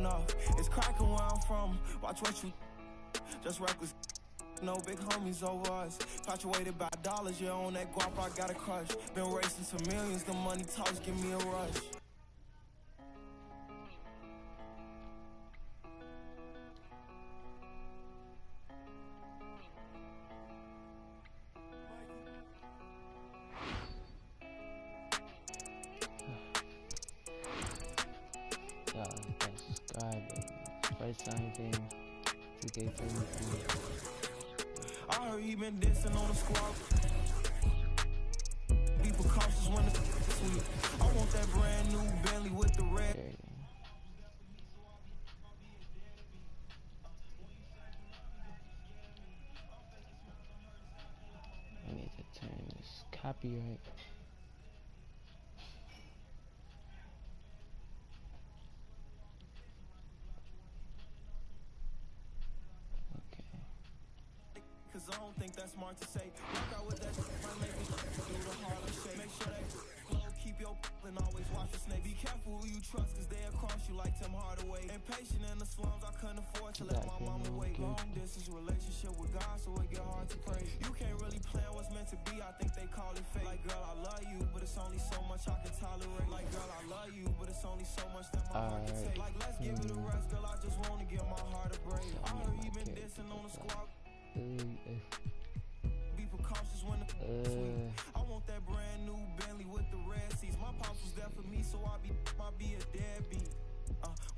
off. It's cracking where I'm from. Watch what you just reckless. No big homies over us. Fluctuated by dollars, yeah, on that guap I got a crush. Been racing to millions, the money talks give me a rush. First time game, 2K22. I heard he been dissing on the squad. Be precautious when it's sweet. I want that brand new Bentley with the red. I need to turn this copyright. Cause I don't think that's smart to say. Work out with that might make me do the Harlem shake. Make sure that flow, keep your and always watch your snake. Be careful who you trust, cause they across you like Tim Hardaway. Impatient in the slums, I couldn't afford to let my mama wait. Long distance relationship with God, so it get hard to pray. You can't really plan what's meant to be, I think they call it fate. Like girl, I love you, but it's only so much I can tolerate. Like girl, I love you, but it's only so much that my heart can take. Like let's give it a rest, girl, I just wanna give my heart a break. I heard you been dissing on the squad. Be precautious when the sweet. I want that brand new Bentley with the red seats. My pops was there for me, so I be a deadbeat.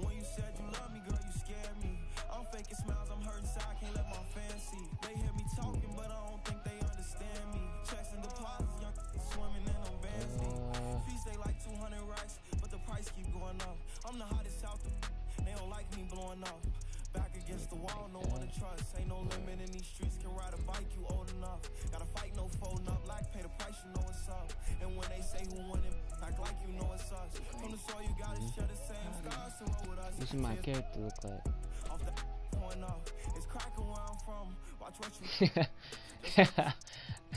When you said you love me, girl, you scared me. I'm faking smiles, I'm hurting inside, can't let my fans see. They hear me talking, but I don't think they understand me. Checks and deposits, young swimming in them bands. Fees stay like 200 racks, but the price keep going up. I'm the hottest out the. They don't like me blowing up. Back against the wall, no one to trust. Ain't no limit in these streets, can ride a bike, you old enough. Gotta fight, no folding up, like pay the price, you know it's up. And when they say who won it, act like you know it's us. From the soil, you gotta share the same scars to roll with us. This is my character look like. Off the point off, it's cracking where I'm from. Watch what you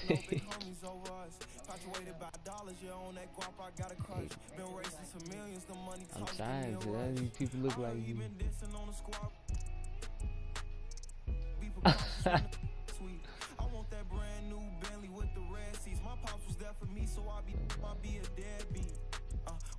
no big homies over us. Fluctuated by dollars, yeah, on that guap I got a crush. Been racing to millions, the money talks give me a rush. These people look like you. Been dissing on the squad. Sweet. I want that brand new Bentley with the red seats. My pops was there for me, so I be a deadbeat.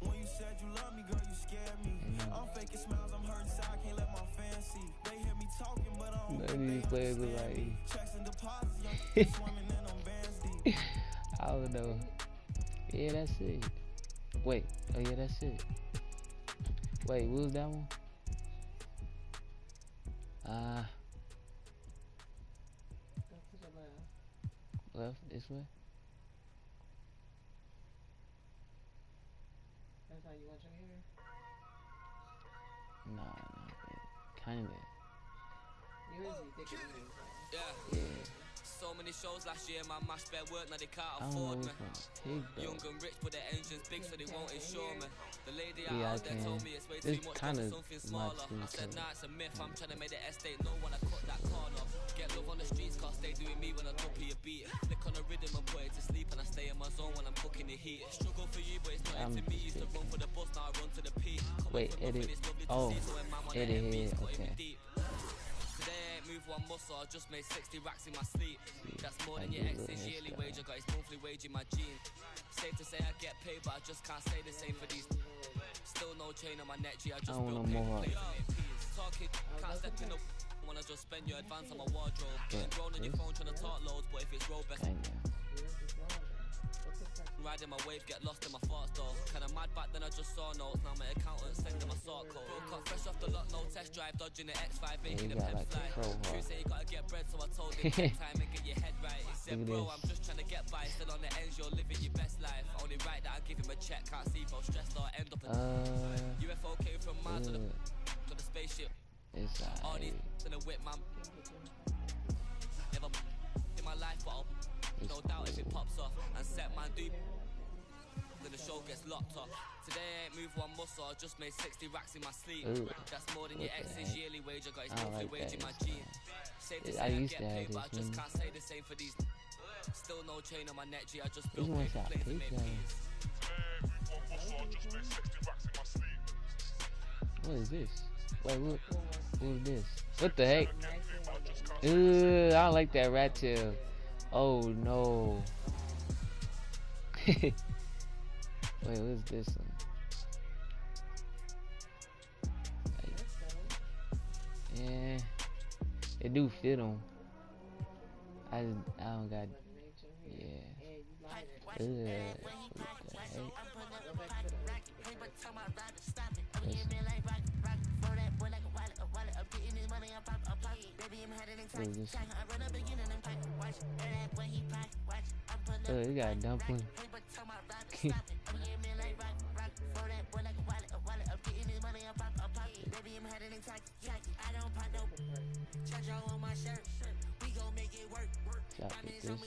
When you said you love me, girl, you scared me. I'm faking smiles, I'm hurting inside, can't let my fans see. They hear me talking, but I don't think they understand me. Checks and deposits, young swimming in them bands deep. I don't know. Yeah, that's it. Wait. Oh yeah, that's it. Wait, what was that one? Left this way. That's how you want your hair? Nah, kinda. Yours is thicker than yours. Yeah. So many shows last year, my mash bare work, now they can't afford me. Young and rich, but their engine's big, so they won't insure me. The lady out there told me it's way too much for something smaller. I said, nah, it's a myth, I'm trying to make the estate know when I cut that corner. Get love on the streets, can't stay doing me when I drop you a beat. Lick on the rhythm and put it to sleep, and I stay in my zone when I'm cooking the heat. Struggle for you, but it's not into me. Used to run for the bus, now I run to the peak. Wait, edit. Oh, edit here, okay. Move one muscle, I just made 60 racks in my sleep. That's more than your ex's yearly wage. I got his monthly wage in my jeans. Safe to say I get paid, but I just can't say the same for these. Still no chain on my neck, G. I just built paper plates and peas. Talking, can't step in the when I just spend your advance on my wardrobe. Getting grown on your phone trying to talk loads, but if it's road best. Riding my wave, get lost in my thoughts though. Kinda mad back then I just saw notes. Now my accountant sending my sort code. Cut fresh off the lot, no test drive. Dodging the X5, making the pen fly. True say you gotta get bread, so I told him take time and get your head right. He said, bro, I'm just trying to get by. Still on the ends, you're living your best life. Only right that I give him a check. Can't see if I'm stressed or end up in UFO came from Mars to the spaceship. All these to the whip, man. Never in my life, but I'll no doubt if it pops off and set man do. Then the show gets locked up. Today I ain't moved one muscle, I just made 60 racks in my sleep. That's more than your ex's yearly wage. I got his monthly wage in my jeans. Safe to say I get paid, but I just can't say the same for these. Still no chain on my neck, G. I just built paper planes and made peas. What is this? Wait, who's this? What the heck? Nice. Ugh, I don't like that rat tail. Oh no. Wait, what's this one? Yeah, it do fit on. I don't got. Yeah. Ugh, what the heck? What is this? You got a dumpling. Shop with this.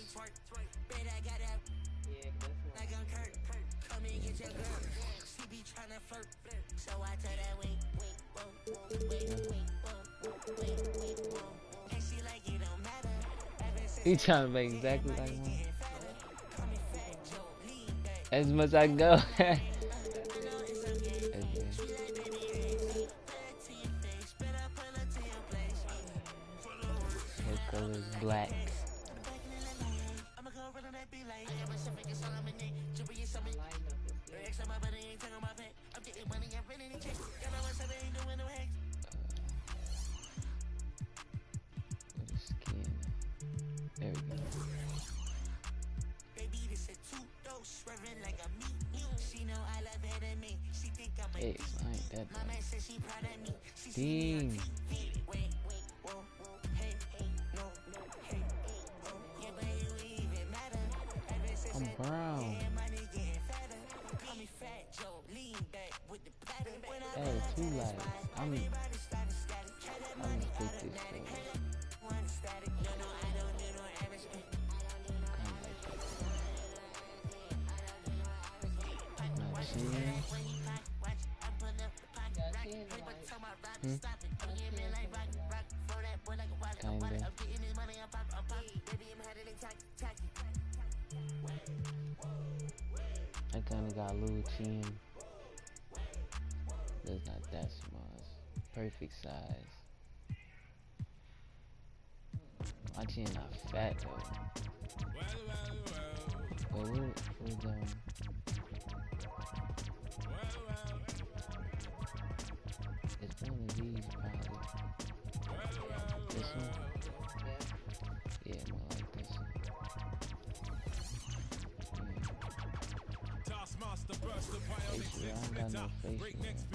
He trying to make exactly like one. As much as I can go. Okay. His color is black. There we go. Hey, I ain't that bad. Dang. I'm brown. Hey, too light. I'm gonna pick this thing. Kinda. I kinda got a little chin. That's not that small. It's perfect size. My chin not fat though. Wait, where's that one? It's one of these probably. This one? Yeah, more like this one. Basically, I don't got no face, man.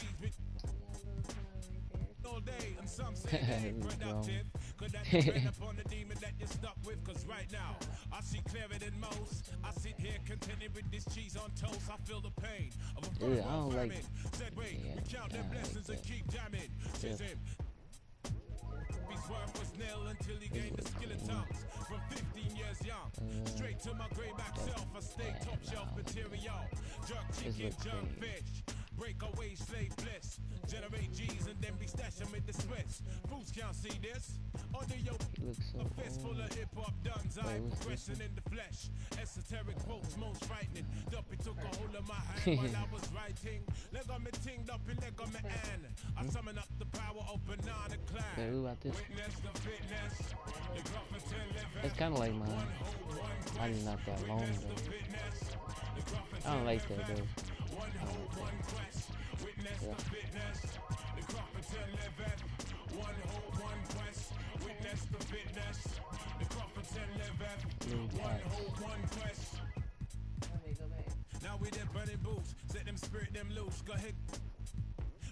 Right now, I see clearer than most. I sit here contented with this cheese on toast. I feel the pain of a I don't like. said wait, Yeah, we count their blessings and keep jamming. Says him. His worth was nil until he gained the skill of tongues. From 15 years young, straight to my grayback self. I stay top shelf material. Jerk chicken, jerk fish. Break away slave bliss. Generate G's and then be stashing with the Swiss. Fools can't see this. Under your So a fist full of hip-hop duns, I am progressing in the flesh. Esoteric quotes, most frightening. Duppy took a hold of my hand while I was writing. Leg on me ting, Duppy, leg on me hand. I summon up the power of Banana Clan. Wait, who about this? Witness the fitness. The Gruffington living. It's kind of like mine. I did not that long though. I don't like that though. One hope, one quest. Witness the fitness. The Gruffington living. One hope, one quest. Witness the fitness. The Gruffington living. One hope, one quest. Now we there burning boots. Set them spirit them loose. Go ahead.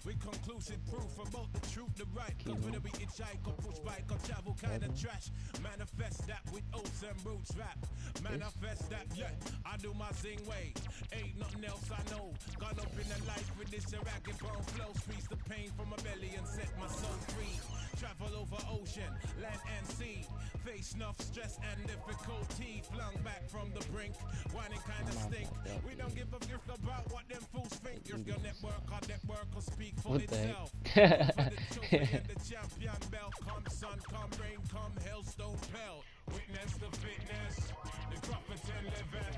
With conclusive proof about the truth, the right. Whether we hitchhike or push bike or travel kind of trash. Manifest that with oaths and roots rap. Manifest that, yeah, I do my zing way. Ain't nothing else I know. Gone up in the life with this ragged bone flow. Squeeze the pain from my belly and set my soul free. Travel over ocean, land and sea. Face enough stress and difficulty. Flung back from the brink. Whining kind of stink. We don't give a gift about what them fools think. If your network, our network will speak for What the itself. heck? For the children and the champion belt. Come sun, come rain, come hailstone pelt. Witness the fitness. The Gruffington living.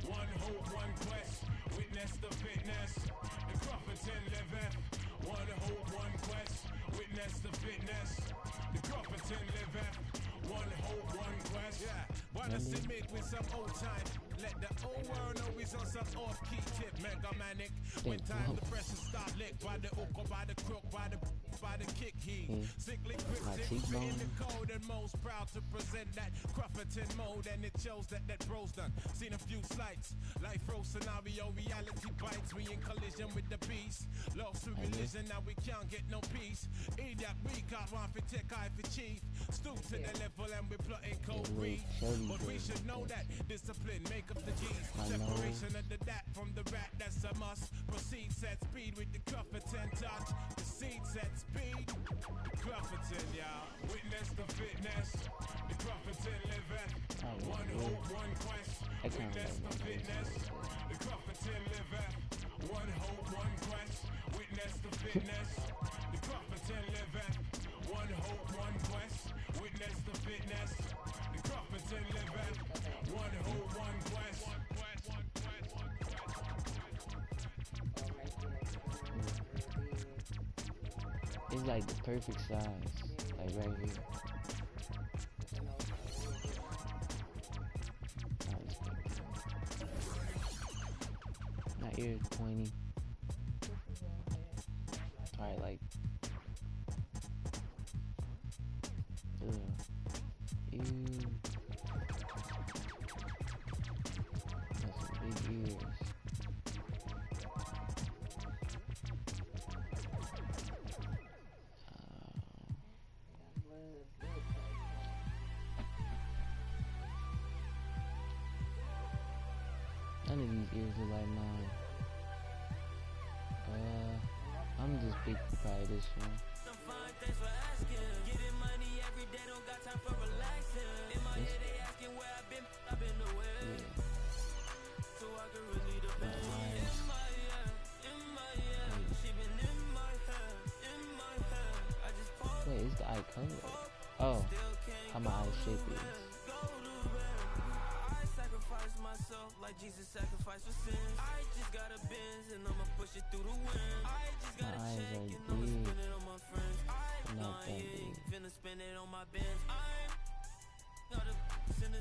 One hope, one quest. Witness the fitness. The Gruffington living. One hope, one quest. trying to submit with some old time. Let the old world know he's on some off-key tip. Mega manic. When time the pressure stop lick by the hook or by the crook, by the kick he. Sickly cryptic, in the code and most proud to present that Crufferton mode, and it shows that bro's done. Seen a few slights, life row scenario, reality bites. We in collision with the beast. Lost to religion, now we can't get no peace. Idiot, we got one for tech, eye for chief. Stoop to the level and we plotting code read. But we should know that discipline make up the G's. Separation of the dat from the rat, that's a must. Proceed, set speed with the Crufferton touch. The seed set speed. Crufferton, y'all. Witness the fitness. The Crufferton living. One hope, one quest. Witness the fitness. The Crufferton living. One hope, one quest. Witness the fitness. The Crufferton living. One hope, one quest. Witness the fitness. The Crufferton living. One hope, one quest. It's like the perfect size, like right here. My ear is pointy. Probably like, ew. That's some big ears. None of these ears are like mine. I'm just pick probably this one. Some fine things for asking. Getting money every day, don't got time for relaxing. In my head, they asking where I've been away. Yeah. So I can really depend. In my head, she been in my head. I just pause. Wait, it's the eye color. Oh, how my eye shape is. I sacrifice myself like Jesus sacrificed for sins. I just got a Benz and I'ma push it through the wind. I just got a check and I'ma spend it on my friends. I ain't finna spend it on my Benz. I'm not a sinner.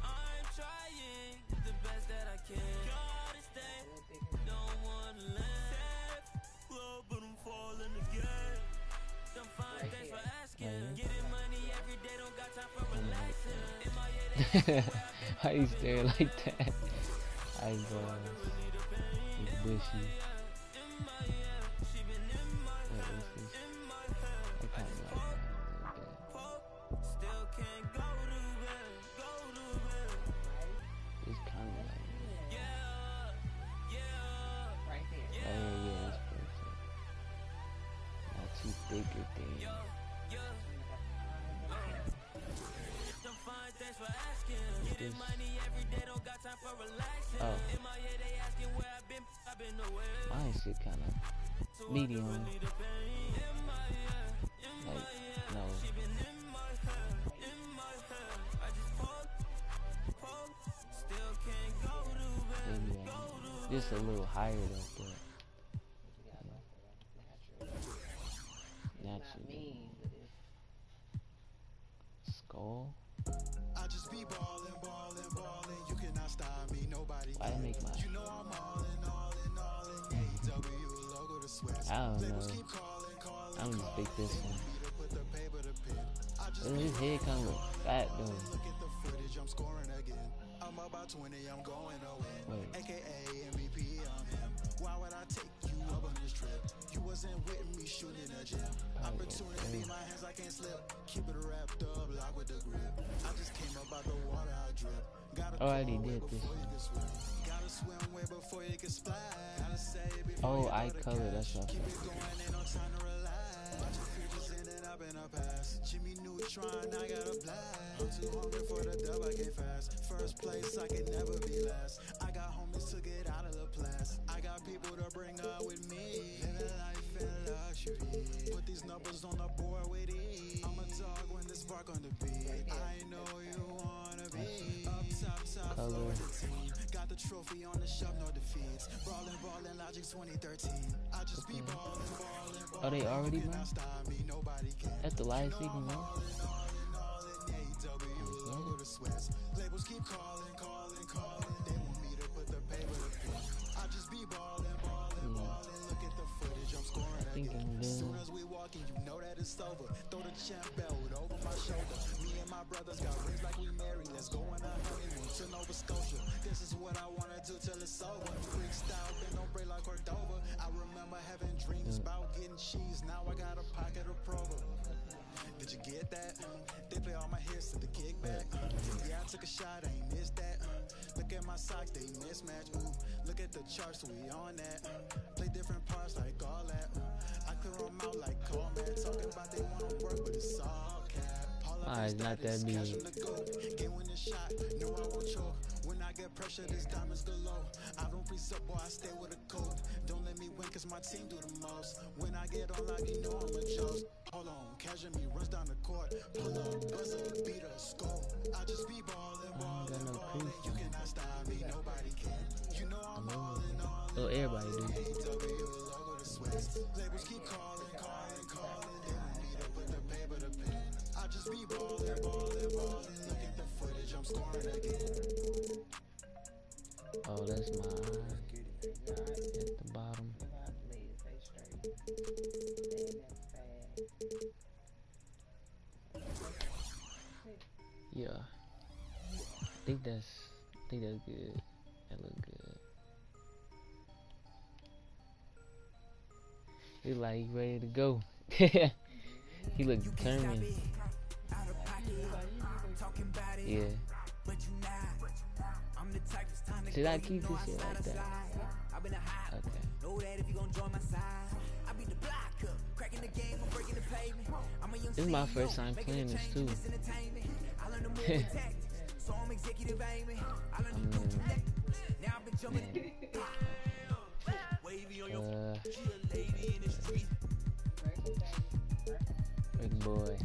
I'm trying the best that I can. God is there, don't wanna land. Love, but I'm falling again. Some fine thanks for asking. Getting money every day, don't got time for relaxing. In my head, Why you stare like that? Eyebrows. It's bushy. What is this? I kind of like that a little bit. still can't go to bed. It's kind of like that. Yeah. Right there. Oh yeah, it's perfect. Not too thick or thin. Some fine thanks for asking. Getting money every day, don't got time for relaxing. Oh. In my head, they asking where I've been away. Mine shit kind of medium. Like, no. She been in my head. I just pop. Still can't go to bed. Maybe just a little higher though, but naturally. Skull? I just be ballin'. You cannot stop me, nobody. Why make my... You know I'm all in. AEW logo to sweat. I don't know. Keep calling. I'm just pick this one. Put the paper to pen. I just His head kind of look fat though. look at the footage, I'm scoring again. I'm about 20, I'm going to win. Wait. AKA MVP, I'm him. Why would I take you up on this trip? You wasn't with me shooting a gym. Opportunity, my hands, I can't slip. Keep it wrapped up, lock with the grip. I just came up out the water, I drip. Oh, I already did this one. Gotta swim way before you can splash. Gotta say it before Oh, you eye go to color, cash. that's what Keep it going, ain't no time to relax. Watch your futures ending up in a past. Jimmy Neutron, I got a blast. I'm too hungry for the dub, I get fast. First place, I can never be last. I got homies to get out of the place. I got people to bring up with me. Living life in luxury. Put these numbers on the board with ease. I'm a dog when the spark on the beat. I know you wanna be up top, Color. for the team. Got the trophy on the shelf, no defeats. Ballin', Logic 2013. I just be ballin'. Oh, they already You won? cannot stop me, nobody can. That's the last season, man. AEW logo to sweats. Labels keep calling, calling, calling. They want me to put the paper to pen. I just be ballin', ballin', ballin'. Look at the footage, I'm scoring again. As soon as we walk in, you know that it's over. Throw the champ belt over my shoulder. Me and my brothers got rings like we married. Let's go on a honeymoon to Nova Scotia. This is what I wanna do till it's over. Freestyle, bend no break like Cordova. I remember having dreams about getting cheese. Now I got a pocket of Provo. Did you get that? They play all my hits to the kickback. Yeah, I took a shot, I ain't missed that. Look at my socks, they mismatch. Ooh, look at the charts, we on that. Play different parts like all that. I clear them out like Coleman. Talking about they wanna work, but it's all cap. It's not that big. Game winning shot, no I won't choke. When I get pressure, this diamonds galore. I don't reset, boy, I stay with a code. Don't let me win, cause my team do the most. When I get on live, you know I'm a joke. Hold on, casual me, runs down the court. Pull up, buzzer, beat a score. I just be ballin', ballin', ballin'. You cannot stop me, nobody can. You know I'm ballin', Oh, everybody do. Labels keep calling, calling, calling. They want me to put the paper to pen. I just be ballin', ballin', ballin'. Look at the footage, I'm scoring again. Oh, that's mine. At the bottom. Yeah. I think that's good. That look good. He like he ready to go. He look determined. Yeah. Should I keep this shit like that? Okay. This is my first time playing this too. Big boy.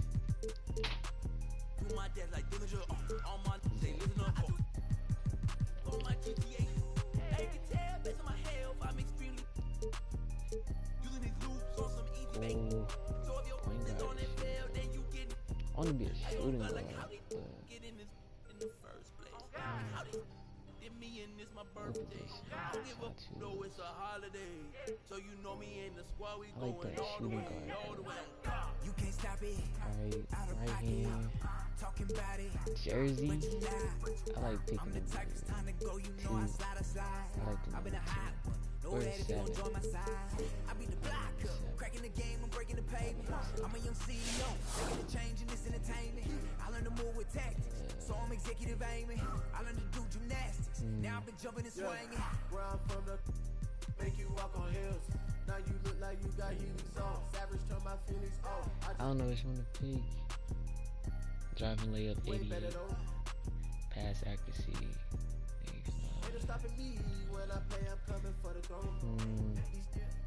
I want to be a shooting guard, I like that shooting guard. Right here. Jersey. I like picking the number 2. I like the number 2. Or 7. Cracking the game, I'm breaking the pavement. I'm a young CEO, making a change in this entertainment. I learned to move with tactics, so I'm executive aiming. I learned to do gymnastics. Now I've been jumping and swinging. Where I'm from, the make you walk on hills. Now you look like you got Yeezys on. Savage turn my feelings off. I don't know which one to pick. Driving layup 88. Pass accuracy. Ain't stopping me when I play, I'm coming for the throne.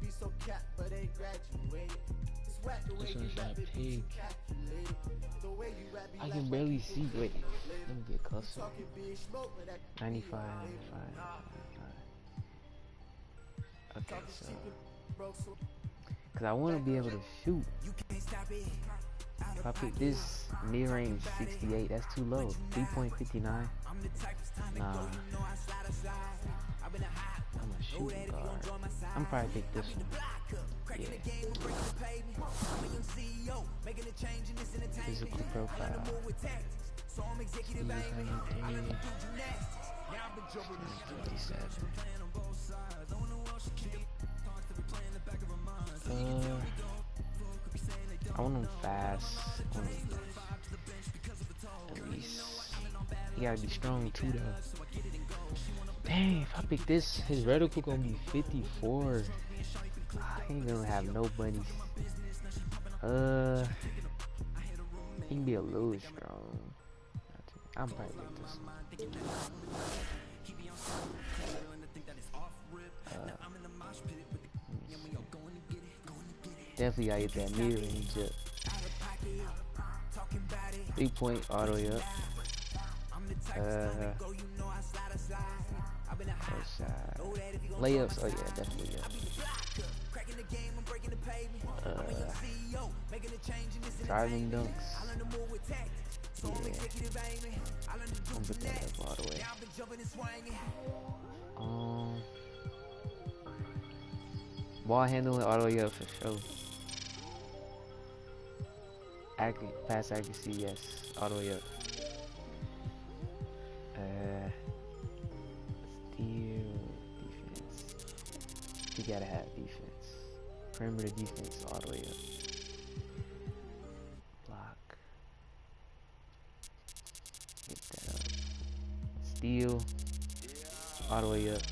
Be so cat, but ain't graduated. It's whack the way you rap it, you calculated. The way you rap, I can barely see. Wait, let me get closer. 95. Okay, so because I want to be able to shoot. If I pick this mid-range 68, that's too low. 3.59. Nah. I'm a shooting guard. I'm probably pick this one. Yeah. Physical profile. I want him fast. At least. He gotta be strong too though. Dang, if I pick this, his reticle gonna be 54. He ain't gonna have no bunnies. He can be a little strong. I'm probably pick this one. Definitely gotta get that mid-range up. 3-point all the way up. Layups, oh yeah, definitely up. Driving dunks. Yeah. I'm put that up all all the way. Ball handling all the way up for sure. Pass accuracy, yes, all the way up. Steal defense. You gotta have defense. Perimeter defense all the way up. Block. Get that up. Steal all the way up.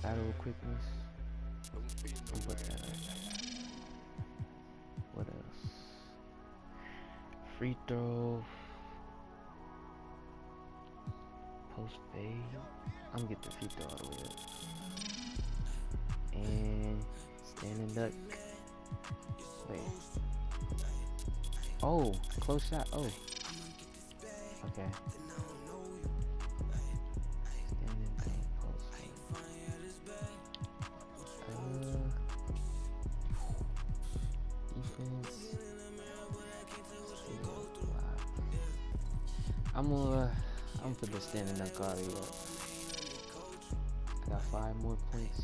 Lateral quickness. I'll put that up. What else? Free throw. Post fade. I'm gonna get the free throw all the way up. And standing duck. Wait. Oh, close shot. Oh. Okay. Standing duck, post fade. Defense. I'm gonna put the standing up guard up. I got 5 more points.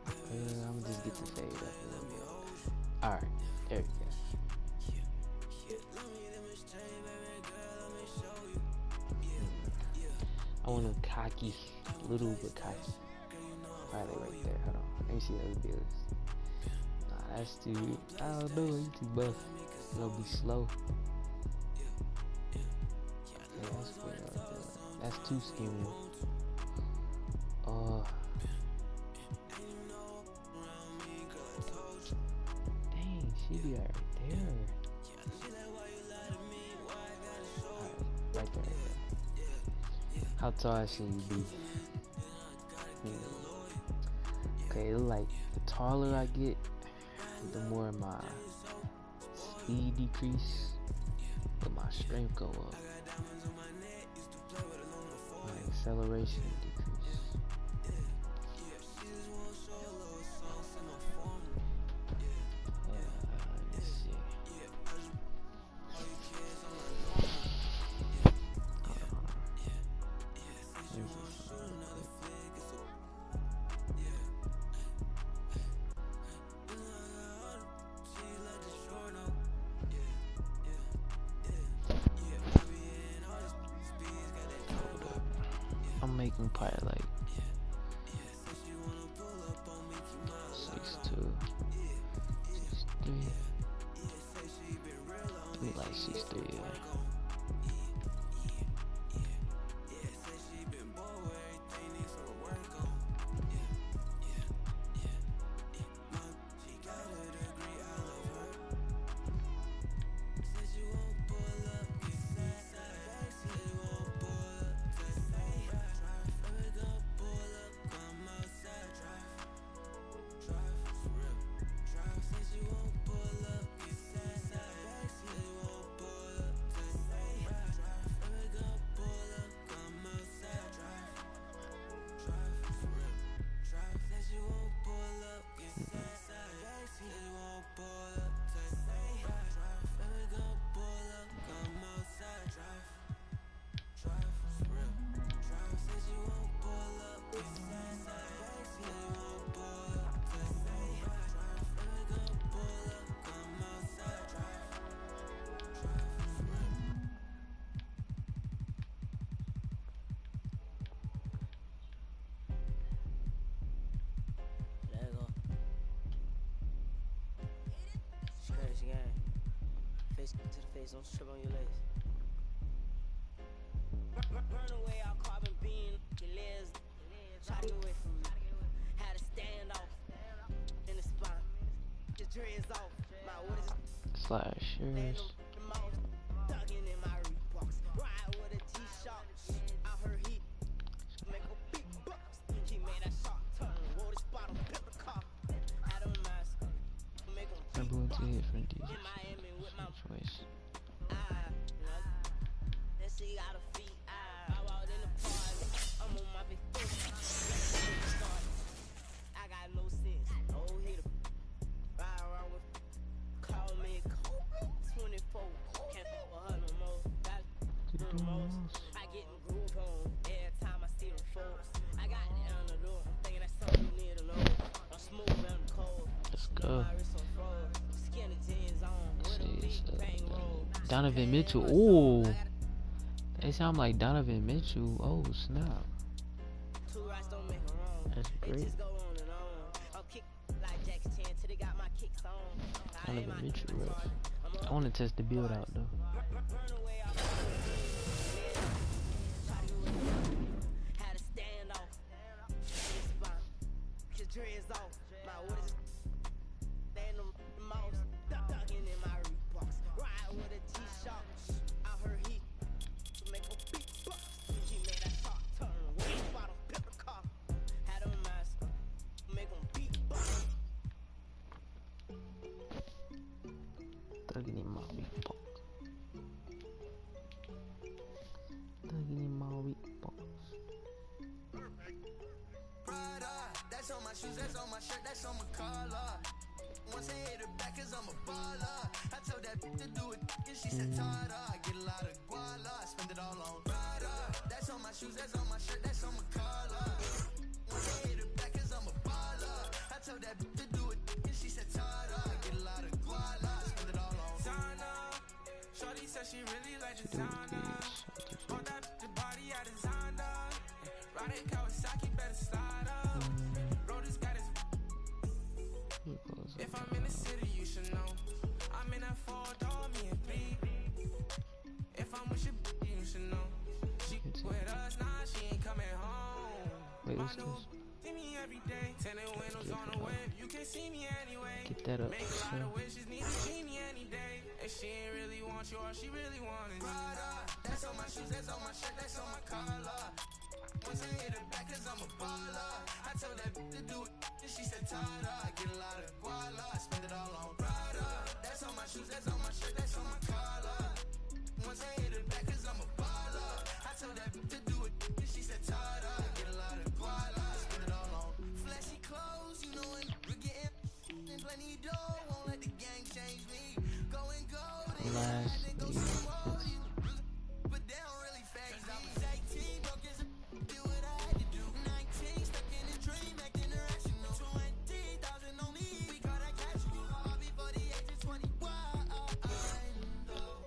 I'm gonna just get the fade up a little bit. Alright, there we go. I want him cocky, little but cocky. Probably right there. Hold on. Let me see those bills. Nah, that's too. I don't know. He's too buff. It'll be slow. That's good. That's too skinny. Dang, she be right there. Right there. How tall should you be? Okay, it look like the taller I get, the more my speed decrease, but my strength go up. My acceleration decrease. Let's see. I'm making probably like 6'2", 6'3", like 6'3", yeah. Face to the face, don't strip on your legs. Burn away our carbon beam, your legs. Try to get away from me. Had to stand off in the spine. Your dreads off. My what is it? Slashers. Thugging in my Reeboks. Ride with a T-shirt. Out her heat. Make a big bucks. He made that shot turn. Wore this bottle, flip the car. Had a mask. Make him I'm going to hit for these in Miami with my choice. That she got her feet. I out in the party. I'm on my big foot. I got no sense. Oh, hit a ride around with. Call me Kobe. 24 the most. I get in groove on every time I see them folks. I got it on the door. I'm thinking that's something you need to know. I'm smooth and I'm cold. Let's go. My wrist on froze. Skinny jeans on. With a big bang roll. Donovan Mitchell. Ooh. They sound like Donovan Mitchell. Oh, snap. Two rights don't make a wrong. That's It great. just go on and on. I'll kick like Jack's 10 till they got my kicks on. Donovan Mitchell, rough. I want to test the build out, though. Had to stand off. His dreads off. My what is stand the mouse. Ducking in my Reeboks. Ride with a G-Shock. Out her heat. Make a big bucks. She made that shot turn. One bottle, pip the car. Had a mask. Make them beat bucks. Thugging in my Reeboks. Thugging in my Reeboks. Prada, that's on my shoes, that's on my shirt, that's on my collar. Once I hit her back, cause I'm a baller. I told that to do it, and she said, Tada. I get a lot of guala, I spend it all on Prada. That's on my shoes, that's on my shirt, that's on my collar. Once I hit her back, cause I'm a baller. I told that to do it, and she said, Tada. I get a lot of guala, I spend it all on Zana. Shorty said she really like designer. Bought that the body I designed her. Ride it Kawasaki, better slide up. Rollers got his. If I'm in the city, you should know. I'm in that 4-door, me and 3. If I'm with your you should know. She with us now, she ain't coming home. Wait, what's this? See me every day. Tinted windows on the web. You can see me anyway. Get that up. Make a lot of wishes, need a genie any day. If she ain't really want you, or she really wanted you. That's on my shoes, that's on my shirt, that's on my collar. Once I hit her back, cause I'm a baller. I told that to do it, and she said, Tada. I get a lot of guala, I spend it all on Prada. That's on my shoes, that's on my shirt, that's on my collar. Once I hit her back, cause I'm a baller. I told that to do it, and she said, Tada. I get a lot of guala, I spend it all on flashy clothes, you know, and we're getting plenty dough. Won't let the gang change me. Go and go, they Last go some more. But they don't really phase me. I was 18, broke as a do what I had to do. 19, stuck in a dream, acting irrational. 20,000 on me, we call that casual. All before the age of 21.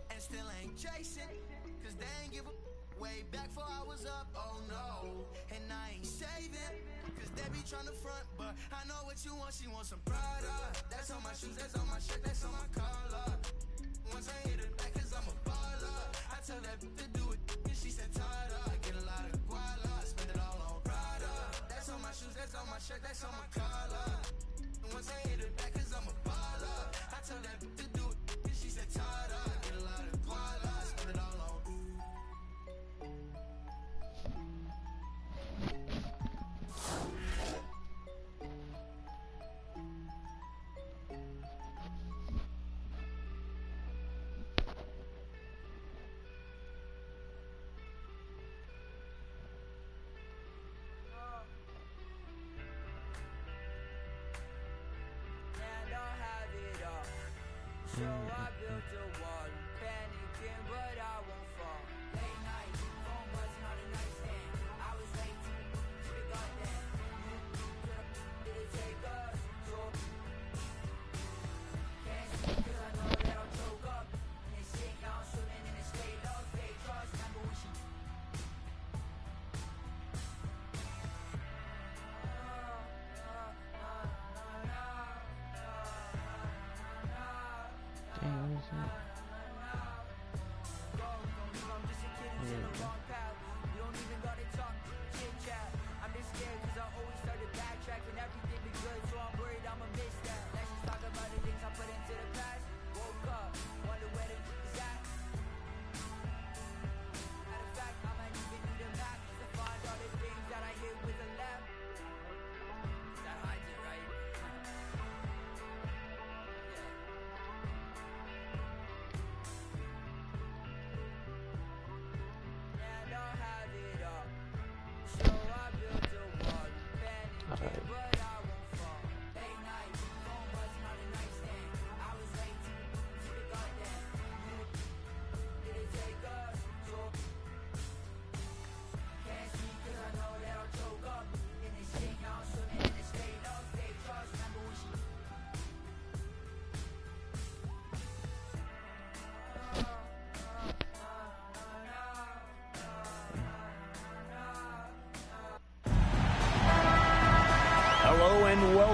And still ain't chasing, cause they ain't give a way back before I was up, oh no. And I ain't saving, cause they be tryna front, but I know what you want, she wants some Prada. That's on my shoes, that's on my shirt, that's on my collar. Once I hit her back, cause I'm a baller. I tell that to do it, and she said, Tada. I get a lot of guala, I spend it all on Prada. That's on my shoes, that's on my shirt, that's on my collar. Once I hit her back, cause I'm a baller. I tell that to do it, and she said, Tada. I get a lot of guala, I spend it all on. And I have it all. So I built a wall. Panicking, but I won't fall. Late night, phone buzzing on the nightstand. I was late to the goddamn. Did it take us? So can't sleep 'cause I know that I'll choke up. And they sink down, swimming in a state of fake trust. Remember when she Damn, what is that?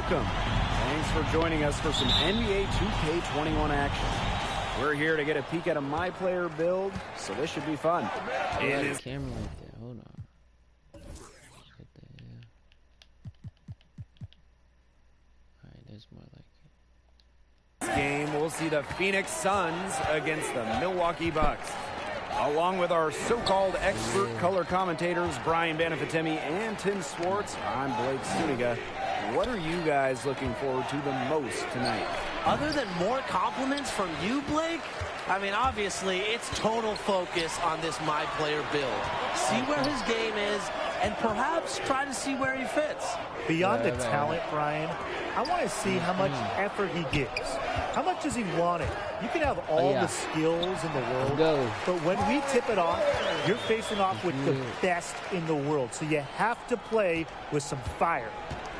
welcome. Thanks for joining us for some NBA 2K21 action. We're here to get a peek at a My Player build, so this should be fun. It is camera right there. Hold on. What the hell? Alright, that's more like it. This game, we'll see the Phoenix Suns against the Milwaukee Bucks. Along with our so-called expert color commentators, Brian Banafitemi and Tim Swartz, I'm Blake Suniga. What are you guys looking forward to the most tonight? Other than more compliments from you, Blake, I mean, obviously, it's total focus on this My Player build. See where his game is, and perhaps try to see where he fits. Beyond the talent, Brian, I want to see how much effort he gives. How much does he want it? You can have all the skills in the world, but when we tip it off, you're facing off with the best in the world. So you have to play with some fire.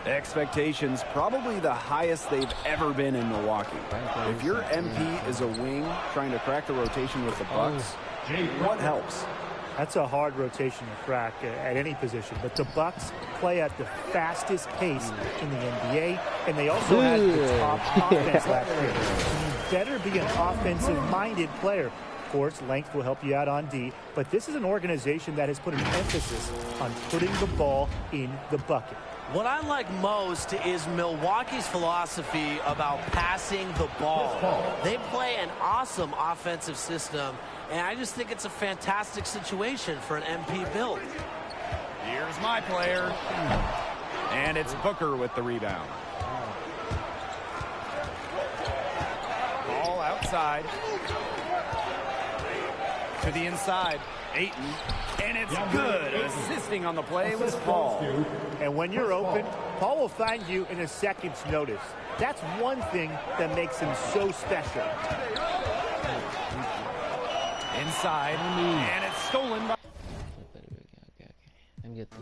Expectations probably the highest they've ever been in Milwaukee. If your MP is a wing trying to crack the rotation with the Bucks, what helps? That's a hard rotation to crack at any position, but the Bucks play at the fastest pace in the NBA, and they also had the top offense last year. You better be an offensive-minded player. Of course, length will help you out on D, but this is an organization that has put an emphasis on putting the ball in the bucket. What I like most is Milwaukee's philosophy about passing the ball. They play an awesome offensive system, and I just think it's a fantastic situation for an MP build. Here's My Player, and it's Booker with the rebound. Ball outside. To the inside, Ayton, and it's good. Assisting on the play was Paul. And when you're open, Paul will find you in a second's notice. That's one thing that makes him so special. Inside, and it's stolen by... Okay. Let me get the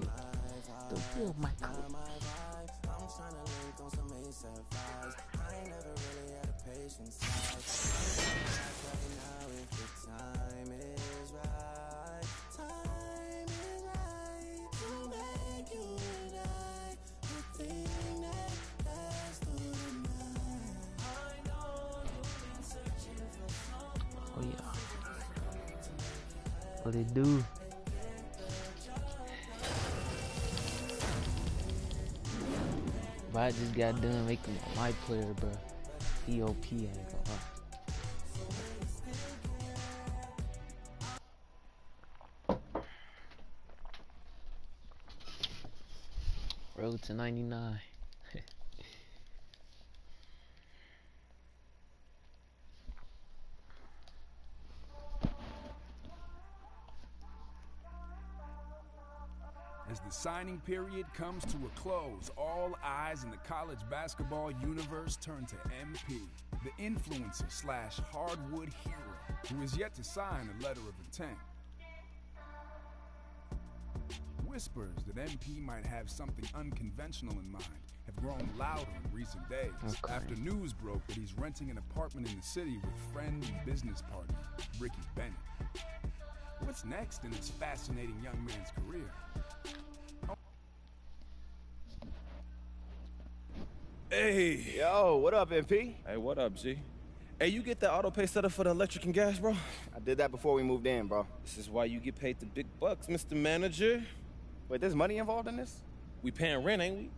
real Michael. Oh yeah. What it do? But I just got done making My Player, bro. EOP ain't gonna lie. Road to 99. As the signing period comes to a close, all eyes in the college basketball universe turn to MP, the influencer slash hardwood hero, who is yet to sign a letter of intent. Whispers that MP might have something unconventional in mind have grown louder in recent days after news broke that he's renting an apartment in the city with friend and business partner Ricky Bennett. What's next in this fascinating young man's career? Hey. Yo, what up, MP? Hey, what up, G? Hey, you get that auto pay set up for the electric and gas, bro? I did that before we moved in, bro. This is why you get paid the big bucks, Mr. Manager. Wait, there's money involved in this? We paying rent, ain't we?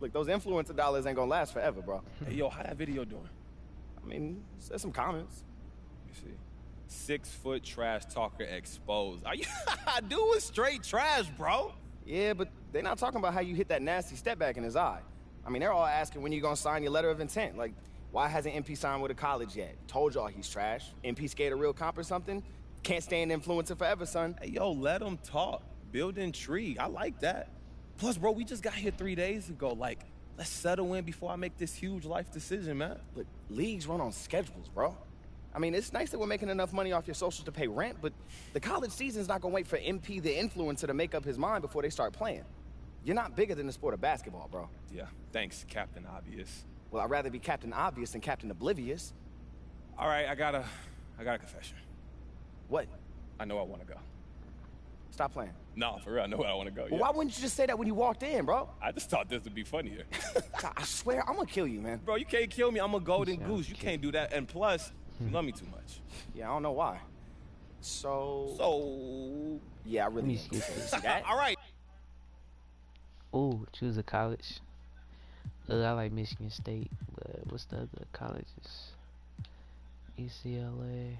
Look, those influencer dollars ain't gonna last forever, bro. Hey, yo, how that video doing? I mean, there's some comments. Let me see. 6-foot trash talker exposed. Are you? Dude is straight trash, bro. Yeah, but they're not talking about how you hit that nasty step back in his eye. I mean, they're all asking when you're gonna sign your letter of intent. Like, why hasn't MP signed with a college yet? Told y'all he's trash. MP scared a real comp or something? Can't stay an influencer forever, son. Hey, yo, let him talk. Build intrigue. I like that. Plus, bro, we just got here 3 days ago. Like, let's settle in before I make this huge life decision, man. Look, leagues run on schedules, bro. I mean, it's nice that we're making enough money off your socials to pay rent, but the college season's not gonna wait for MP, the influencer, to make up his mind before they start playing. You're not bigger than the sport of basketball, bro. Yeah, thanks, Captain Obvious. Well, I'd rather be Captain Obvious than Captain Oblivious. All right, I got a confession. What? I know I want to go. Stop playing. No, for real, I know where I want to go. Well, why wouldn't you just say that when you walked in, bro? I just thought this would be funnier. God, I swear, I'm gonna kill you, man. Bro, you can't kill me. I'm a golden goose. You can't do that. And plus, you love me too much. Yeah, I don't know why. So yeah, I really skip see that. All right. Oh, choose a college. I like Michigan State, but what's the other colleges? UCLA,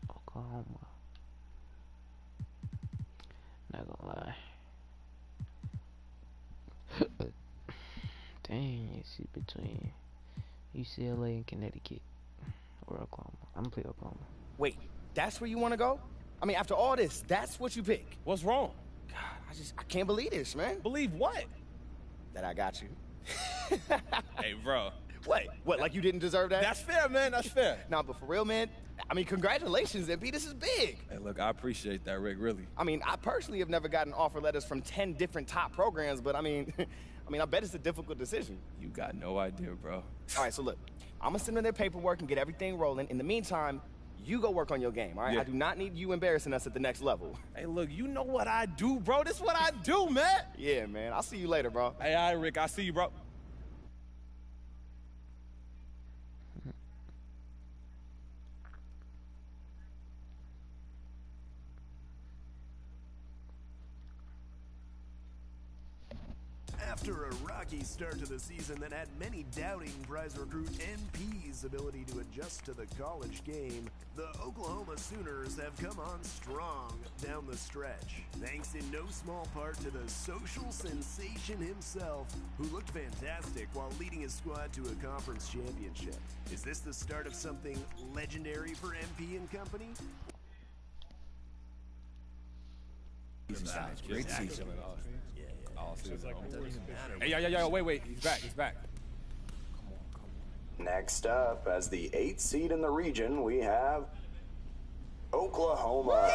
Oklahoma. Not gonna lie. Dang, it's between UCLA and Connecticut or Oklahoma. I'm gonna play Oklahoma. Wait, that's where you want to go? I mean, after all this, that's what you pick? What's wrong? God, I can't believe this, man. Believe what? That I got you. Hey, bro. What, like you didn't deserve that? That's fair, man. That's fair. Nah, but for real, man, I mean, congratulations, MP. This is big. Hey, look, I appreciate that, Rick, really. I mean, I personally have never gotten offer letters from 10 different top programs, but I mean, I bet it's a difficult decision. You got no idea, bro. All right, so look, I'm gonna send them their paperwork and get everything rolling. In the meantime, you go work on your game, all right? Yeah. I do not need you embarrassing us at the next level. Hey, look, you know what I do, bro. This is what I do, man. Yeah, man. I'll see you later, bro. Hey, all right, Rick. I'll see you, bro. After a rocky start to the season that had many doubting prize recruit NP's ability to adjust to the college game, the Oklahoma Sooners have come on strong down the stretch, thanks in no small part to the social sensation himself, who looked fantastic while leading his squad to a conference championship. Is this the start of something legendary for MP and company? Great season. Hey, yo, wait. He's back. Next up, as the 8th seed in the region, we have Oklahoma.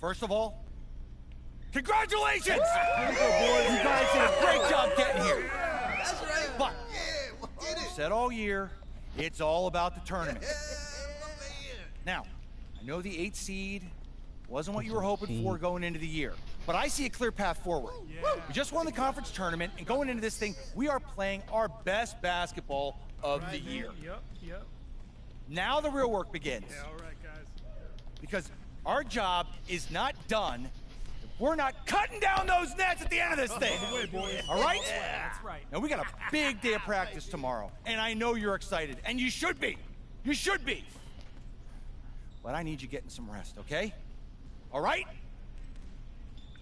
First of all, congratulations! You guys did a great job getting here. That's right. But said all year, it's all about the tournament. Now, I know the 8th seed wasn't what you were hoping for going into the year, but I see a clear path forward. Yeah. We just won the conference tournament, and going into this thing, we are playing our best basketball of the year. Yep. Now the real work begins. Yeah, all right, guys. Because our job is not done. We're not cutting down those nets at the end of this thing. All right? Yeah. That's right. Now, we got a big day of practice tomorrow, and I know you're excited, and you should be. You should be. But I need you getting some rest, okay? All right?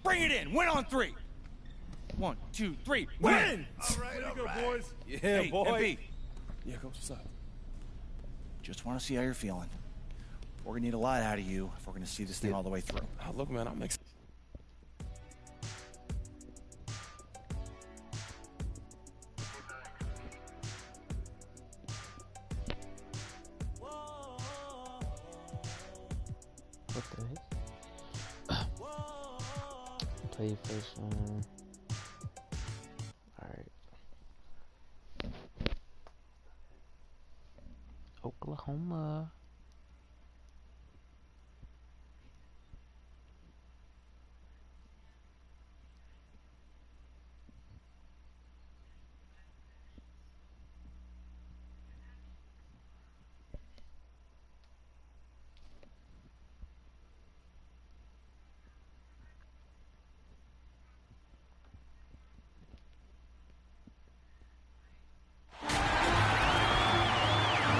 Bring it in. Win on 3. 1, 2, 3. Win! All right, boys. Yeah, hey, boy. MP. Yeah, Coach, what's up? Just want to see how you're feeling. We're going to need a lot out of you if we're going to see this thing all the way through. Oh, look, man, I'm excited. What the heck? Play the first one. Alright. Oklahoma.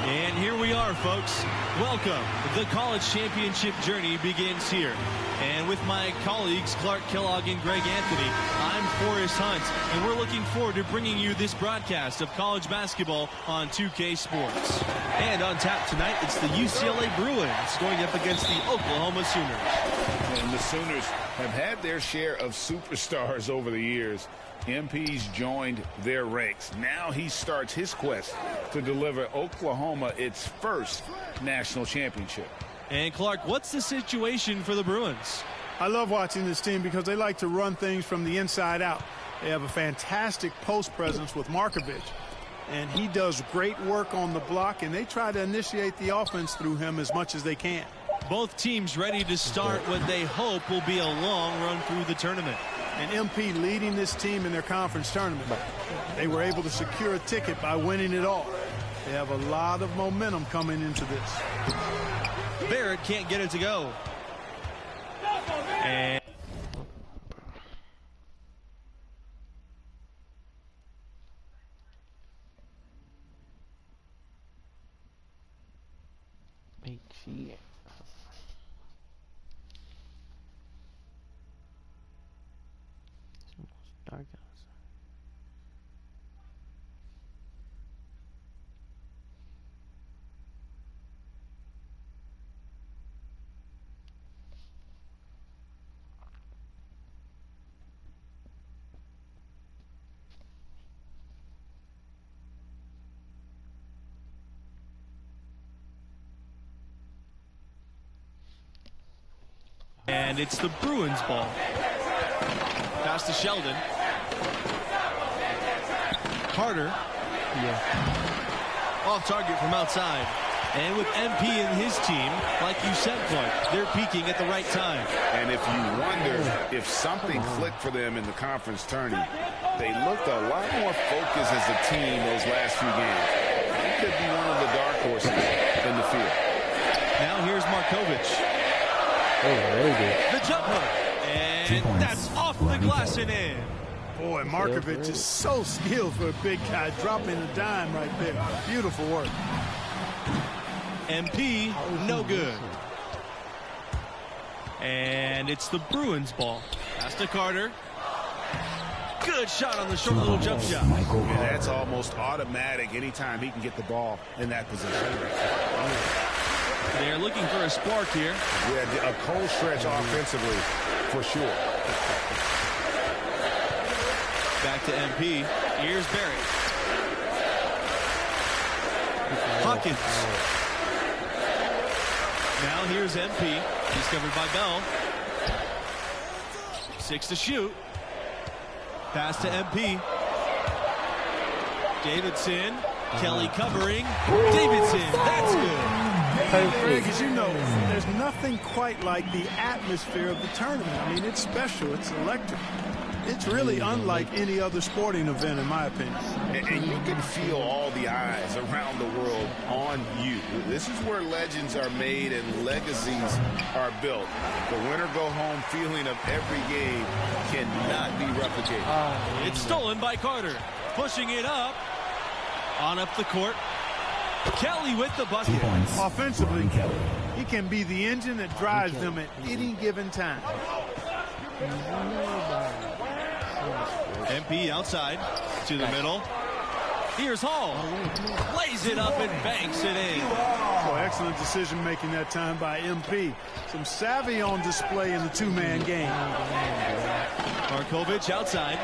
And here we are, folks. Welcome. The college championship journey begins here. And with my colleagues, Clark Kellogg and Greg Anthony, I'm Forrest Hunt, and we're looking forward to bringing you this broadcast of college basketball on 2K Sports. And on tap tonight, it's the UCLA Bruins going up against the Oklahoma Sooners. And the Sooners have had their share of superstars over the years. MP's joined their ranks. Now he starts his quest to deliver Oklahoma its first national championship. And Clark, what's the situation for the Bruins? I love watching this team because they like to run things from the inside out. They have a fantastic post presence with Markovich. and he does great work on the block, and they try to initiate the offense through him as much as they can. Both teams ready to start what they hope will be a long run through the tournament. And MP leading this team in their conference tournament. They were able to secure a ticket by winning it all. They have a lot of momentum coming into this. Barrett can't get it to go. And shit. It's dark outside. And it's the Bruins ball. Pass to Sheldon. Carter. Yeah. Off target from outside. And with MP and his team, like you said, Clark, they're peaking at the right time. And if you wonder if something clicked for them in the conference tourney, they looked a lot more focused as a team those last few games. They could be one of the dark horses in the field. Now here's Markovich. Oh, very good. The jumper. And that's off the glass and in. Boy, Markovich is so skilled for a big guy, dropping a dime right there. Beautiful work. MP, no good. And it's the Bruins ball. Pass to Carter. Good shot on the short little jump shot. Yeah, that's almost automatic anytime he can get the ball in that position. They're looking for a spark here. Yeah, a cold stretch offensively, for sure. Back to MP. Here's Barrett. Hawkins. Now here's MP. He's covered by Bell. 6 to shoot. Pass to MP. Davidson. Kelly covering. Davidson. That's good. Greg, as you know, there's nothing quite like the atmosphere of the tournament. I mean, it's special. It's electric. It's really unlike any other sporting event, in my opinion. And you can feel all the eyes around the world on you. This is where legends are made and legacies are built. The winner-go-home feeling of every game cannot be replicated. It's stolen by Carter. Pushing it up. On up the court. Kelly with the bucket. Offensively, he can be the engine that drives them at any given time. MP outside to the middle. Here's Hall. Lays it up and banks it in. Oh, excellent decision making that time by MP. Some savvy on display in the two-man game. Markovich outside.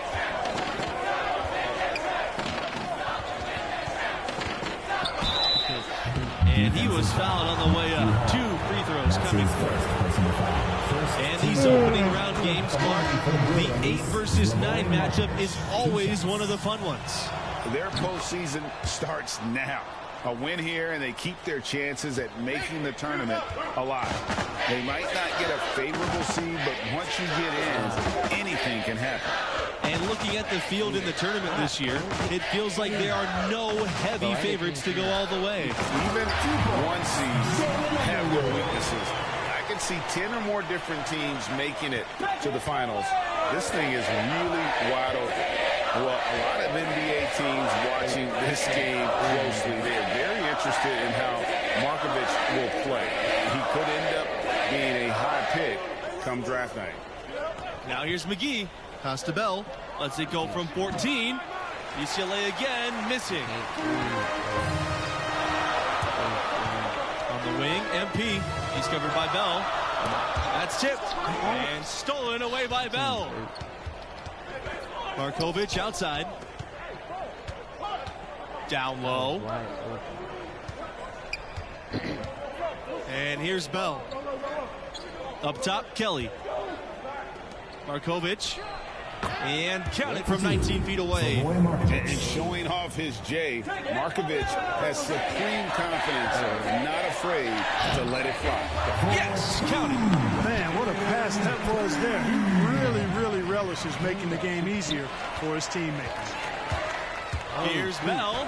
And he was fouled on the way up. 2 free throws coming. And these opening round games, Clark, the 8 versus 9 matchup is always one of the fun ones. Their postseason starts now. A win here, and they keep their chances at making the tournament alive. They might not get a favorable seed, but once you get in, anything can happen. And looking at the field in the tournament this year, it feels like there are no heavy favorites to go all the way. Even one seeds have their weaknesses. I can see 10 or more different teams making it to the finals. This thing is really wide open. Well, a lot of NBA teams watching this game closely. They are very interested in how Markovich will play. He could end up being a high pick come draft night. Now here's McGee. Pass to Bell. Lets it go from 14. UCLA again, missing. On the wing, MP. He's covered by Bell. That's tipped. And stolen away by Bell. Markovich outside. Down low. And here's Bell. Up top, Kelly. Markovich. And count it from 19 feet away. And showing off his J, Markovic has supreme confidence, not afraid to let it fly. Yes, count it. Man, what a pass that was there. He really relishes making the game easier for his teammates. Here's Bell.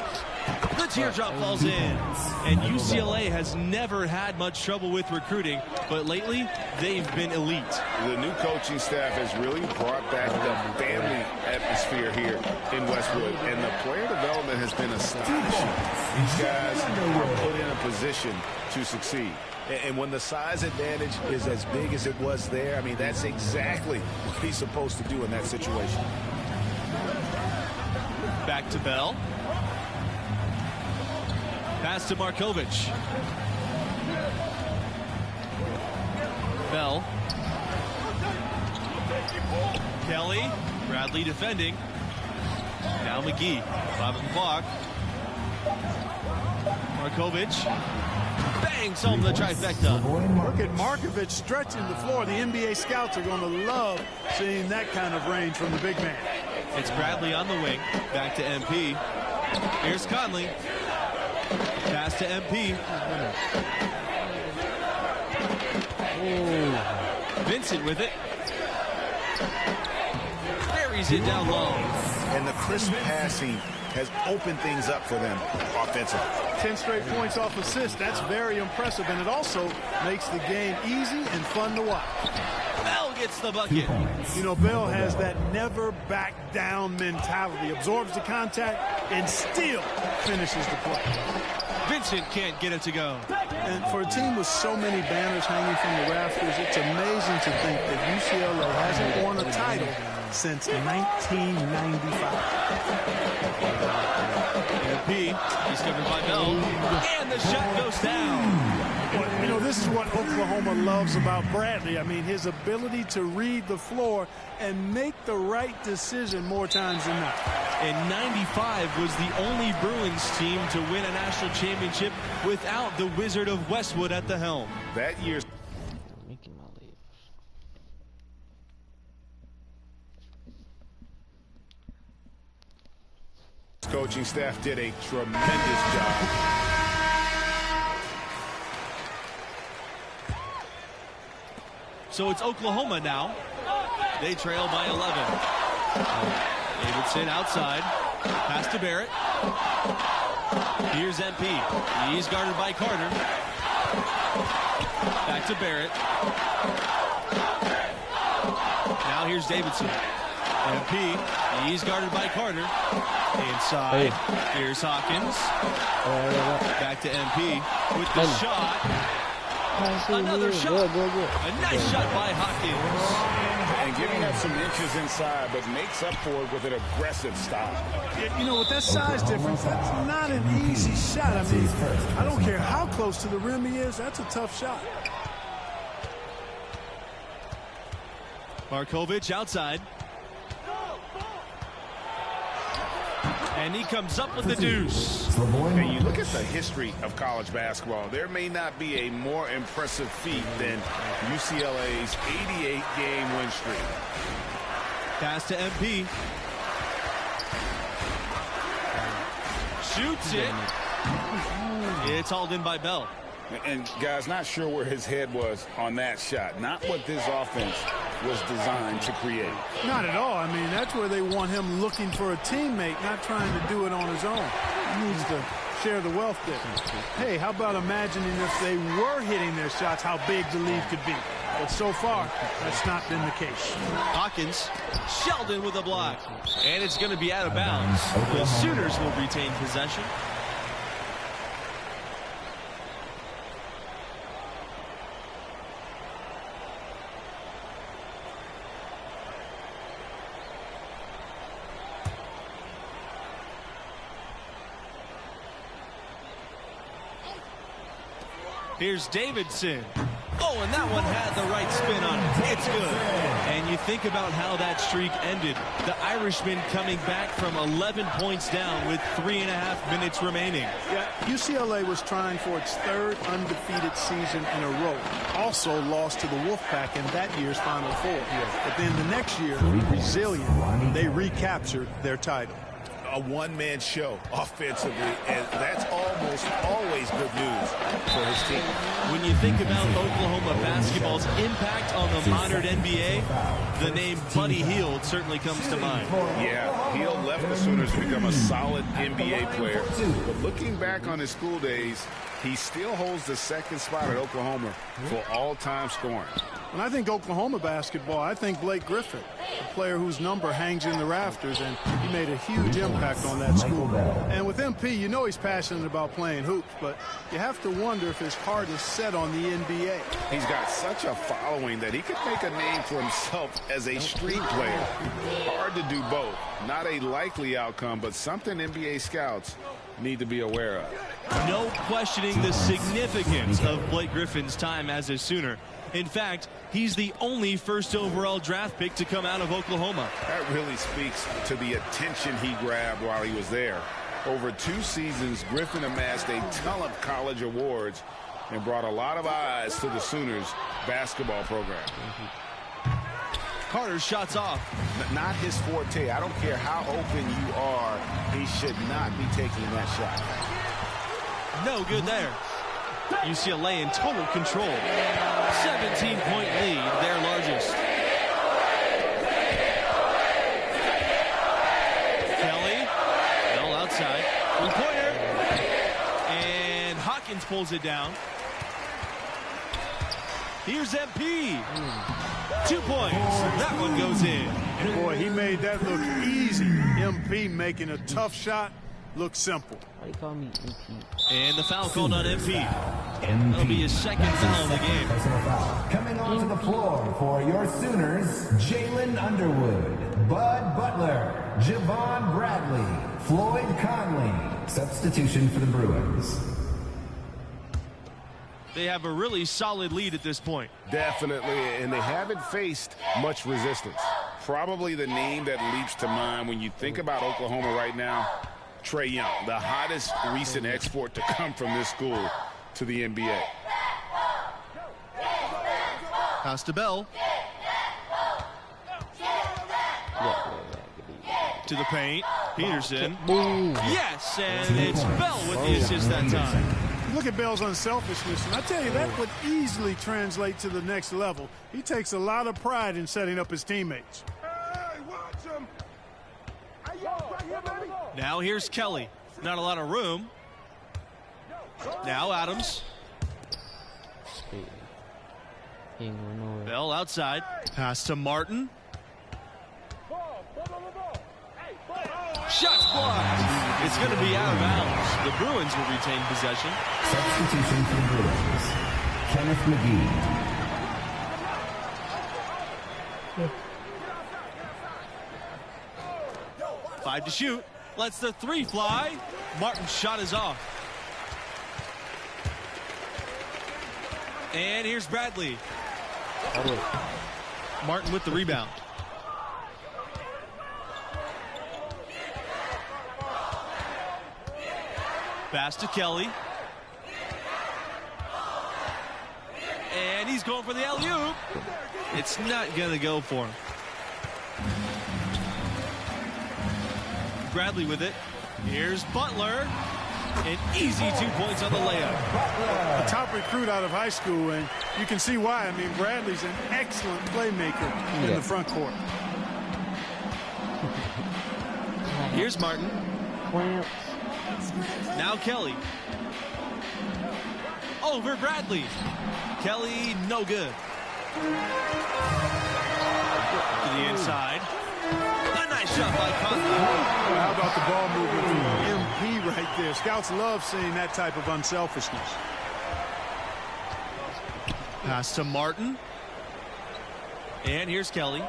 The teardrop falls in. And UCLA has never had much trouble with recruiting, but lately they've been elite. The new coaching staff has really brought back the family atmosphere here in Westwood, and the player development has been astonishing. These guys are put in a position to succeed. And when the size advantage is as big as it was there, I mean, that's exactly what he's supposed to do in that situation. Back to Bell. Pass to Markovic. Bell. Kelly. Bradley defending. Now McGee. 5 o'clock. Markovic. Bangs home the trifecta. Look at Markovic stretching the floor. The NBA scouts are going to love seeing that kind of range from the big man. It's Bradley on the wing. Back to MP. Here's Conley. Pass to MP. Ooh. Vincent with it. Buries it down low. And the crisp passing has opened things up for them offensively. 10 straight points off assist. That's very impressive, and it also makes the game easy and fun to watch. Bell gets the bucket. You know, Bell has that never back down mentality. Absorbs the contact and still finishes the play. Vincent can't get it to go. And for a team with so many banners hanging from the rafters, it's amazing to think that UCLA hasn't won a title since 1995. MP, he's covered by Bell, and the shot goes down. You know, this is what Oklahoma loves about Bradley. I mean, his ability to read the floor and make the right decision more times than not. And 95 was the only Bruins team to win a national championship without the Wizard of Westwood at the helm. That year's coaching staff did a tremendous job. So it's Oklahoma now. They trail by 11. Davidson outside. Pass to Barrett. Here's MP. He's guarded by Carter. Back to Barrett. Now here's Davidson. MP. He's guarded by Carter. Inside. Here's Hawkins. Back to MP with the shot. Another shot. A nice shot by Hawkins. And giving up some inches inside, but makes up for it with an aggressive stop. You know, with that size difference, that's not an easy shot. I mean, I don't care how close to the rim he is, that's a tough shot. Markovic outside. And he comes up with the deuce. And you look at the history of college basketball, there may not be a more impressive feat than UCLA's 88-game win streak. Pass to MP. Shoots it. It's hauled in by Bell. And guys, not sure where his head was on that shot. Not what this offense was designed to create. Not at all. I mean, that's where they want him looking for a teammate, not trying to do it on his own. He needs to share the wealth there. Hey, how about imagining if they were hitting their shots, how big the lead could be. But so far, that's not been the case. Hawkins, Sheldon with a block. And it's going to be out of bounds. The Sooners will retain possession. Here's Davidson. Oh, and that one had the right spin on it. It's good. And you think about how that streak ended. The Irishman coming back from 11 points down with 3.5 minutes remaining. Yeah, UCLA was trying for its third undefeated season in a row. Also lost to the Wolfpack in that year's Final Four. But then the next year, resilient, they recaptured their title. A one-man show offensively, and that's almost always good news for his team. When you think about Oklahoma basketball's impact on the modern NBA, the name Buddy Hield certainly comes to mind. Yeah, Hield left the Sooners to become a solid NBA player. But looking back on his school days, he still holds the second spot at Oklahoma for all-time scoring. When I think Oklahoma basketball, I think Blake Griffin, a player whose number hangs in the rafters, and he made a huge impact on that school. And with MP, you know he's passionate about playing hoops, but you have to wonder if his heart is set on the NBA. He's got such a following that he could make a name for himself as a street player. Hard to do both. Not a likely outcome, but something NBA scouts need to be aware of. No questioning the significance of Blake Griffin's time as a Sooner. In fact, he's the only first overall draft pick to come out of Oklahoma. That really speaks to the attention he grabbed while he was there. Over 2 seasons, Griffin amassed a ton of college awards and brought a lot of eyes to the Sooners basketball program. Carter's shot's off. Not his forte. I don't care how open you are, he should not be taking that shot. No good there. UCLA in total control. 17-point lead, their largest. Kelly, Bell outside. One-pointer. And Hawkins pulls it down. Here's MP. 2 points. That one goes in. Boy, he made that look easy. MP making a tough shot look simple. Why do you call me MP? And the foul called on MP. That'll be his second foul of the game. Coming onto the floor for your Sooners, Jalen Underwood, Bud Butler, Javon Bradley, Floyd Conley. Substitution for the Bruins. They have a really solid lead at this point. Definitely, and they haven't faced much resistance. Probably the name that leaps to mind when you think about Oklahoma right now, Trae Young, the hottest recent export to come from this school to the NBA. Pass to Bell. To the paint. Peterson. Yes, and it's Bell with the assist that time. Look at Bell's unselfishness, and I tell you, that would easily translate to the next level. He takes a lot of pride in setting up his teammates. Hey, watch him. Hey, yo, right here, baby. Now here's Kelly. Not a lot of room. Now Adams. Bell outside. Pass to Martin. Shots blocked. It's going to be out of bounds. The Bruins will retain possession. Substitution for the Bruins, Kenneth McGee. 5 to shoot. Lets the 3 fly. Martin's shot is off. And here's Bradley. Martin with the rebound. Pass to Kelly. And he's going for the alley-oop. It's not going to go for him. Bradley with it. Here's Butler. An easy 2 points on the layup. A top recruit out of high school, and you can see why. I mean, Bradley's an excellent playmaker in the front court. Here's Martin. Now Kelly. Over Bradley. Kelly, no good. To the inside. A nice shot by Conley. How about the ball movement from MP right there? Scouts love seeing that type of unselfishness. Pass to Martin. And here's Kelly.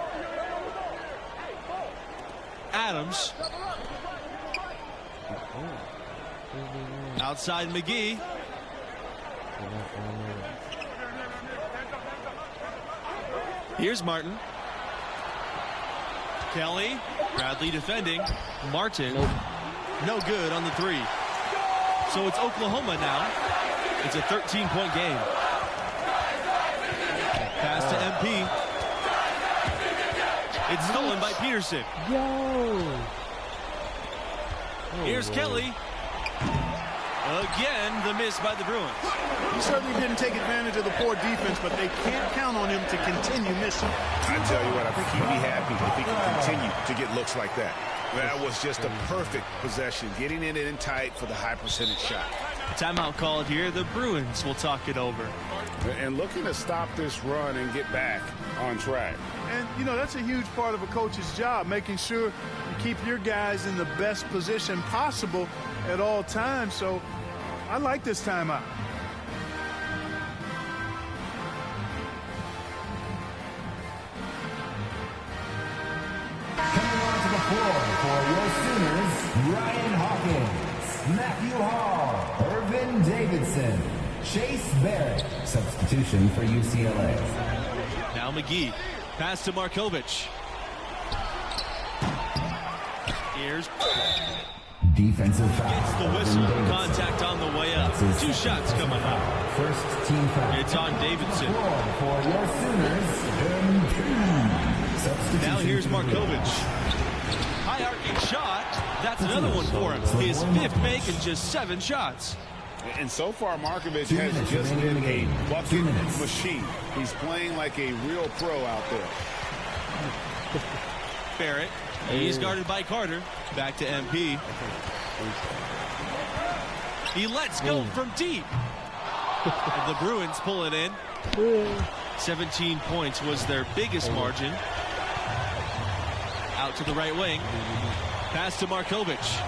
Adams. Outside McGee. Here's Martin. Kelly. Bradley defending. Martin. No good on the three. So it's Oklahoma now. It's a 13-point game. Pass to MP. It's stolen by Peterson. Here's Kelly. Again, the miss by the Bruins. He certainly didn't take advantage of the poor defense, but they can't count on him to continue missing. I tell you what, I think he'd be happy if he can continue to get looks like that. That was just a perfect possession, getting it in tight for the high percentage shot. Timeout called here. The Bruins will talk it over. And looking to stop this run and get back on track. And, you know, that's a huge part of a coach's job, making sure you keep your guys in the best position possible at all times. So I like this timeout. Coming onto the floor for your Sooners, Ryan Hawkins, Matthew Hall, Irvin Davidson, Chase Barrett. Substitution for UCLA. Now McGee. Pass to Markovich. Here's Defensive foul. Gets the whistle. Contact on the way up. 2 shots coming up. First team foul. It's on Davidson. For your Sooners, substitution. Now here's Markovich. High arcing shot. That's another one for him. His 5th make in just 7 shots. And so far, Markovich has just been a bucket machine. He's playing like a real pro out there. Barrett. He's guarded by Carter. Back to MP. He lets go from deep. And the Bruins pull it in. 17 points was their biggest margin. Out to the right wing. Pass to Markovich.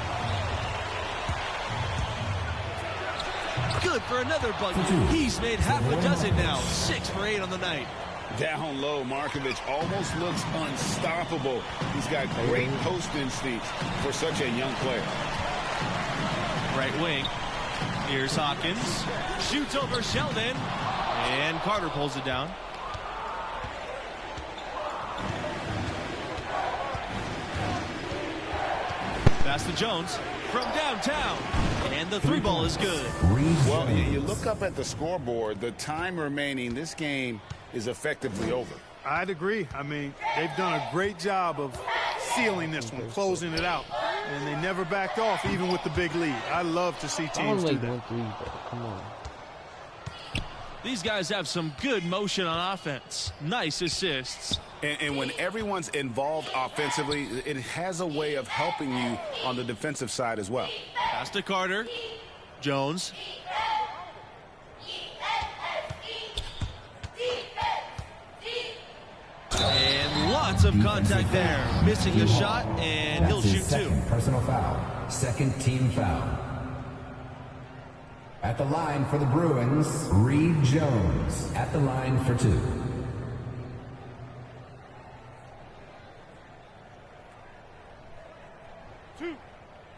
Good for another bucket. He's made half a dozen now. 6 for 8 on the night. Down low, Markovich almost looks unstoppable. He's got great post instincts for such a young player. Right wing. Here's Hawkins. Shoots over Sheldon. And Carter pulls it down. Pass to Jones from downtown. And the 3 ball is good. Well, you look up at the scoreboard. The time remaining, this game is effectively over. I'd agree. I mean, they've done a great job of sealing this one, closing it out. And they never backed off, even with the big lead. I love to see teams do that. Come on. These guys have some good motion on offense. Nice assists. And when everyone's involved offensively, it has a way of helping you on the defensive side as well. Pass to Carter. Jones. And lots of contact there. Missing the shot, and he'll shoot 2. Personal foul. Second team foul. At the line for the Bruins, Reed Jones. At the line for 2.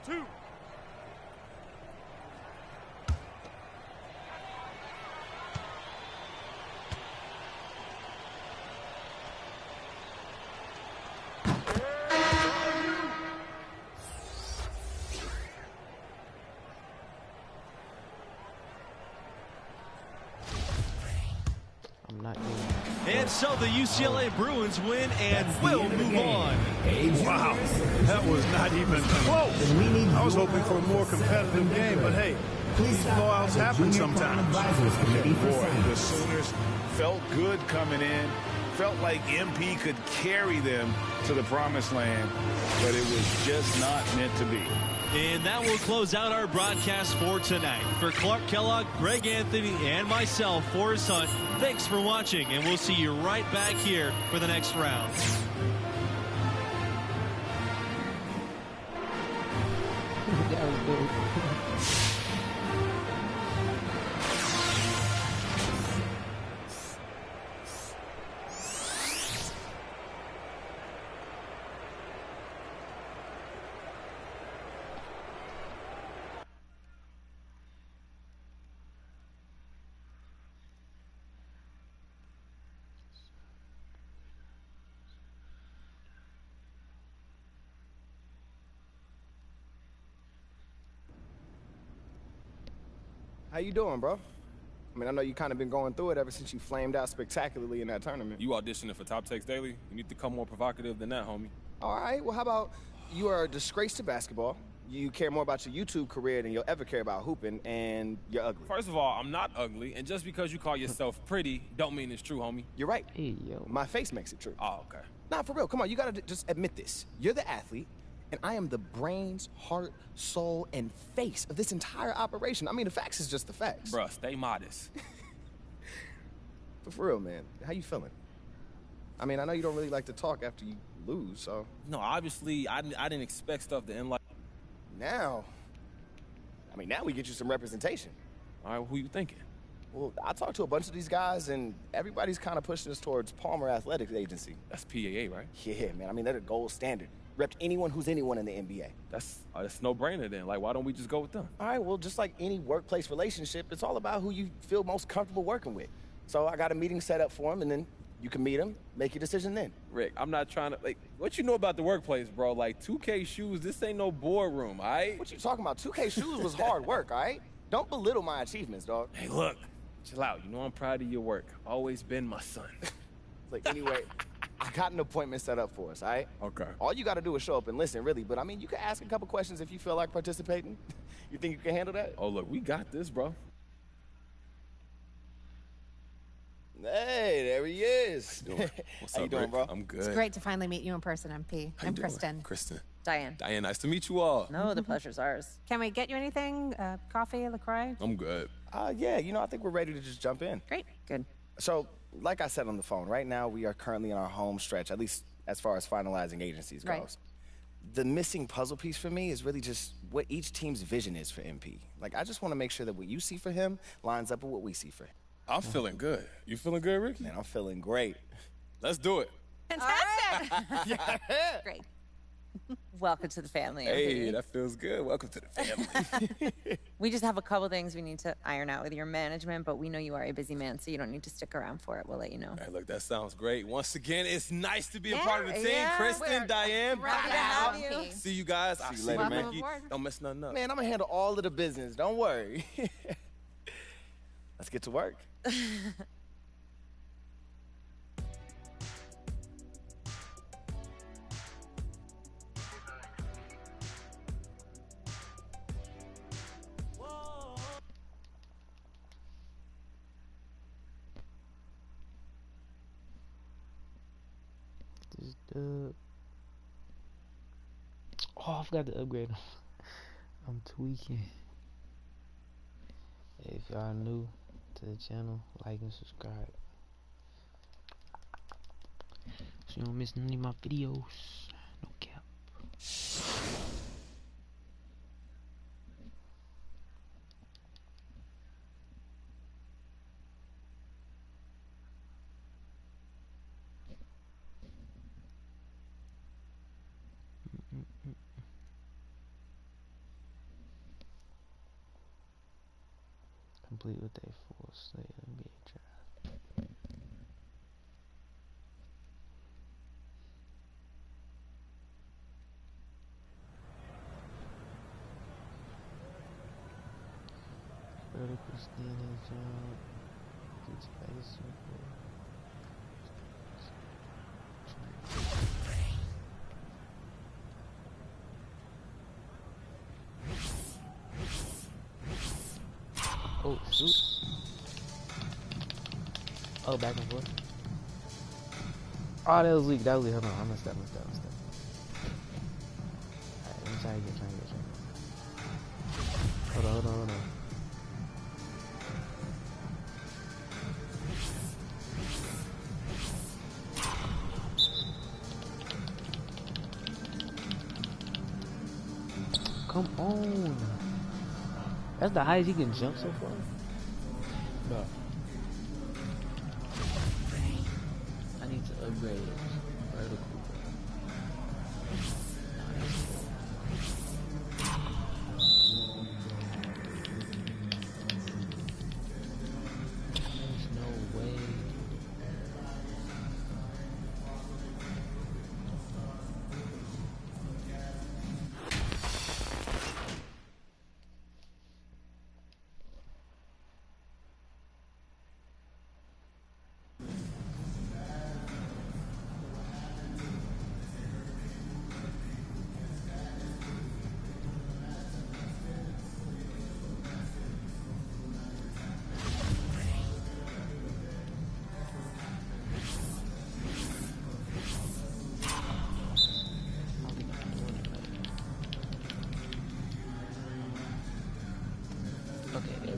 Two. I'm not doing And so the UCLA Bruins win and will move on. Wow, that was not even close. I was hoping for a more competitive game, but hey, these blowouts happen sometimes. Boy, the Sooners felt good coming in. Felt like MP could carry them to the promised land, but it was just not meant to be. And that will close out our broadcast for tonight. For Clark Kellogg, Greg Anthony, and myself, Forrest Hunt, thanks for watching, and we'll see you right back here for the next round. That was good. How you doing, bro? I mean, I know you kind of been going through it ever since you flamed out spectacularly in that tournament. You auditioning for Top Takes Daily? You need to come more provocative than that, homie. All right, well, how about you are a disgrace to basketball. You care more about your YouTube career than you'll ever care about hooping, and you're ugly. First of all, I'm not ugly, and just because you call yourself pretty don't mean it's true, homie. You're right. Hey, yo. My face makes it true. Oh, okay. Nah, for real, come on, you gotta just admit this. You're the athlete, and I am the brains, heart, soul, and face of this entire operation. I mean, the facts is just the facts. Bruh, stay modest. But for real, man, how you feeling? I mean, I know you don't really like to talk after you lose, so... No, obviously, I didn't expect stuff to end like... Now we get you some representation. All right, who you thinking? Well, I talked to a bunch of these guys, and everybody's kind of pushing us towards Palmer Athletics Agency. That's PAA, right? Yeah, man. I mean, they're the gold standard. Repped anyone who's anyone in the NBA. That's no-brainer then. Like, why don't we just go with them? All right, well, just like any workplace relationship, it's all about who you feel most comfortable working with. So I got a meeting set up for him, and then you can meet him, make your decision then. Rick, I'm not trying to, like, what you know about the workplace, bro? Like, 2K shoes, this ain't no boardroom, all right? What you talking about? 2K shoes was hard work, all right? Don't belittle my achievements, dog. Hey, look, chill out. You know I'm proud of your work. Always been my son. Like, anyway, I got an appointment set up for us, all right? Okay. All you got to do is show up and listen, really. But, I mean, you can ask a couple questions if you feel like participating. You think you can handle that? Oh, look, we got this, bro. Hey, there he is. What's How up, you doing, Rick? bro? I'm good. It's great to finally meet you in person, MP. How you I'm doing? Kristen. Kristen. Diane. Diane, nice to meet you all. No, the pleasure's ours. Can we get you anything? Coffee, LaCroix? I'm good. Yeah, you know, I think we're ready to just jump in. Great. Good. So, like I said on the phone, right now we are currently in our home stretch, at least as far as finalizing agencies goes. Right. The missing puzzle piece for me is really just what each team's vision is for MP. Like, I just want to make sure that what you see for him lines up with what we see for him. I'm feeling good. You feeling good, Ricky? Man, I'm feeling great. Let's do it. Fantastic. Great. Welcome to the family. Hey, MP. that feels good. Welcome to the family. We just have a couple things we need to iron out with your management, but we know you are a busy man, so you don't need to stick around for it. We'll let you know. Hey, look, that sounds great. Once again, it's nice to be a part of the team. Kristen, We're Diane, happy to have you. see you guys. I'll you see later, you, man. Ricky. Don't mess nothing up. Man, I'm going to handle all of the business. Don't worry. Let's get to work. This dub. Oh, I forgot to upgrade them. I'm tweaking. If y'all new to the channel, like and subscribe so you don't miss any of my videos. No cap. Complete with a full slate NBA draft. Vertical standing jump. Gets back to circle. Oh, shoot. Oh, back and forth. Oh, that was weak. That was weak. Hold on. I messed up. Alright, let me try again. Hold on. Come on. That's the highest he can jump so far? No. I need to upgrade it. Vertical. There's no way.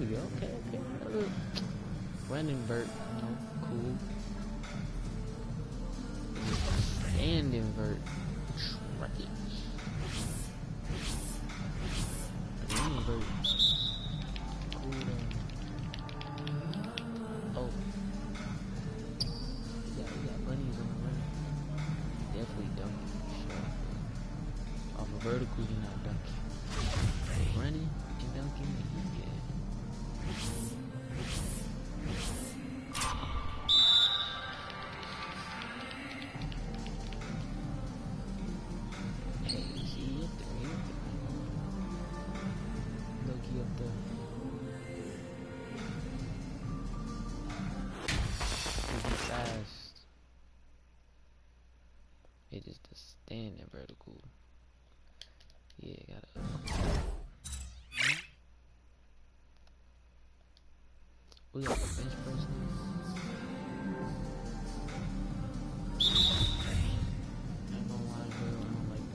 we go. Okay. Run invert. Cool. And invert. Right. Invert. Cool down. Oh. We got bunnies on the run. Definitely dunking. Sure. Off a vertical, you're not dunking. Running and dunking, yeah. It is the standing vertical. Yeah, gotta. We got the bench press. I ain't gonna lie, bro. I don't like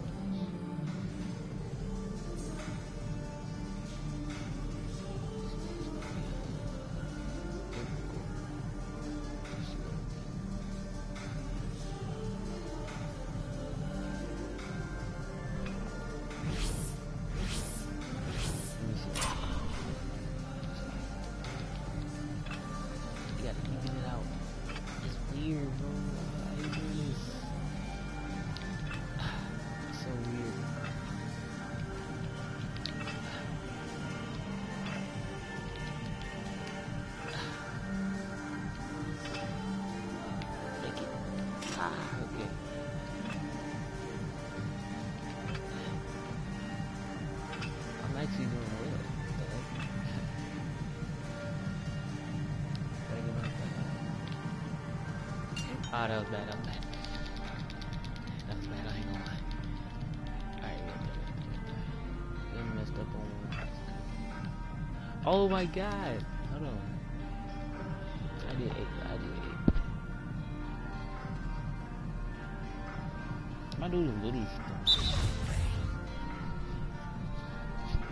Oh, that was bad, I ain't gonna lie. Alright, we messed up on one. Oh my god! Hold on. I did 8. My dude is little stuff.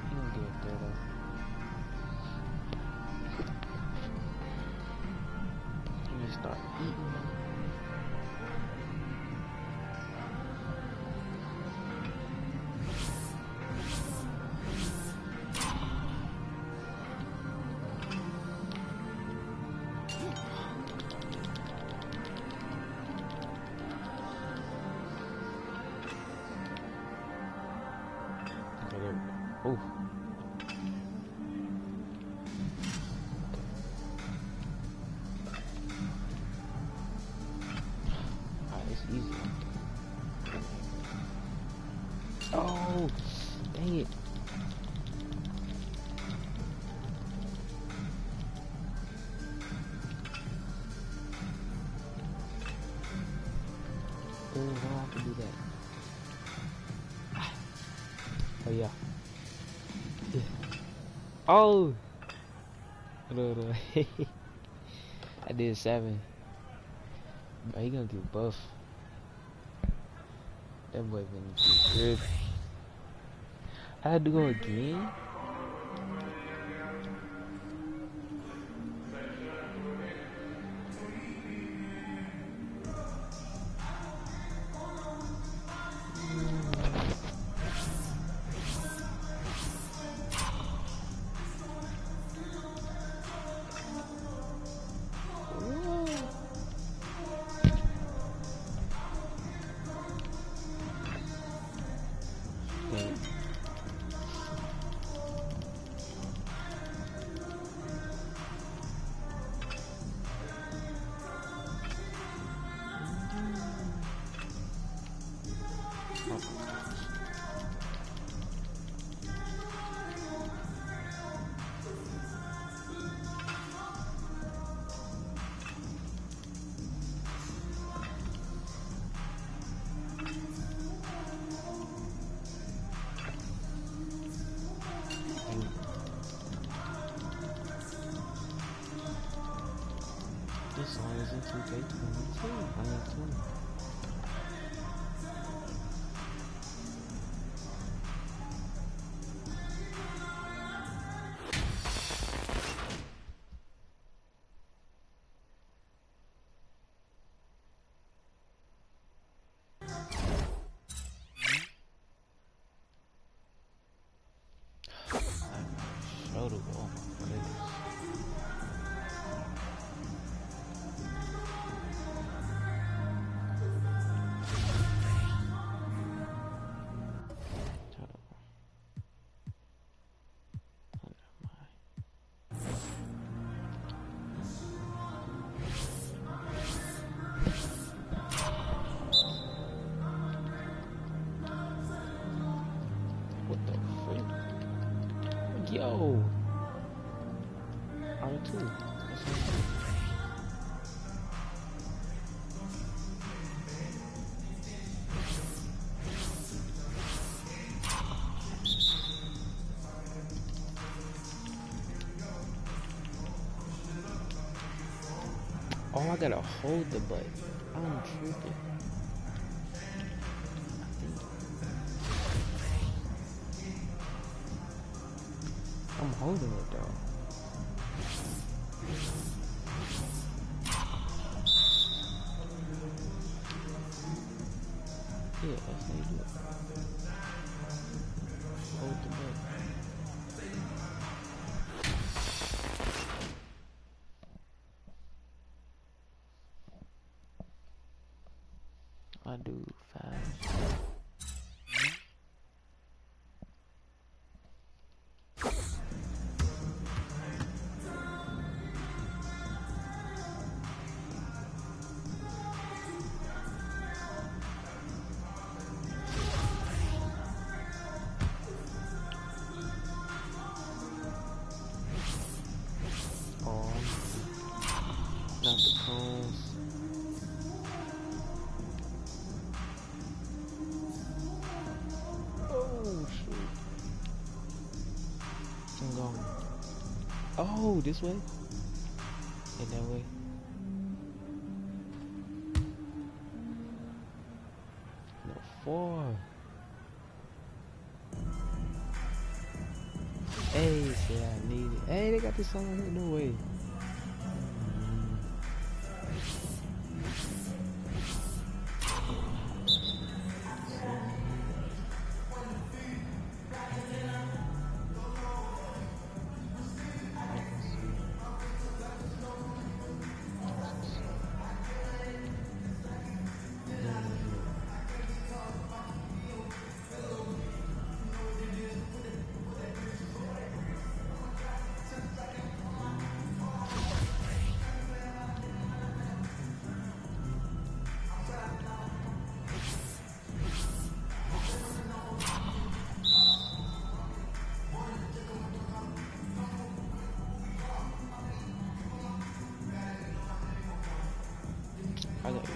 He don't get up there though. Let me start eating. Oh. Alright, it's easy. Oh, dang it. Oh, why do I have to do that? Oh, yeah. Oh! No. I did 7. Bro, he gonna get buff. That boy been good. I had to go again? This song is in 2K22. I mean 20. my goodness. Yo, R2. Oh, I gotta hold the button. I'm tripping. I'm holding it though. Yeah, that's how you do it. Hold the button. I do fast. Not the cones. Oh shoot. I'm going. Oh, this way? And that way. No, 4. Hey, say I need it. Hey, they got this song here. No way. I got it.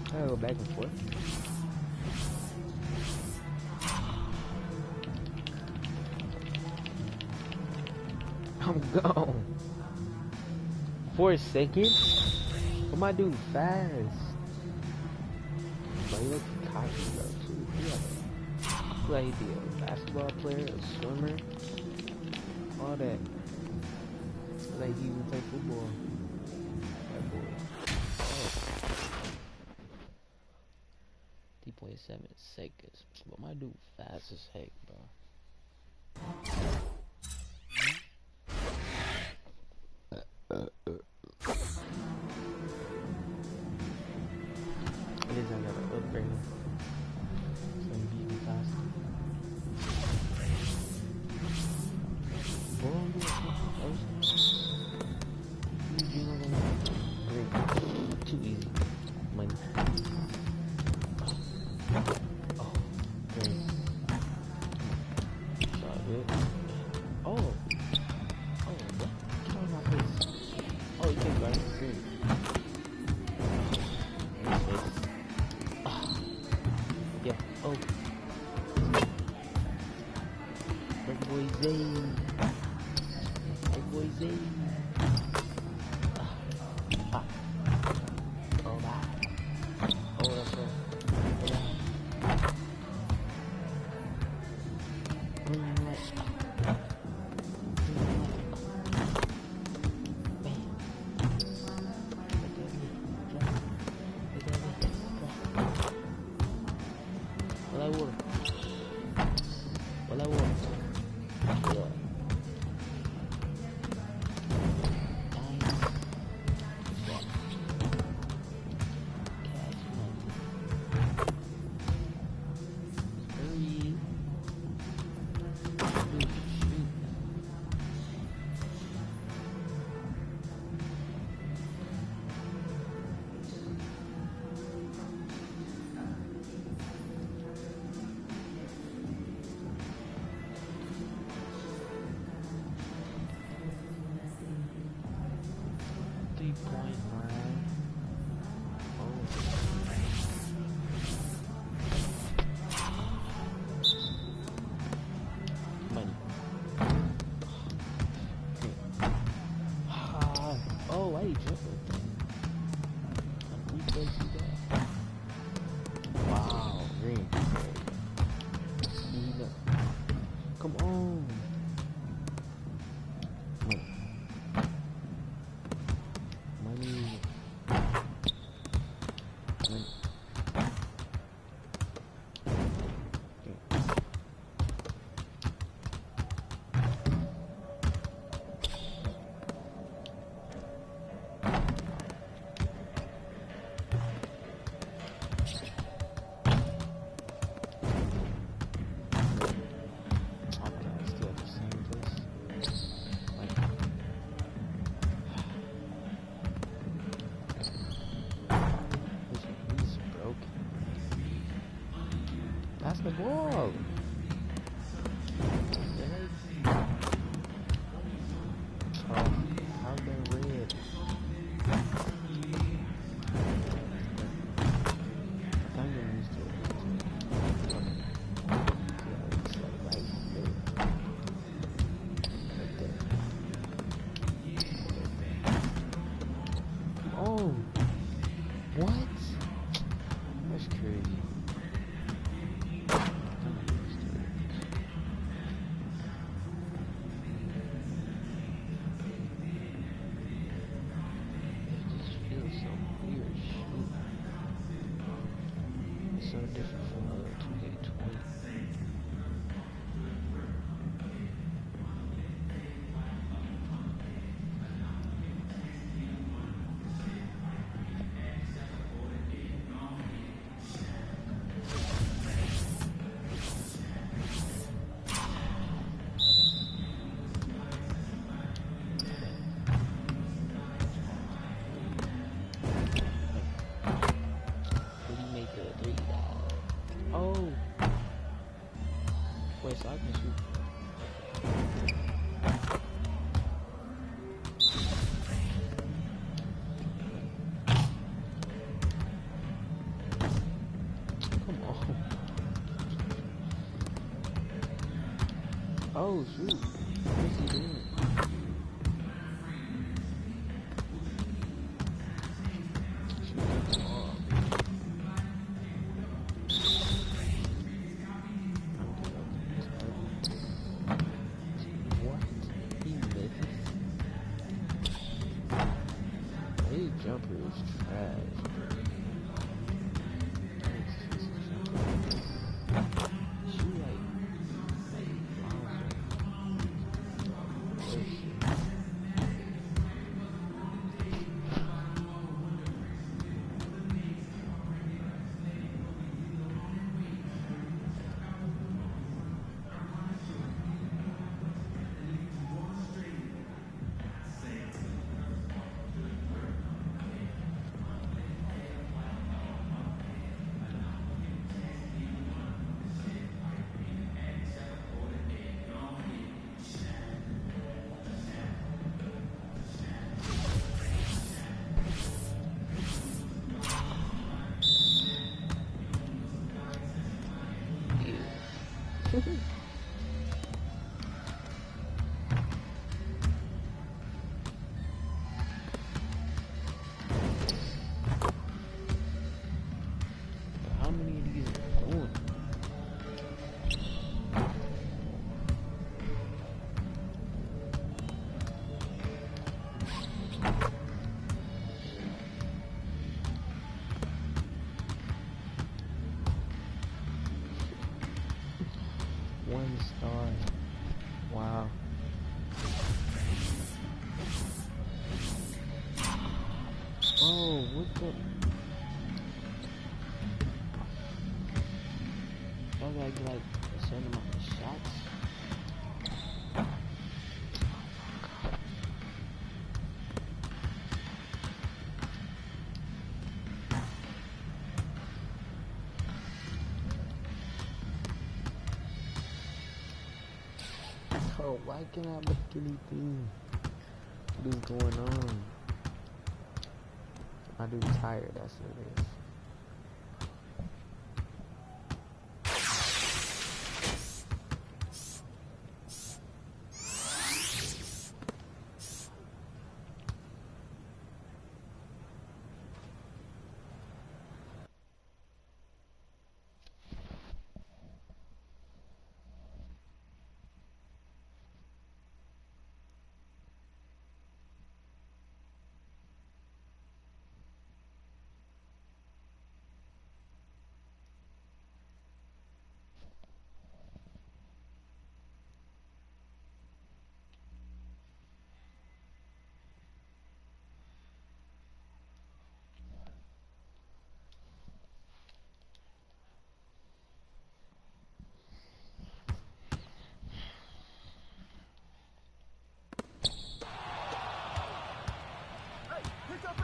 I gotta go back and forth. I'm gone. 4 seconds? What am I doing fast? But he looks cocky though too. I feel like he'd be a basketball player, a swimmer, all that. I feel like he even play football. That boy. Oh. 3.7 seconds. But my dude fast as heck, bro. It is another upgrade. So you be faster. Boom, great. Too easy. Money. Oh, great. Not good. Oh. Oh, what? Get out of my face. Oh, you can't guard the screen. Yeah. Oh. Big boy Zay. Big boy Zay. Ah. Oh, wow. Oh, that's right. The ball. Oh, how's that red? I'm getting used to it. Oh, what? That's crazy. So different from 2K20. Oh! Wait, so I can shoot. Oh, shoot. What's he doing? What? He misses? His jumper is trash. How many of these are going? One star. Wow. Oh, what the? Y'all gotta like send them out the shots. Oh, why can't I make anything? What is going on? My dude's tired, that's what it is.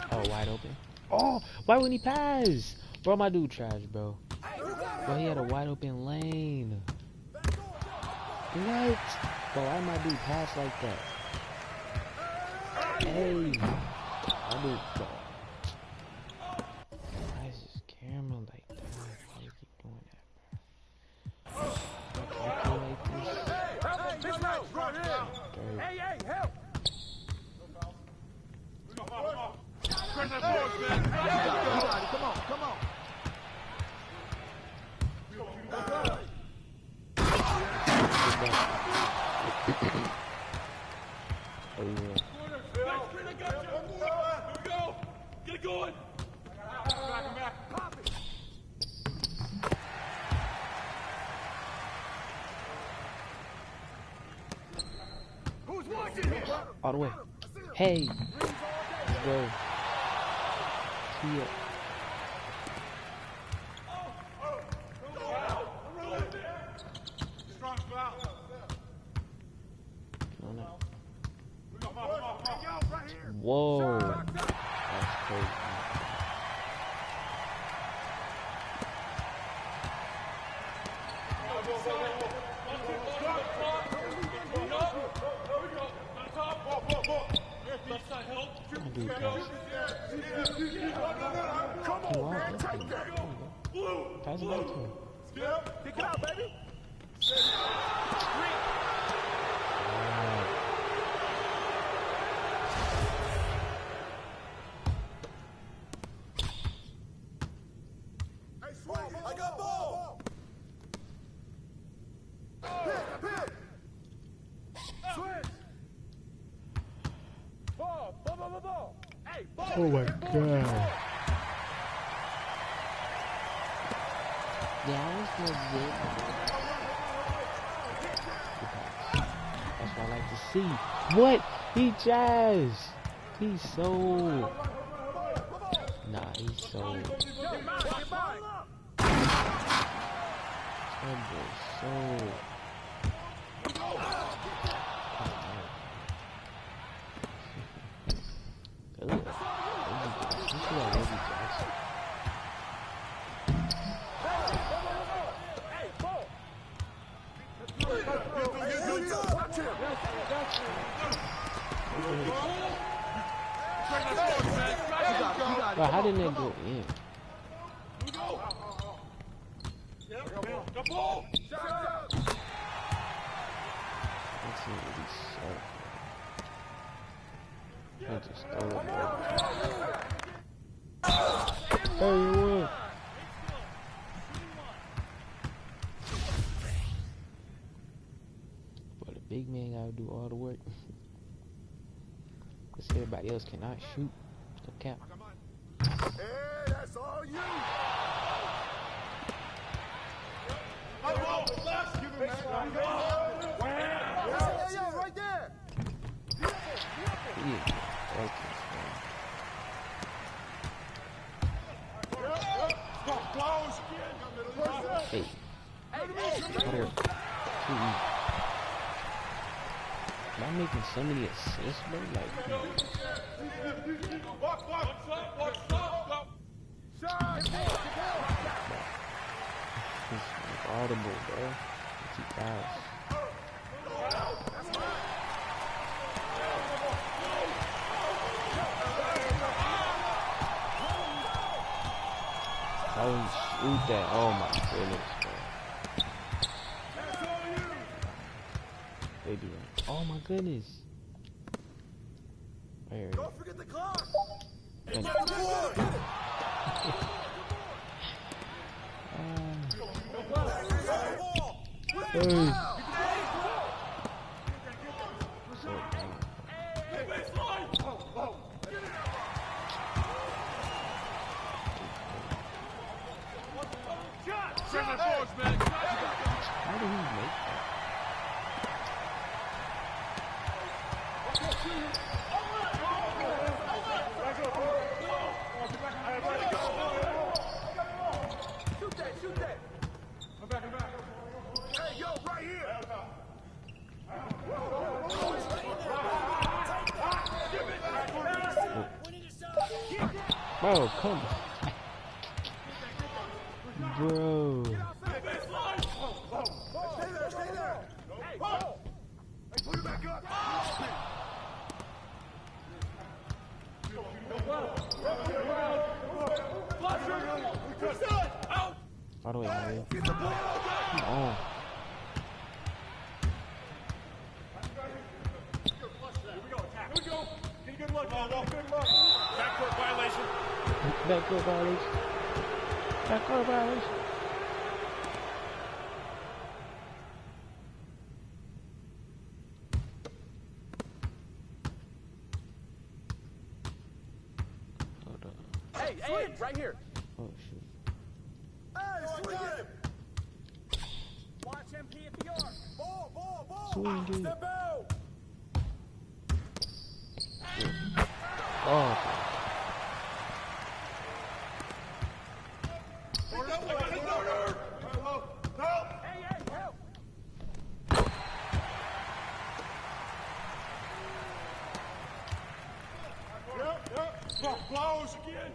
Oh, wide open. Oh, why wouldn't he pass? Bro, my dude trash, bro. Bro, he had a wide open lane. What? Bro, why my dude pass like that? Hey. My dude, bro. Why is this camera like that? Why do you keep doing that, bro? Hey, help! Come on. Oh, yeah. Get it going! Who's watching here? All the way. Hey. Let's go. Yeah. Whoa. That's crazy. Pass it back to him. Kick it out, baby. Oh my god. Yeah, I was gonna get. That's what I like to see. What? He jazz. He's so. Nah, he's so. So. Bro, how didn't it go in? Let's see what he's so. I just throw it over. Hey, what? But the big man gotta do all the work. Because everybody else cannot shoot. No cap. Hey, that's all you. Yeah, right there. Hey. Am I making so many assists, bro? Like, it's audible, bro. It's too fast. How do you shoot that? Oh my goodness, bro. They do it. Oh my goodness. Where? Don't forget the clock. Hey. How did he make that? Shoot that. Hey, yo, right here. Bro, come on. Bro. Stay there. Hey, put it back up. All the way, man. Come on. Backcourt violation. Backcourt violation. Backcourt violation. Hold on. Hey, right here. Oh shoot. Hey, swing it. Watch MP at the arc. Ball. Swing it. Step out. Oh. Close again.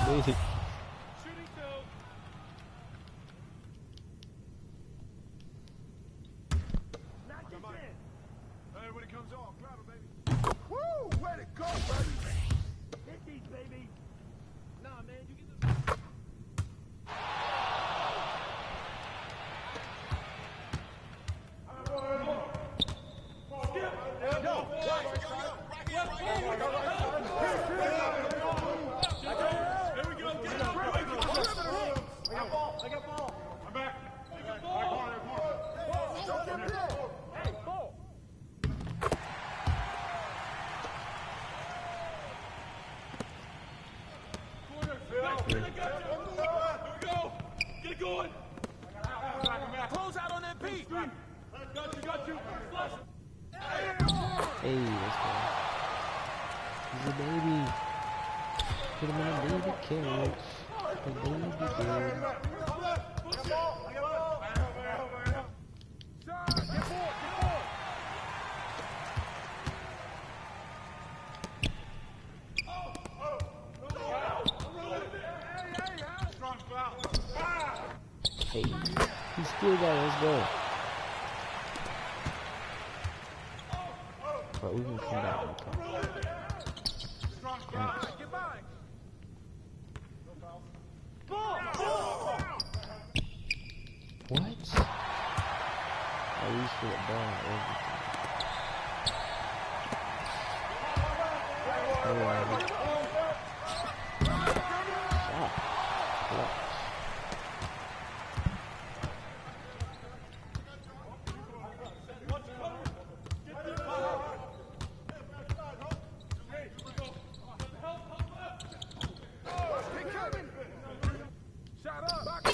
Basic. Hey, when it comes on, grab it, baby. Woo! Way to go, baby. Hit these, baby. Nah, man, you get this. Close out on MP. Got you. Hey, let's go. He's a baby. Put him in a baby carriage. A baby girl. Hey, he still got it. Let's go. But we can come back and come. What? At least for the ball and everything. Shot. Clutch.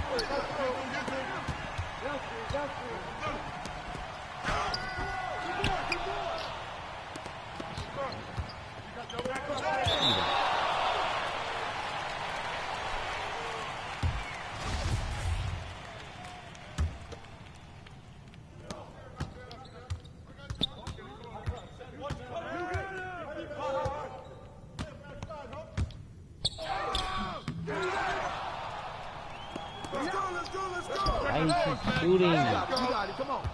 Why you keep shooting?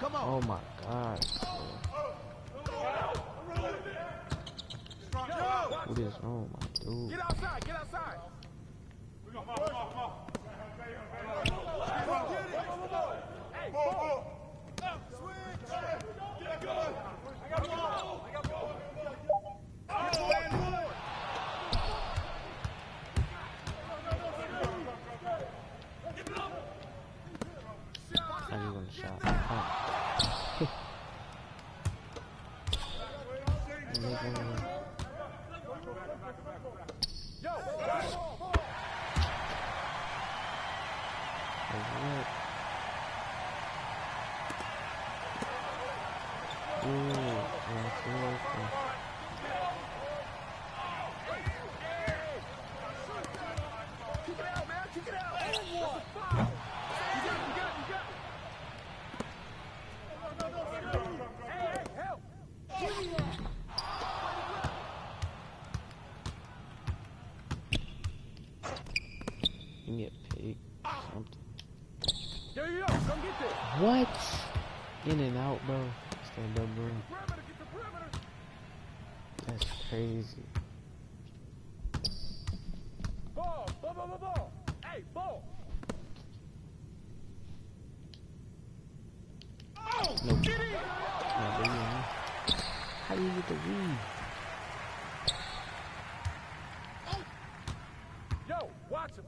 Come on. Oh my god. What is wrong, my dude? Get outside. Hey, ball. Switch. Get good. I got ball. I need one shot. Oh. You get paid something. There you go. Come get this. What? In and out, bro. Stand up, bro. That's crazy. Ball. Hey, ball. Oh, no. Get in. How do you get the read? Yo, watch him.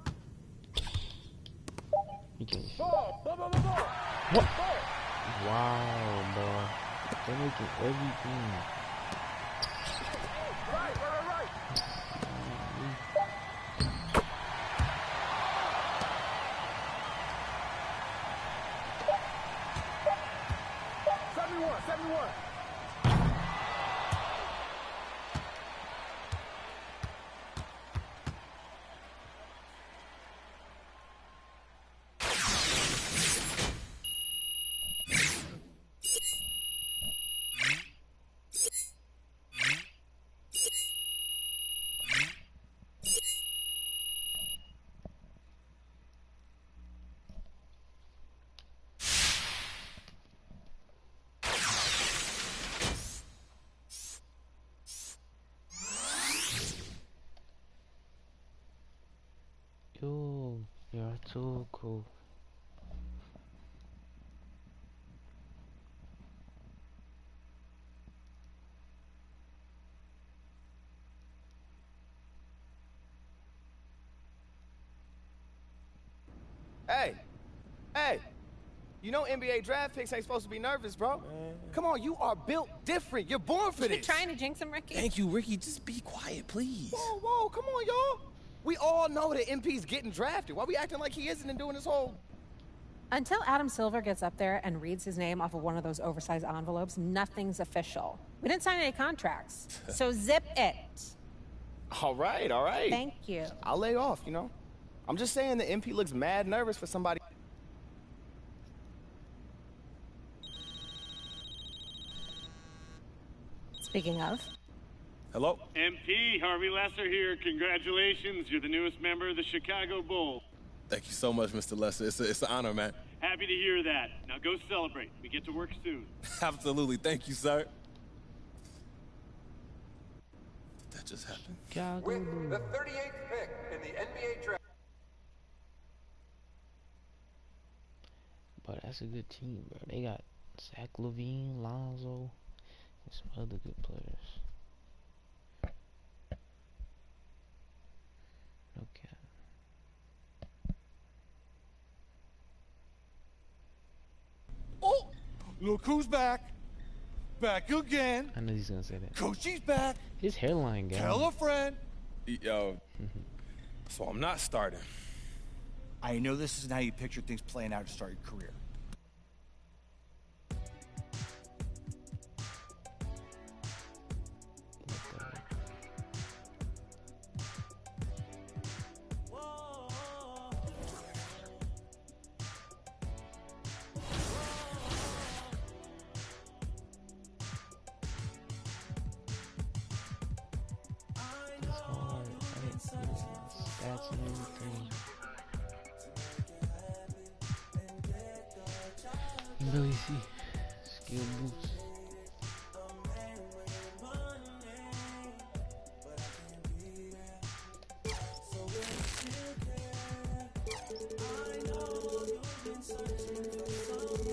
You can't shoot. Ball. What? Wow, bro. They're making everything. Right. 71. Yo, you're too cool. You know NBA draft picks ain't supposed to be nervous, bro. Come on, you are built different. You're born for You're this. trying to jinx him, Ricky? Thank you, Ricky. Just be quiet, please. Whoa, whoa, come on, y'all. We all know that MP's getting drafted. Why we acting like he isn't and doing this whole... Until Adam Silver gets up there and reads his name off of one of those oversized envelopes, nothing's official. We didn't sign any contracts. So zip it. All right, all right. Thank you. I'll lay off, you know. I'm just saying that MP looks mad nervous for somebody. Speaking of. Hello? MP, Harvey Lesser here. Congratulations. You're the newest member of the Chicago Bulls. Thank you so much, Mr. Lesser. It's an honor, man. Happy to hear that. Now go celebrate. We get to work soon. Absolutely. Thank you, sir. Did that just happen? With the 38th pick in the NBA draft. But that's a good team, bro. They got Zach LaVine, Lonzo, and some other good players. Okay. Oh, look who's back. Back again. I know he's gonna say that. Coachy's back. His hairline guy. Tell a friend. Yo, so I'm not starting. I know this isn't how you picture things playing out to start your career. Stats and everything. You really see skill boots.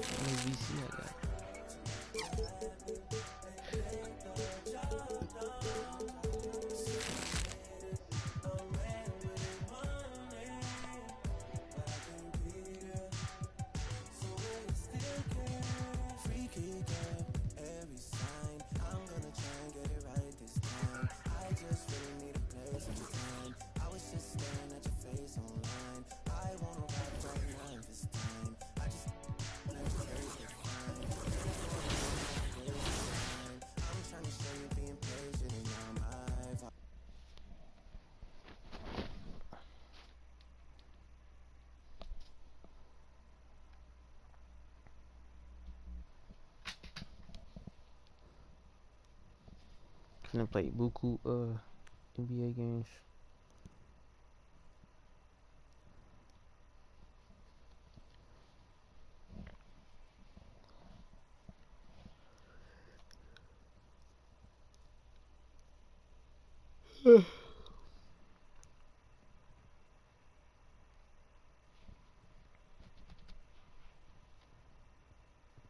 How many VC I got? Gonna play buku NBA games.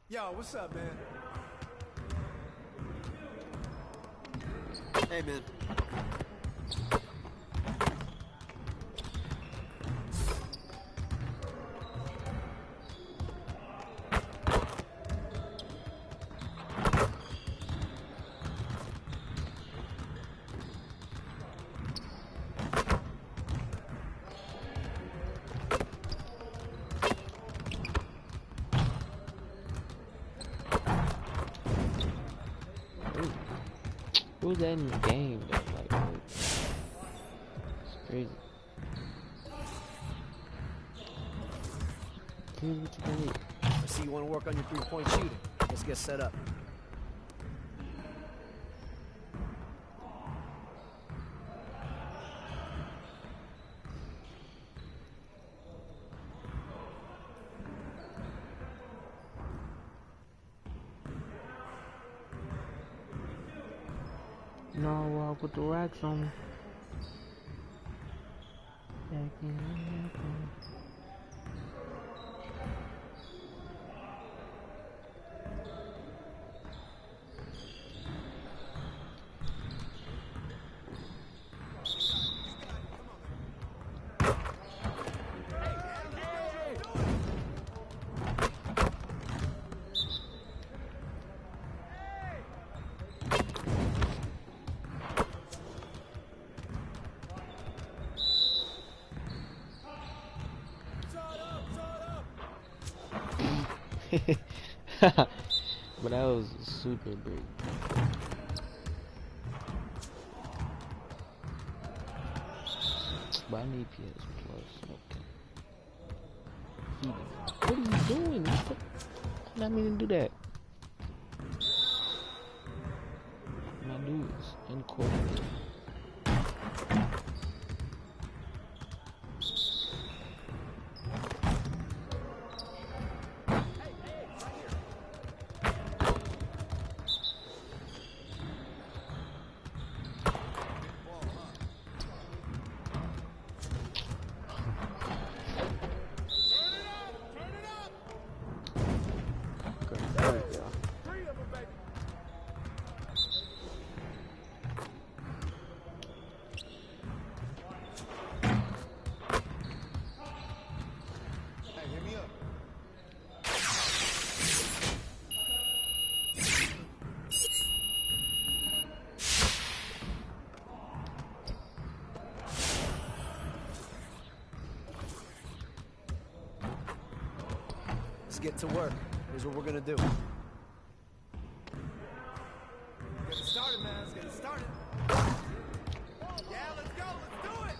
Yo, what's up, man? Hey, man. Who's that in the game though? Like it's crazy. Here's what you can eat. I see you want to work on your three-point shooting. Let's get set up. No, put the racks on me. Back in. But that was super big. But I need PS Plus. Okay. What are you doing? What the? I didn't mean to do that. My dude is incorporated. Let's get to work. Here's what we're gonna do. Get it started, man. Let's get it started. Yeah, let's go. Let's do it.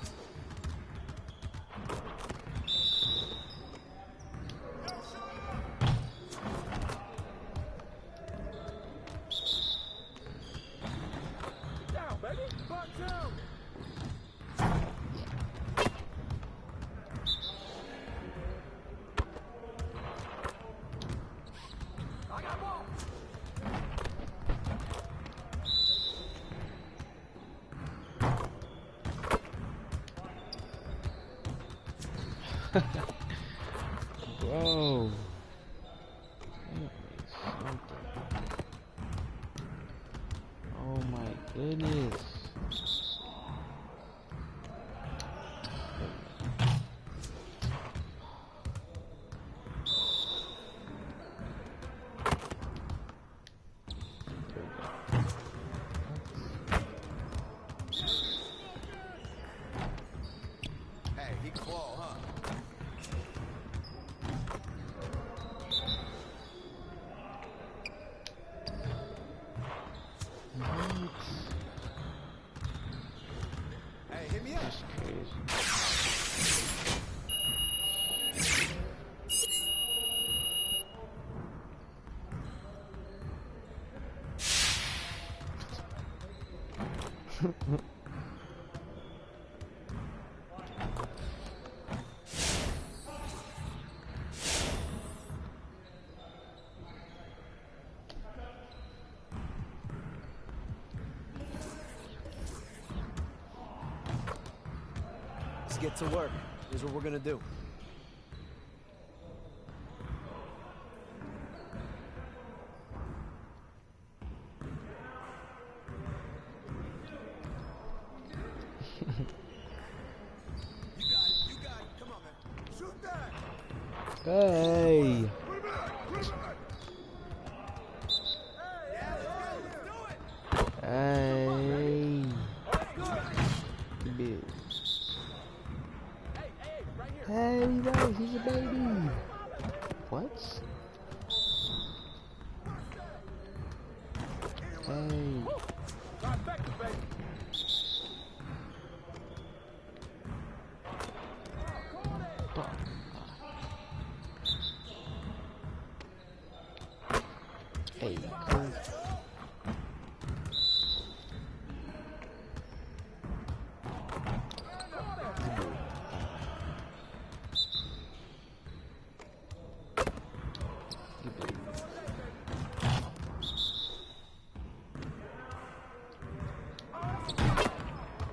Down, baby. Buck down. I got ball. Bro. Oh my goodness. Hey, he can ball, huh? Hey, hit me up. That's crazy. Let's get to work. Here's what we're gonna do. Hey. Hey. Big. Hey, Rose, he's a baby. What? Hey. Hey, cool.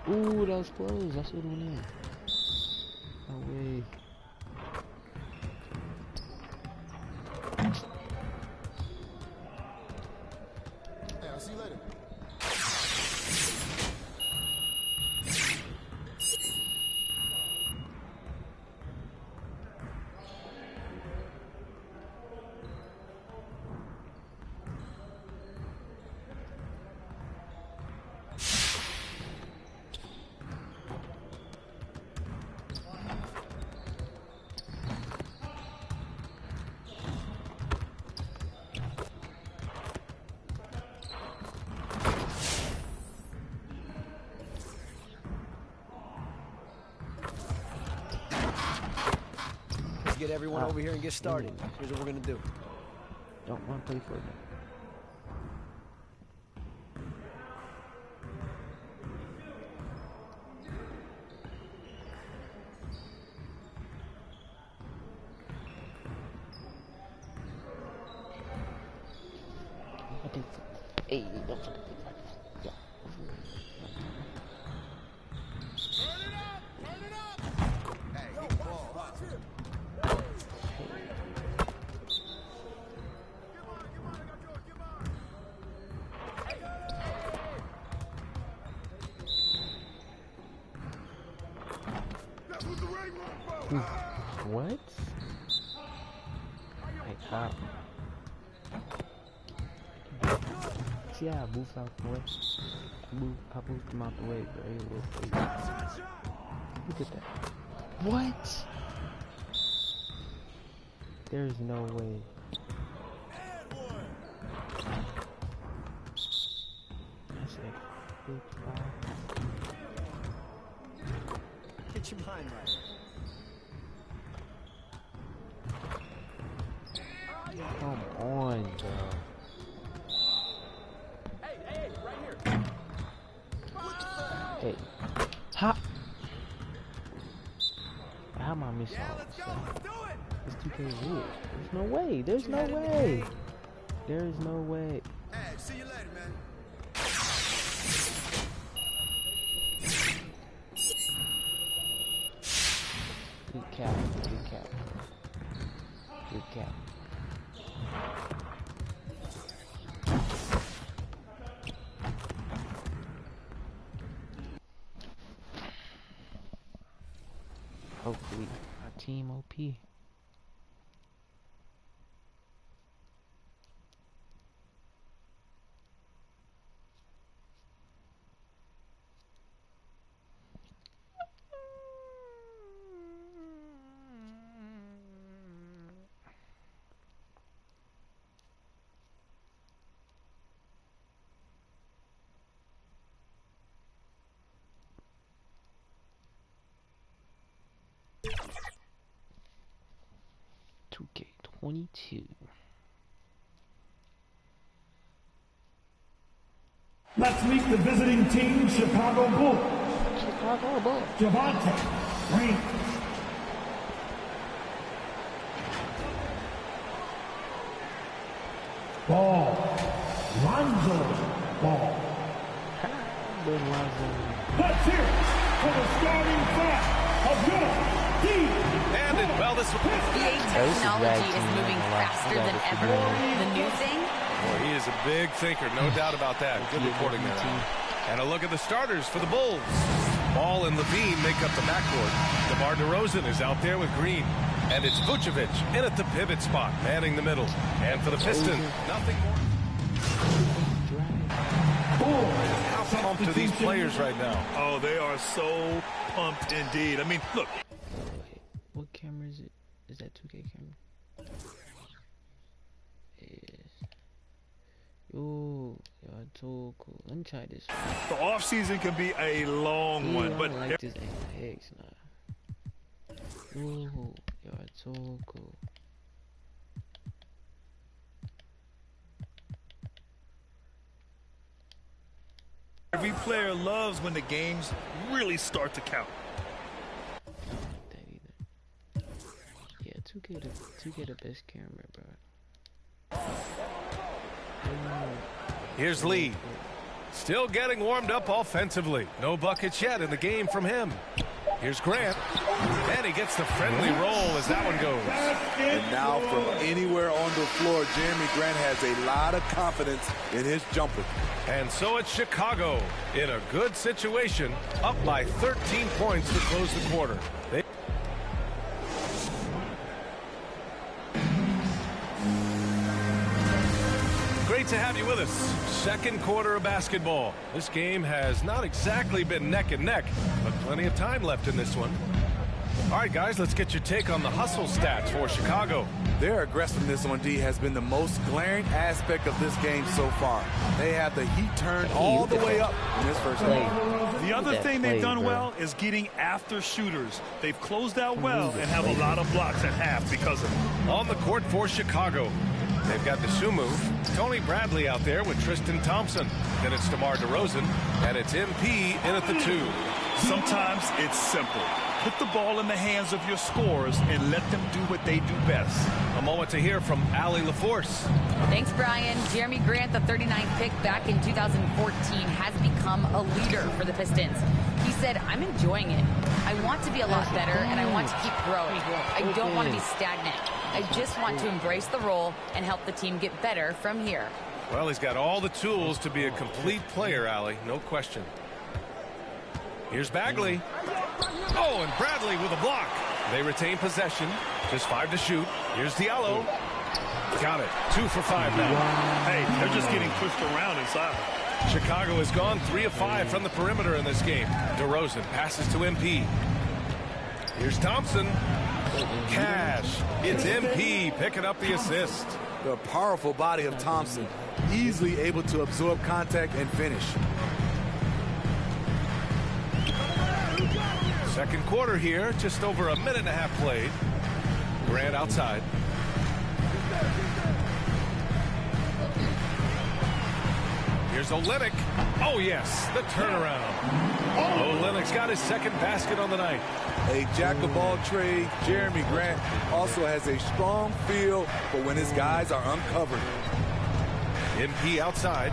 Ooh, that was close. I should have went in. No way. Hey, I'll see you later. get everyone over here and get started. Here's what we're gonna do. Don't want to play for it. Hey, don't fucking think like that. Yeah. What? Hey, how? See how I moved out the way? I moved him out the way, bro. Look at that. What? There's no way. That's it. Big five. Get your mind right. Come on, bro. Hey, how am I missing all this stuff? This 2K is weird. There's no way. There's no way. There is no way. Hey, see you later, man. Good cap. Good cap. Good cap. Hopefully, our team OP. K22. Let's meet the visiting team, Chicago Bulls. Chicago Bulls. Javante Green. Ball. Lonzo Ball. Let's hear it for the starting five of your team. Well, this EA technology is moving faster than ever. The new thing? Well, he is a big thinker, no doubt about that. Good reporting there. And a look at the starters for the Bulls. Ball and Levine make up the backcourt. DeMar DeRozan is out there with Green. And it's Vucevic in at the pivot spot, manning the middle. And for the Pistons, nothing more. How pumped are these players right now? Oh, they are so pumped indeed. I mean, look. What camera is it? Is that 2K camera? Yes. Ooh, y'all too cool. Let me try this. The off season can be a long one, but I like this X now. Ooh, y'all too cool. Every player loves when the games really start to count. 2K the best camera, bro. Here's Lee. Still getting warmed up offensively. No buckets yet in the game from him. Here's Grant. And he gets the friendly roll as that one goes. And now from anywhere on the floor, Jeremy Grant has a lot of confidence in his jumper. And so it's Chicago in a good situation, up by 13 points to close the quarter. Great to have you with us. Second quarter of basketball. This game has not exactly been neck and neck, but plenty of time left in this one. All right, guys, let's get your take on the hustle stats for Chicago. Their aggressiveness on D has been the most glaring aspect of this game so far. They have the heat turned all the way up in this first half. The other thing they've done well is getting after shooters. They've closed out well and have a lot of blocks at half because of it. On the court for Chicago, they've got Dosunmu, Tony Bradley out there with Tristan Thompson. Then it's DeMar DeRozan, and it's MP in at the 2. Sometimes it's simple. Put the ball in the hands of your scorers and let them do what they do best. A moment to hear from Allie LaForce. Thanks, Brian. Jeremy Grant, the 39th pick back in 2014, has become a leader for the Pistons. He said, I'm enjoying it. I want to be a lot better, and I want to keep growing. I don't want to be stagnant. I just want to embrace the role and help the team get better from here. Well, he's got all the tools to be a complete player, Allie. No question. Here's Bagley. Oh, and Bradley with a block. They retain possession. Just 5 to shoot. Here's Diallo. Got it. 2 for 5 now. Hey, they're just getting pushed around inside. Chicago has gone 3 of 5 from the perimeter in this game. DeRozan passes to MP. Here's Thompson. Cash. It's MP picking up the assist. The powerful body of Thompson, easily able to absorb contact and finish. Second quarter here, just over a minute and a half played. Grant outside. Here's Olynyk. Oh, yes, the turnaround. Olynyk's got his second basket on the night. A jack-of-all trades, Jeremy Grant also has a strong feel for when his guys are uncovered. MP outside.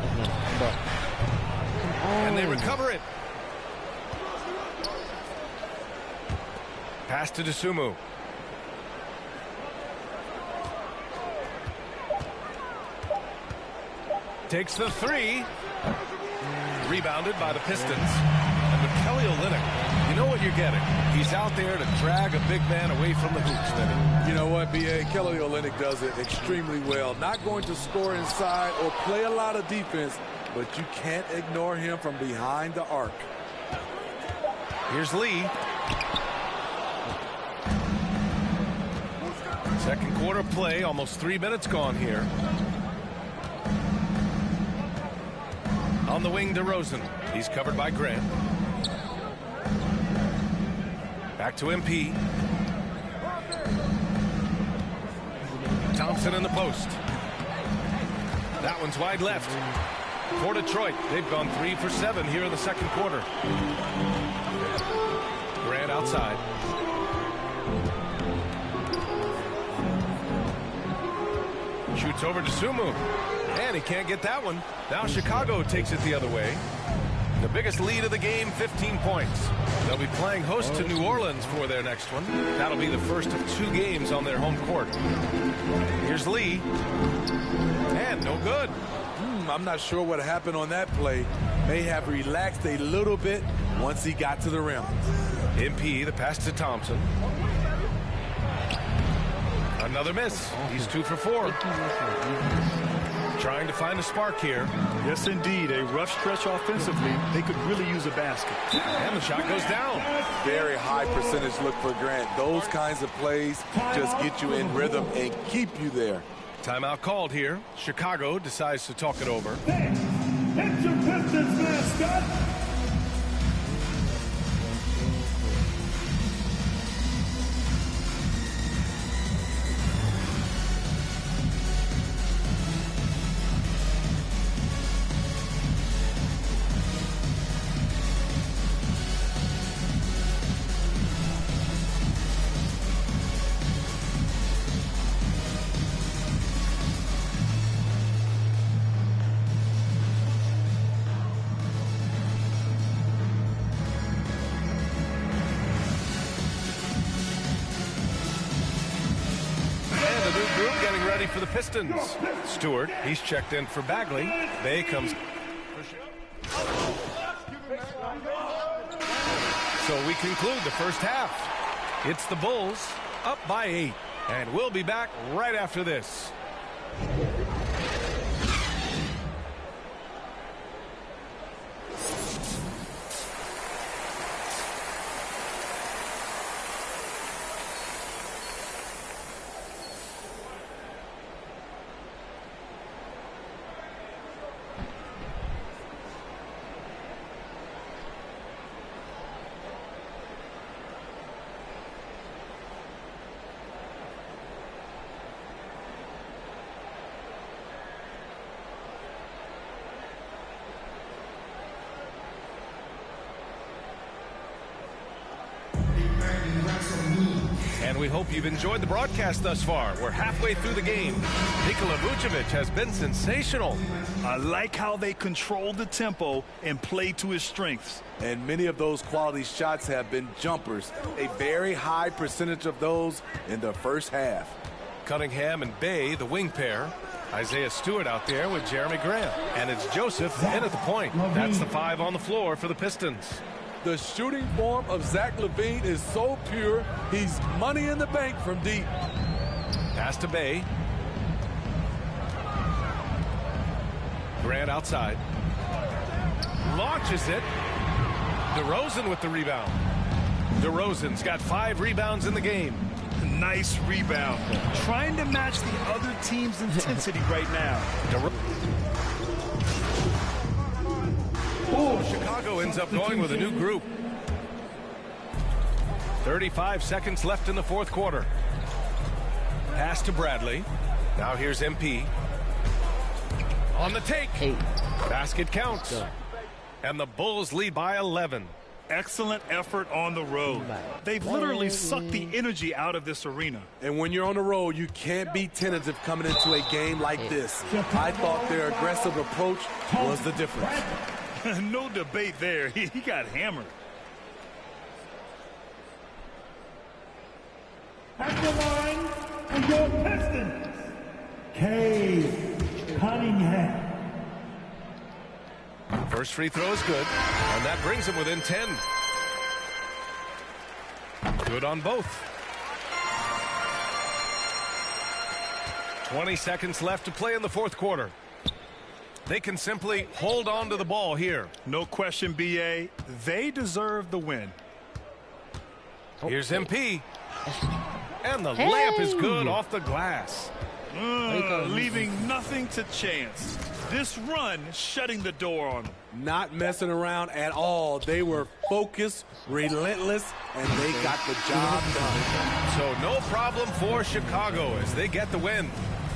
And they recover it. Pass to Dosunmu. Takes the 3. Rebounded by the Pistons. And with Kelly Olynyk, you know what you're getting. He's out there to drag a big man away from the hoops, Vinny. You know what, B.A.? Kelly Olynyk does it extremely well. Not going to score inside or play a lot of defense, but you can't ignore him from behind the arc. Here's Lee. Second quarter play, almost 3 minutes gone here. On the wing, DeRozan. He's covered by Grant. Back to MP. Thompson in the post. That one's wide left. For Detroit, they've gone 3 for 7 here in the second quarter. Grant outside. Shoots over to Dosunmu. And he can't get that one. Now Chicago takes it the other way. The biggest lead of the game, 15 points. They'll be playing host to New Orleans for their next one. That'll be the first of 2 games on their home court. Here's Lee. And no good. I'm not sure what happened on that play. May have relaxed a little bit once he got to the rim. MP, the pass to Thompson. Another miss. He's 2 for 4. Trying to find a spark here. Yes, indeed. A rough stretch offensively. They could really use a basket. And the shot goes down. Very high percentage look for Grant. Those kinds of plays just get you in rhythm and keep you there. Timeout called here. Chicago decides to talk it over. It's your Pistons mascot. For the Pistons. Stewart, he's checked in for Bagley. Bay comes. So we conclude the first half. It's the Bulls up by 8. And we'll be back right after this. And we hope you've enjoyed the broadcast thus far. We're halfway through the game. Nikola Vucevic has been sensational. I like how they control the tempo and play to his strengths. And many of those quality shots have been jumpers. A very high percentage of those in the first half. Cunningham and Bay, the wing pair. Isaiah Stewart out there with Jeremy Grant. And it's Joseph in at the point. That's the 5 on the floor for the Pistons. The shooting form of Zach LaVine is so pure, he's money in the bank from deep. Pass to Bay. Grant outside. Launches it. DeRozan with the rebound. DeRozan's got 5 rebounds in the game. Nice rebound. Trying to match the other team's intensity right now. Chicago ends up going with a new group. 35 seconds left in the fourth quarter. Pass to Bradley. Now here's MP. On the take. Basket counts. And the Bulls lead by 11. Excellent effort on the road. They've literally sucked the energy out of this arena. And when you're on the road, you can't be tentative coming into a game like this. I thought their aggressive approach was the difference. No debate there. He got hammered. At the line for your Pistons, Cade Cunningham. First free throw is good, and that brings him within 10. Good on both. 20 seconds left to play in the fourth quarter. They can simply hold on to the ball here. No question, B.A. They deserve the win. Here's MP. And the layup is good off the glass. Leaving nothing to chance. This run shutting the door on them. Not messing around at all. They were focused, relentless, and they got the job done. So no problem for Chicago as they get the win.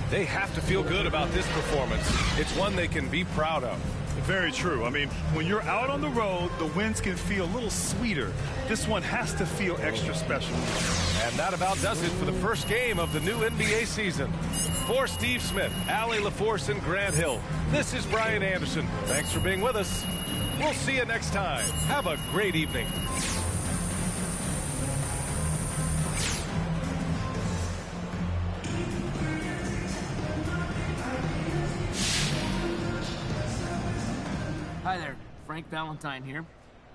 They have to feel good about this performance. It's one they can be proud of. Very true. I mean, when you're out on the road, the wins can feel a little sweeter. This one has to feel extra special. And that about does it for the first game of the new NBA season. For Steve Smith, Allie LaForce, and Grant Hill, this is Brian Anderson. Thanks for being with us. We'll see you next time. Have a great evening. Hi there, Frank Valentine here.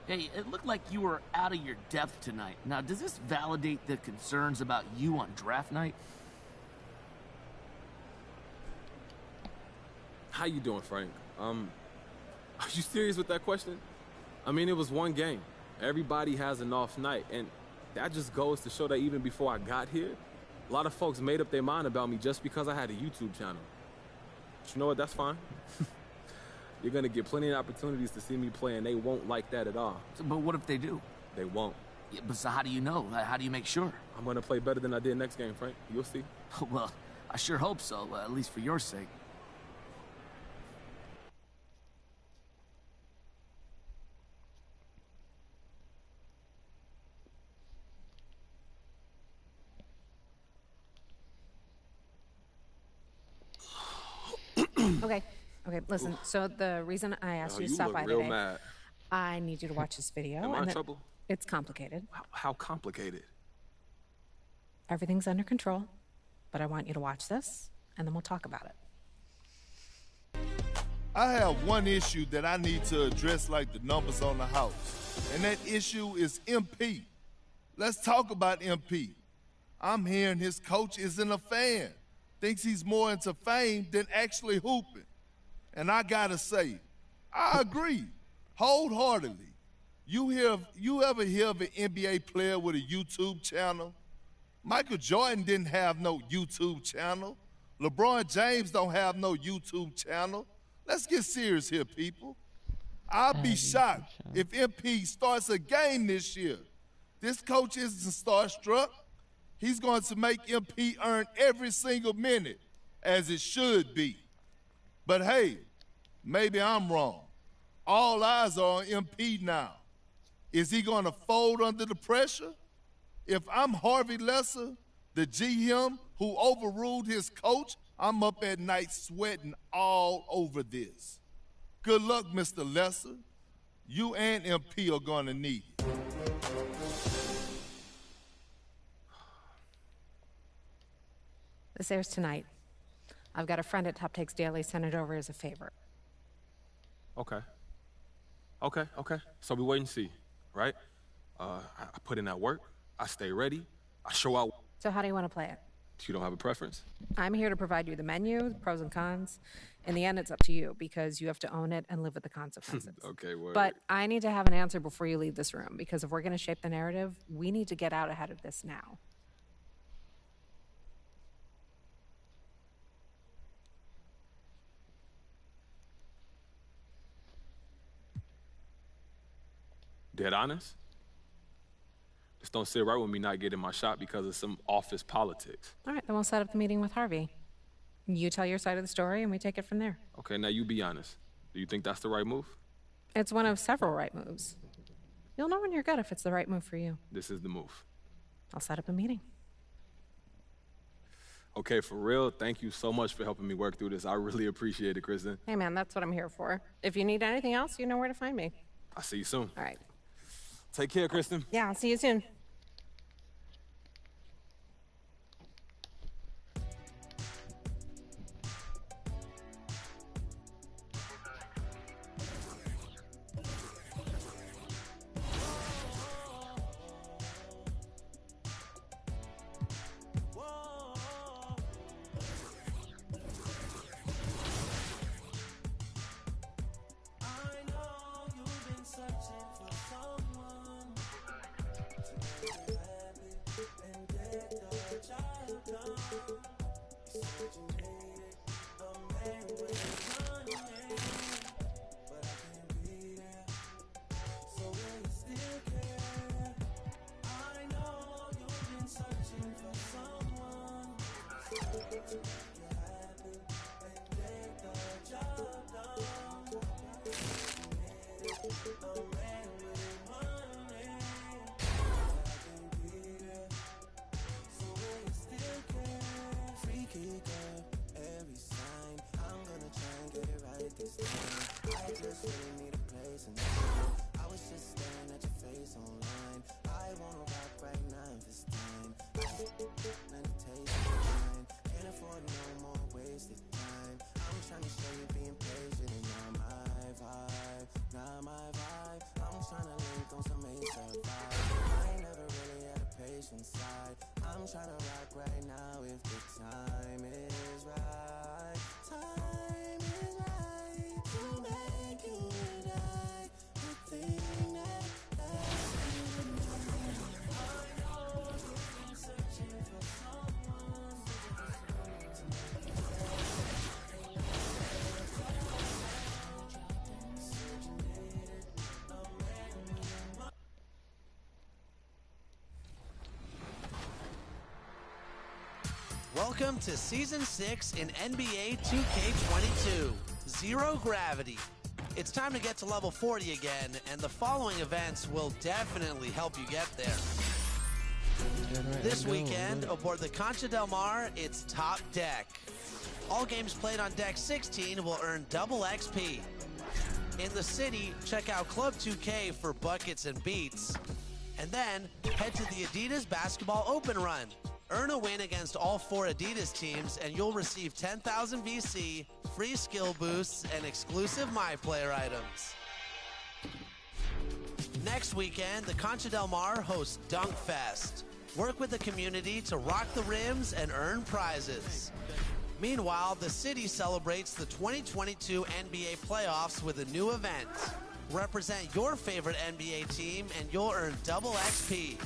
Hey, it looked like you were out of your depth tonight. Now, does this validate the concerns about you on draft night? How you doing, Frank? Are you serious with that question? I mean, it was one game. Everybody has an off night, and that just goes to show that even before I got here, a lot of folks made up their mind about me just because I had a YouTube channel. But you know what? That's fine. You're going to get plenty of opportunities to see me play, and they won't like that at all. But what if they do? They won't. Yeah, but so how do you know? How do you make sure? I'm going to play better than I did next game, Frank. You'll see. Well, I sure hope so, at least for your sake. Okay, listen. So the reason I asked you to stop by today, I need you to watch this video. Am I in trouble? It's complicated. How complicated? Everything's under control, but I want you to watch this, and then we'll talk about it. I have one issue that I need to address like the numbers on the house, and that issue is MP. Let's talk about MP. I'm hearing his coach isn't a fan, thinks he's more into fame than actually hooping. And I gotta say, I agree wholeheartedly. You ever hear of an NBA player with a YouTube channel? Michael Jordan didn't have no YouTube channel. LeBron James don't have no YouTube channel. Let's get serious here, people. I'll be shocked if MP starts a game this year. This coach isn't starstruck. He's going to make MP earn every single minute, as it should be. But hey, maybe I'm wrong. All eyes are on MP now. Is he going to fold under the pressure? If I'm Harvey Lesser, the GM who overruled his coach, I'm up at night sweating all over this. Good luck, Mr. Lesser. You and MP are gonna need it. This airs tonight. I've got a friend at Top Takes Daily send it over as a favor. Okay. So we wait and see, right? I put in that work. I stay ready. I show out. So how do you want to play it? You don't have a preference? I'm here to provide you the menu, the pros and cons. In the end, it's up to you because you have to own it and live with the consequences. Okay, word. But I need to have an answer before you leave this room because if we're going to shape the narrative, we need to get out ahead of this now. Dead honest? Just don't sit right with me not getting my shot because of some office politics. All right, then we'll set up the meeting with Harvey. You tell your side of the story and we take it from there. Okay, now you be honest. Do you think that's the right move? It's one of several right moves. You'll know in your gut if it's the right move for you. This is the move. I'll set up a meeting. Okay, for real, thank you so much for helping me work through this. I really appreciate it, Kristen. Hey, man, that's what I'm here for. If you need anything else, you know where to find me. I'll see you soon. All right. Take care, Kristen. Yeah, I'll see you soon. I'm trying to rock right now if the time is right. Time is right to make you and I the thing that lasts you tonight. I know you've been searching for someone. Welcome to Season 6 in NBA 2K22, Zero Gravity. It's time to get to level 40 again, and the following events will definitely help you get there. This weekend, aboard the Concha Del Mar, it's Top Deck. All games played on Deck 16 will earn double XP. In the city, check out Club 2K for buckets and beats. And then, head to the Adidas Basketball Open Run. Earn a win against all 4 Adidas teams, and you'll receive 10,000 VC, free skill boosts, and exclusive MyPlayer items. Next weekend, the Concha Del Mar hosts Dunk Fest. Work with the community to rock the rims and earn prizes. Meanwhile, the city celebrates the 2022 NBA playoffs with a new event. Represent your favorite NBA team, and you'll earn double XP.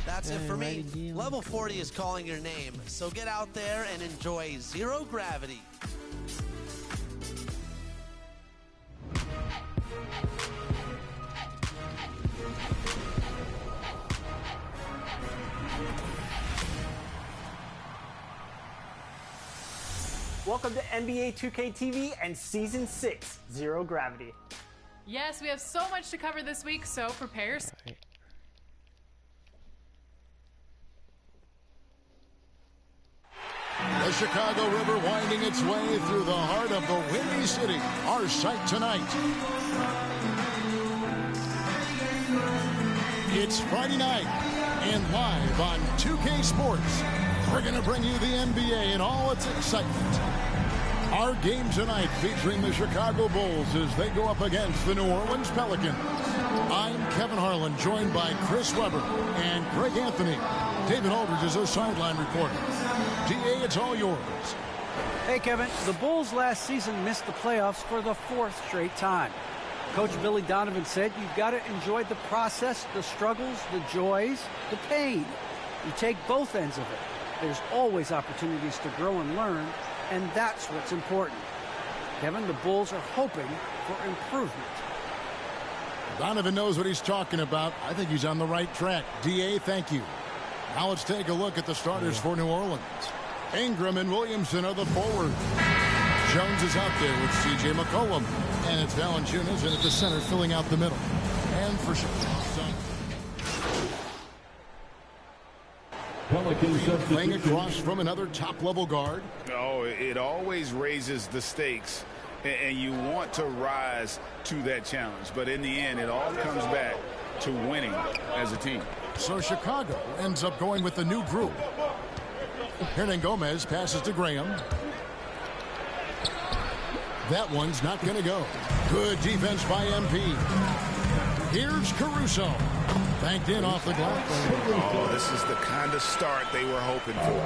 That's it for me. Level 40 is calling your name, so get out there and enjoy Zero Gravity. Welcome to NBA 2K TV and Season 6, Zero Gravity. Yes, we have so much to cover this week, so prepare yourself. Chicago River winding its way through the heart of the Windy City. Our sight tonight. It's Friday night, and live on 2K Sports, we're going to bring you the NBA and all its excitement. Our game tonight featuring the Chicago Bulls as they go up against the New Orleans Pelicans. I'm Kevin Harlan, joined by Chris Webber and Greg Anthony. David Aldridge is our sideline reporter. DA, it's all yours. Hey, Kevin. The Bulls last season missed the playoffs for the 4th straight time. Coach Billy Donovan said you've got to enjoy the process, the struggles, the joys, the pain. You take both ends of it. There's always opportunities to grow and learn, and that's what's important. Kevin, the Bulls are hoping for improvement. Donovan knows what he's talking about. I think he's on the right track. DA, thank you. Now let's take a look at the starters for New Orleans. Ingram and Williamson are the forwards. Jones is out there with C.J. McCollum. And it's Valanciunas in at the center, filling out the middle. And for playing across from another top-level guard. Oh, it always raises the stakes, and you want to rise to that challenge. But in the end, it all comes back to winning as a team. So Chicago ends up going with the new group. Hernangomez passes to Graham. That one's not going to go. Good defense by MP. Here's Caruso. Banked in off the glass. Oh, this is the kind of start they were hoping for.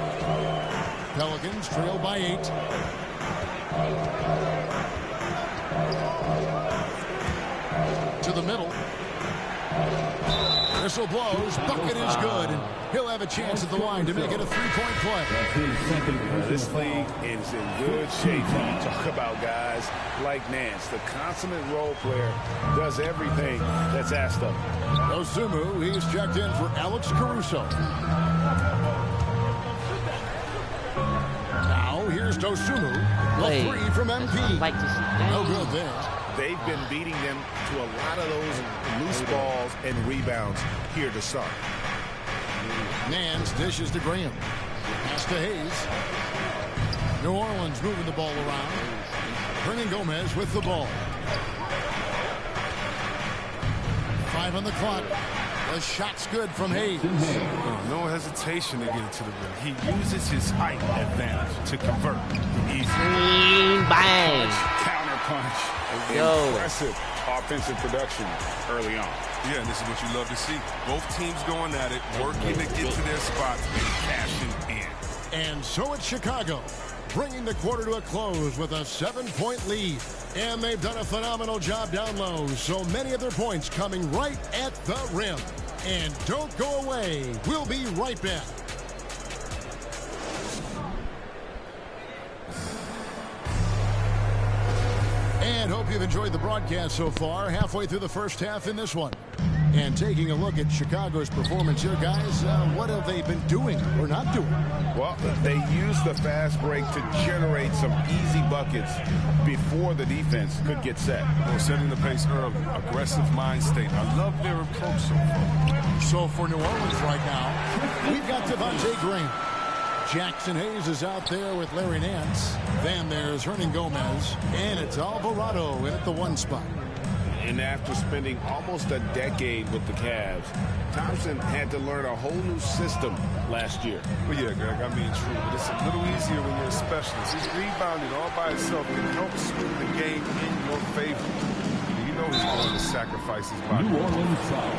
Pelicans trail by 8. To the middle. Whistle blows. Bucket is good. And he'll have a chance at the line to make it a three-point play. This league is in good shape when you talk about guys like Nance. The consummate role player does everything that's asked of him. Dosunmu, he's checked in for Alex Caruso. Now here's Dosunmu. A three from MP. No good there. They've been beating them to a lot of those loose balls and rebounds here to start. Nance dishes to Graham. Pass to Hayes. New Orleans moving the ball around. Hernangomez with the ball. 5 on the clock. The shot's good from Hayes. No hesitation to get it to the rim. He uses his height advantage to convert easily. Bang! Counter punch. Impressive offensive production early on. Yeah, and this is what you love to see. Both teams going at it, working to get to their spots and cashing in. And so it's Chicago, bringing the quarter to a close with a 7-point lead. And they've done a phenomenal job down low, so many of their points coming right at the rim. And don't go away. We'll be right back. And hope you've enjoyed the broadcast so far. Halfway through the first half in this one. And taking a look at Chicago's performance here, guys, what have they been doing or not doing? Well, they used the fast break to generate some easy buckets before the defense could get set. Well, setting the pace early, aggressive mind state. I love their approach so far. So for New Orleans right now, we've got Devontae Graham. Jackson Hayes is out there with Larry Nance. Then there's Hernangomez. And it's Alvarado in at the 1 spot. And after spending almost a decade with the Cavs, Thompson had to learn a whole new system last year. Well, yeah, Greg, I mean, true, but it's a little easier when you're a specialist. His rebounding all by itself can help swing the game in your favor. You know he's going to sacrifice his body. New Orleans foul.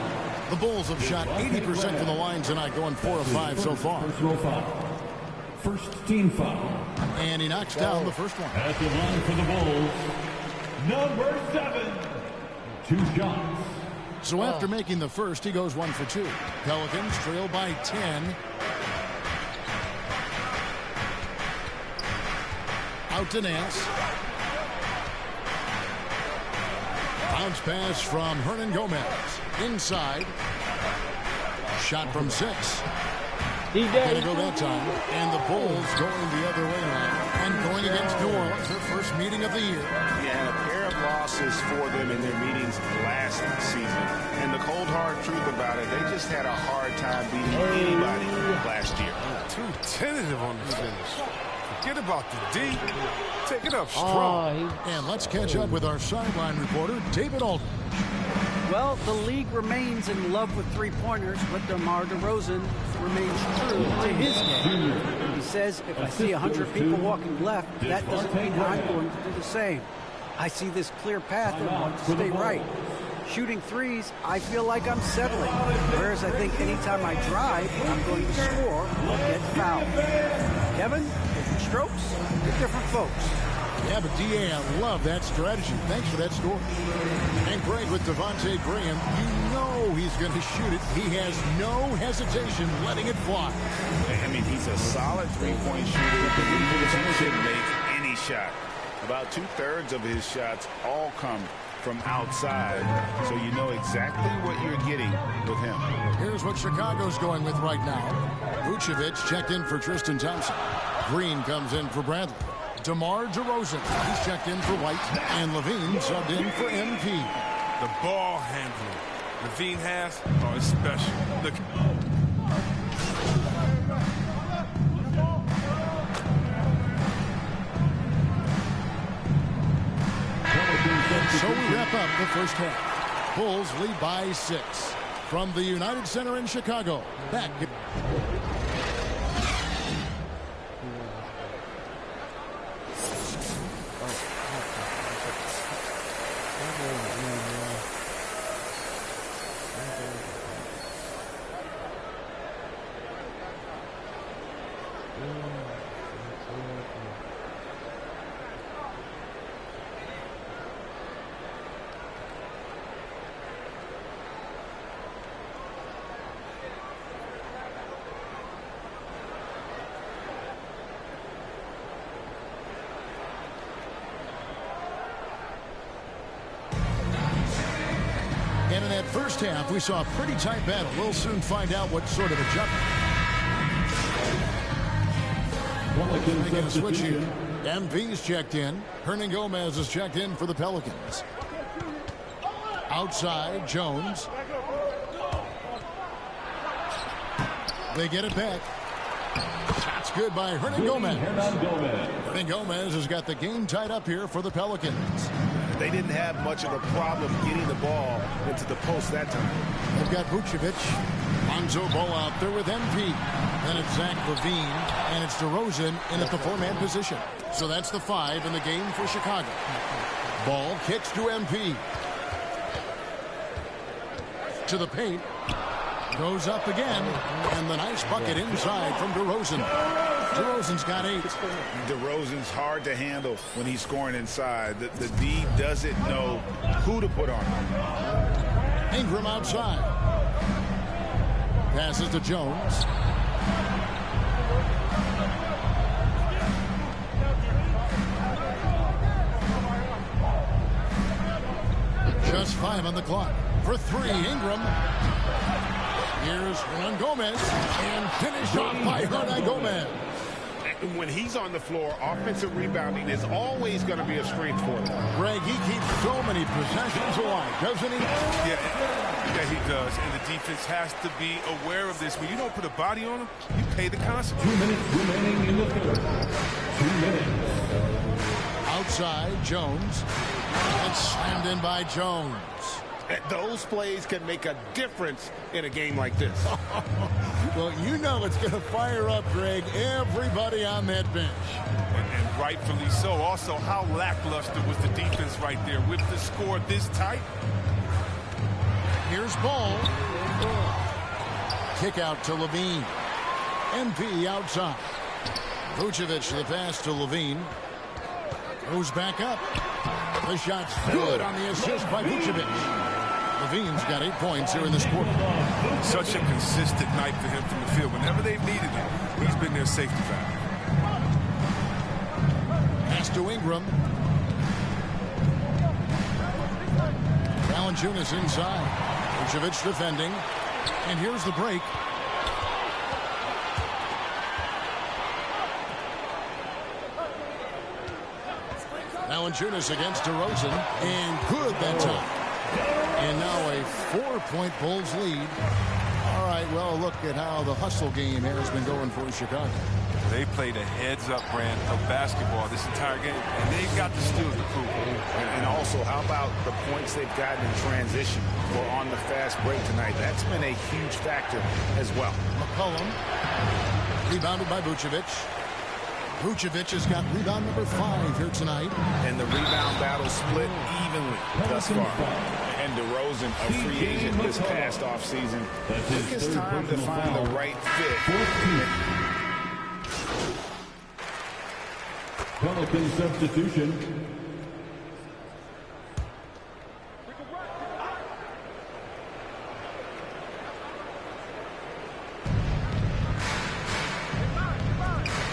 The Bulls have shot 80% from the line tonight, going 4 of 5 so far. First team foul. And he knocks down the first one. At the line for the Bulls, number 7. 2 shots. So after making the first, he goes 1 for 2. Pelicans trail by 10. Out to Nance. Bounce pass from Hernangomez. Inside. Shot from 6. He did go that time. And the Bulls going the other way now. And going against New Orleans, their first meeting of the year. Yeah, a pair of losses for them in their meetings last season. And the cold, hard truth about it, they just had a hard time beating anybody last year. Too tentative on the finish. Forget about the D. Take it up strong. And let's catch up with our sideline reporter, David Aldridge. Well, the league remains in love with three-pointers, but DeMar DeRozan remains true to his game. He says, if I see 100 people walking left, that doesn't mean I'm going to do the same. I see this clear path and want to stay right. Shooting threes, I feel like I'm settling, whereas I think anytime I drive, I'm going to score or get fouled. Kevin, different strokes, different folks. Yeah, but D.A., I love that strategy. Thanks for that story. And Greg, with Devontae Graham, you know he's going to shoot it. He has no hesitation letting it fly. I mean, he's a solid three-point shooter, but he should make any shot. About 2/3 of his shots all come from outside, so you know exactly what you're getting with him. Here's what Chicago's going with right now. Vucevic checked in for Tristan Thompson. Green comes in for Bradley. DeMar DeRozan, he's checked in for White. And Levine subbed in for MP. The ball handling Levine has, oh, it's special. Look. So we wrap up the first half. Bulls lead by 6. From the United Center in Chicago, back. And in that first half, we saw a pretty tight battle. We'll soon find out what sort of adjustment. Making a switch here. MV's checked in. Hernan Gomez is checked in for the Pelicans. Outside, Jones. They get it back. That's good by Hernan Gomez. Hernan Gomez has got the game tied up here for the Pelicans. They didn't have much of a problem getting the ball into the post that time. They've got Vucevic. Lonzo Ball out there with MP. Then it's Zach LaVine. And it's DeRozan in at the 4-man position. So that's the 5 in the game for Chicago. Ball kicks to MP. To the paint. Goes up again. And the nice bucket inside from DeRozan. DeRozan's got 8. DeRozan's hard to handle when he's scoring inside. The D doesn't know who to put on him. Ingram outside. Passes to Jones. Just 5 on the clock. For 3, Ingram. Here's Hernan Gomez. And finished off by Hernan Gomez. When he's on the floor, offensive rebounding is always going to be a strength for him. Greg, he keeps so many possessions alive, doesn't he? Yeah, he does. And the defense has to be aware of this. When you don't put a body on him, you pay the consequences. 2 minutes remaining in the third. 2 minutes. Outside, Jones. And slammed in by Jones. Those plays can make a difference in a game like this. Well, you know it's going to fire up, Greg, everybody on that bench. And rightfully so. Also, how lackluster was the defense right there with the score this tight? Here's Ball. Kick out to Levine. MP outside. Vucevic the pass to Levine. Goes back up. The shot's good on the assist by Vucevic. Levine's got 8 points here in this quarter. Such a consistent night for him from the field. Whenever they've needed him, he's been their safety valve. Pass to Ingram. Valanciunas inside. Vucevic defending. And here's the break. Valanciunas against DeRozan. And good that time. And now a 4-point Bulls lead. All right, well, look at how the hustle game has been going for Chicago. They played a heads-up brand of basketball this entire game, and they've got the skills to prove it. And also, how about the points they've gotten in transition or on the fast break tonight? That's been a huge factor as well. McCollum, rebounded by Vucevic. Vucevic has got rebound number 5 here tonight. And the rebound battle split evenly thus far. And DeRozan, a free agent this past offseason, took his time to find the right fit. Pelican substitution.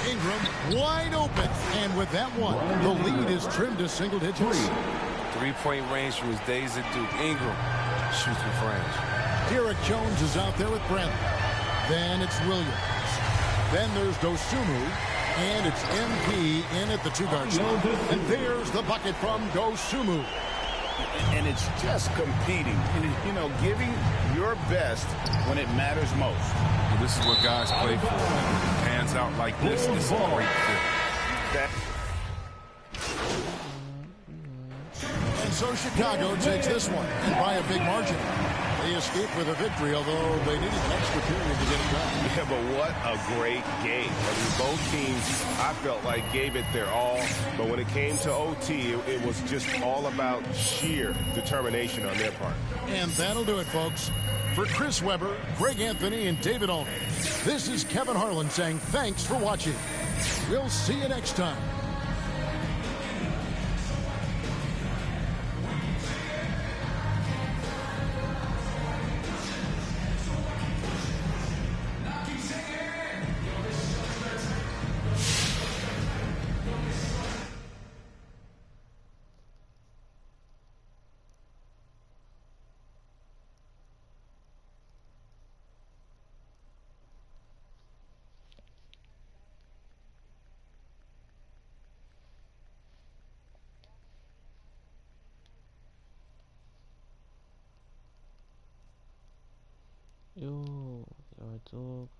Ingram wide open, and with that one, the lead is trimmed to single digits. Three-point range from his days at Duke. Ingram shoots with range. Derek Jones is out there with Brent. Then it's Williams. Then there's Dosunmu. And it's MP in at the 2-guard spot. And there's the bucket from Dosunmu. And it's just competing. You know, giving your best when it matters most. Well, this is what guys play for. When it pans out like this, it's a great fit. And so Chicago takes this one, and by a big margin. They escaped with a victory, although they needed an extra period to get it done. Yeah, but what a great game. I mean, both teams, I felt like, gave it their all. But when it came to OT, it was just all about sheer determination on their part. And that'll do it, folks. For Chris Webber, Greg Anthony, and David Aldridge, this is Kevin Harlan saying thanks for watching. We'll see you next time. Yo, Arturo.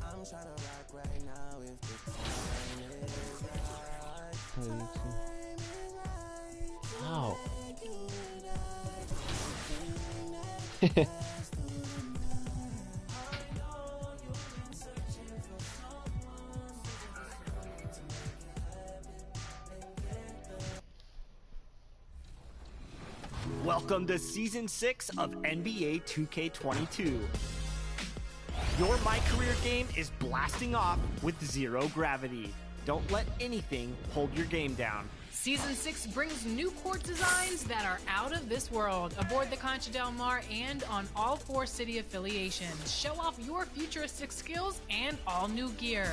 I'm trying to rock right now if the time is right. Wow. Welcome to Season 6 of NBA 2K22. Your My Career game is blasting off with zero gravity. Don't let anything hold your game down. Season 6 brings new court designs that are out of this world aboard the Concha Del Mar and on all 4 city affiliations. Show off your futuristic skills and all new gear.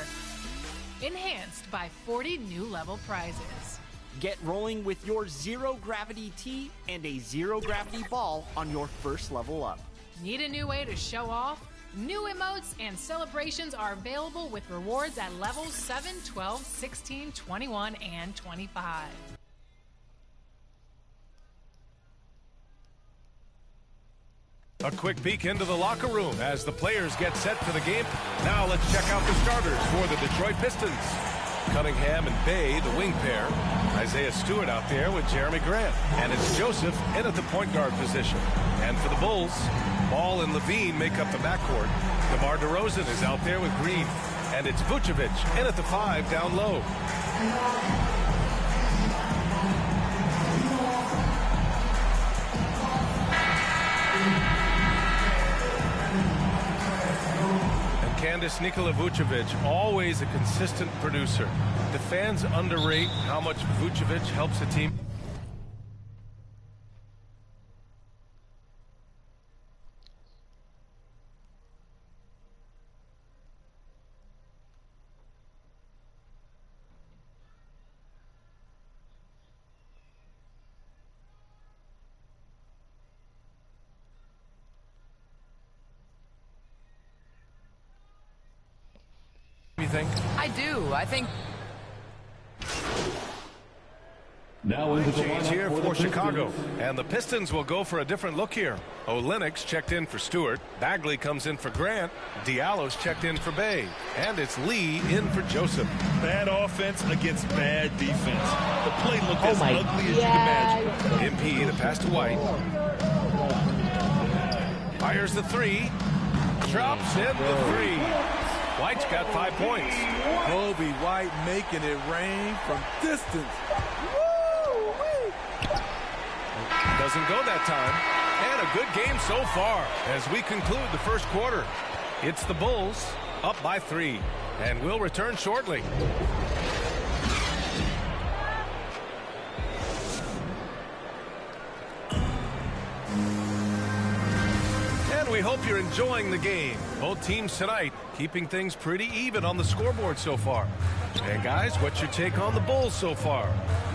Enhanced by 40 new level prizes. Get rolling with your zero gravity tee and a zero gravity ball on your first level up. Need a new way to show off? New emotes and celebrations are available with rewards at levels 7, 12, 16, 21, and 25. A quick peek into the locker room as the players get set for the game. Now let's check out the starters for the Detroit Pistons. Cunningham and Bay, the wing pair. Isaiah Stewart out there with Jeremy Grant. And it's Joseph in at the point guard position. And for the Bulls, Ball and Levine make up the backcourt. DeMar DeRozan is out there with Green. And it's Vucevic in at the 5 down low. Candace Nikola Vucevic, always a consistent producer. The fans underrate how much Vucevic helps a team. Think? I do. I think. Now into the Change here for Chicago. Pistons. And the Pistons will go for a different look here. Olynyk checked in for Stewart. Bagley comes in for Grant. Diallo's checked in for Bay. And it's Lee in for Joseph. Bad offense against bad defense. The play looked as ugly as you can imagine. MP, the pass to White. Fires the 3. Drops in the 3. White's got 5 points. Kobe White making it rain from distance. Doesn't go that time. And a good game so far as we conclude the first quarter. It's the Bulls up by 3. And we'll return shortly. We hope you're enjoying the game. Both teams tonight keeping things pretty even on the scoreboard so far. And guys, what's your take on the Bulls so far?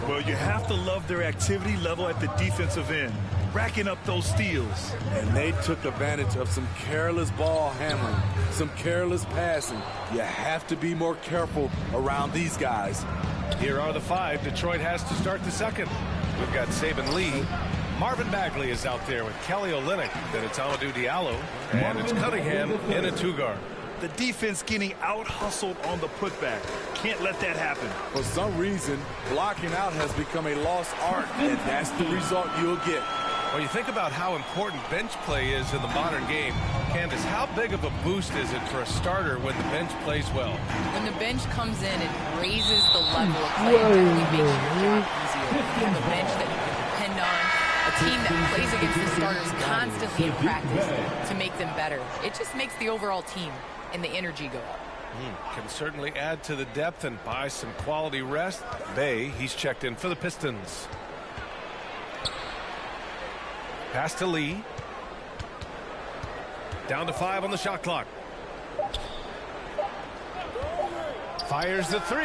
Well, you have to love their activity level at the defensive end, racking up those steals. And they took advantage of some careless ball handling, some careless passing. You have to be more careful around these guys. Here are the 5 Detroit has to start the second. We've got Saben Lee. Marvin Bagley is out there with Kelly Olynyk. Then it's Amadou Diallo. And it's Cunningham in a 2-guard. The defense getting out-hustled on the putback. Can't let that happen. For some reason, blocking out has become a lost art, and that's the result you'll get. When you think about how important bench play is in the modern game, Candace, how big of a boost is it for a starter when the bench plays well? When the bench comes in, it raises the level of play and definitely makes your job easier. You have a bench that you can depend on, a team that plays against the starters constantly in practice to make them better. It just makes the overall team and the energy go up. Can certainly add to the depth and buy some quality rest. Bay, he's checked in for the Pistons. Pass to Lee. Down to 5 on the shot clock. Fires the 3.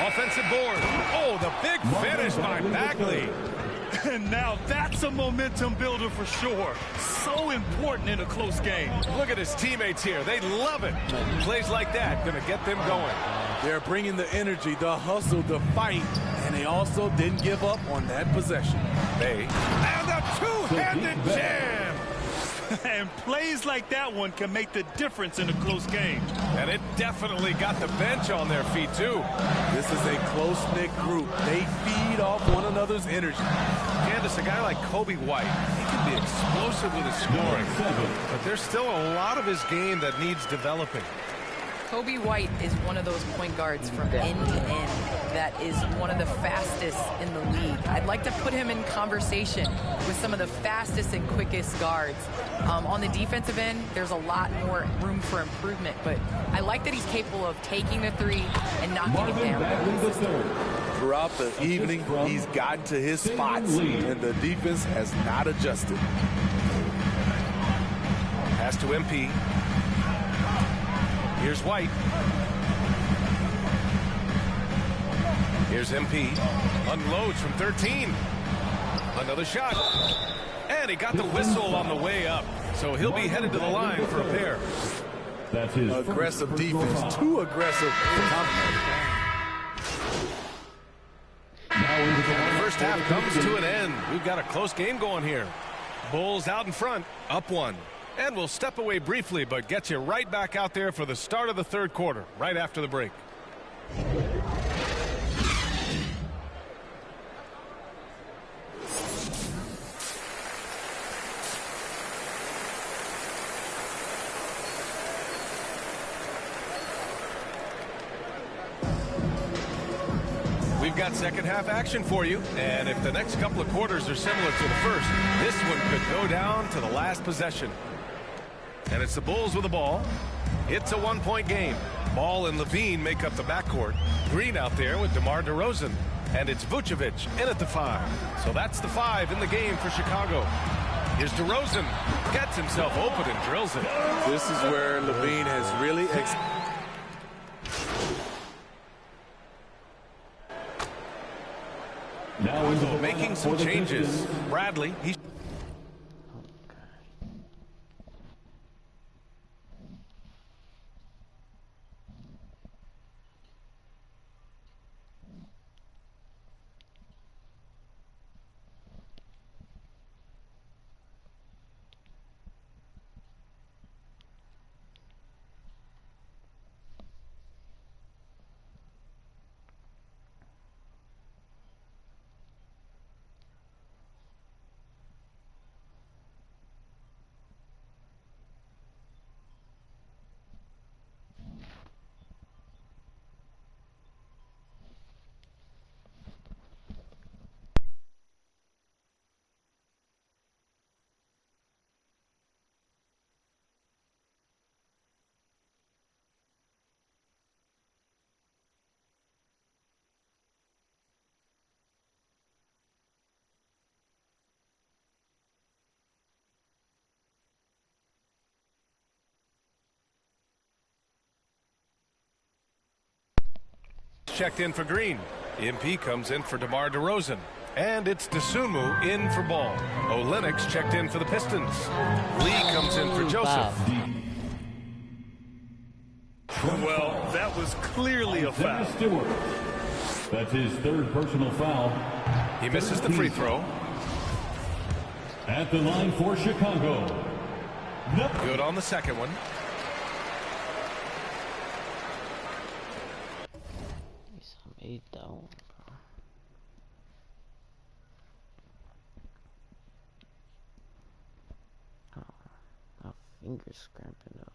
Offensive board. Oh, the big finish by Bagley. And now that's a momentum builder for sure. So important in a close game. Look at his teammates here. They love it. Plays like that going to get them going. They're bringing the energy, the hustle, the fight, and they also didn't give up on that possession. Bay. And a two-handed jam. And plays like that one can make the difference in a close game. And it definitely got the bench on their feet, too. This is a close-knit group. They feed off one another's energy. Candace, a guy like Kobe White, he can be explosive with his scoring. But there's still a lot of his game that needs developing. Kobe White is one of those point guards from end to end that is one of the fastest in the league. I'd like to put him in conversation with some of the fastest and quickest guards. On the defensive end, there's a lot more room for improvement, but I like that he's capable of taking the 3 and knocking it down. Throughout the evening, he's gotten to his spots, and the defense has not adjusted. Pass to MP. Here's White. Here's MP. Unloads from 13. Another shot. And he got the whistle on the way up. So he'll be headed to the line for a pair. That's his aggressive defense. Too aggressive. The first half comes to an end. We've got a close game going here. Bulls out in front, up 1. And we'll step away briefly, but get you right back out there for the start of the third quarter, right after the break. We've got second half action for you, and if the next couple of quarters are similar to the first, this one could go down to the last possession. And it's the Bulls with the ball. It's a 1-point game. Ball and Levine make up the backcourt. Green out there with DeMar DeRozan. And it's Vucevic in at the 5. So that's the 5 in the game for Chicago. Here's DeRozan. Gets himself open and drills it. This is where Levine has really Now into the making lineup some for the changes. Pistons. Bradley, he's checked in for Green. MP comes in for DeMar DeRozan. And it's Dosunmu in for Ball. Olenix checked in for the Pistons. Lee comes in for Joseph. Well, that was clearly a foul. Dennis Stewart. That's his third personal foul. He misses the free throw. At the line for Chicago. Good on the second one. Fingers cramping up.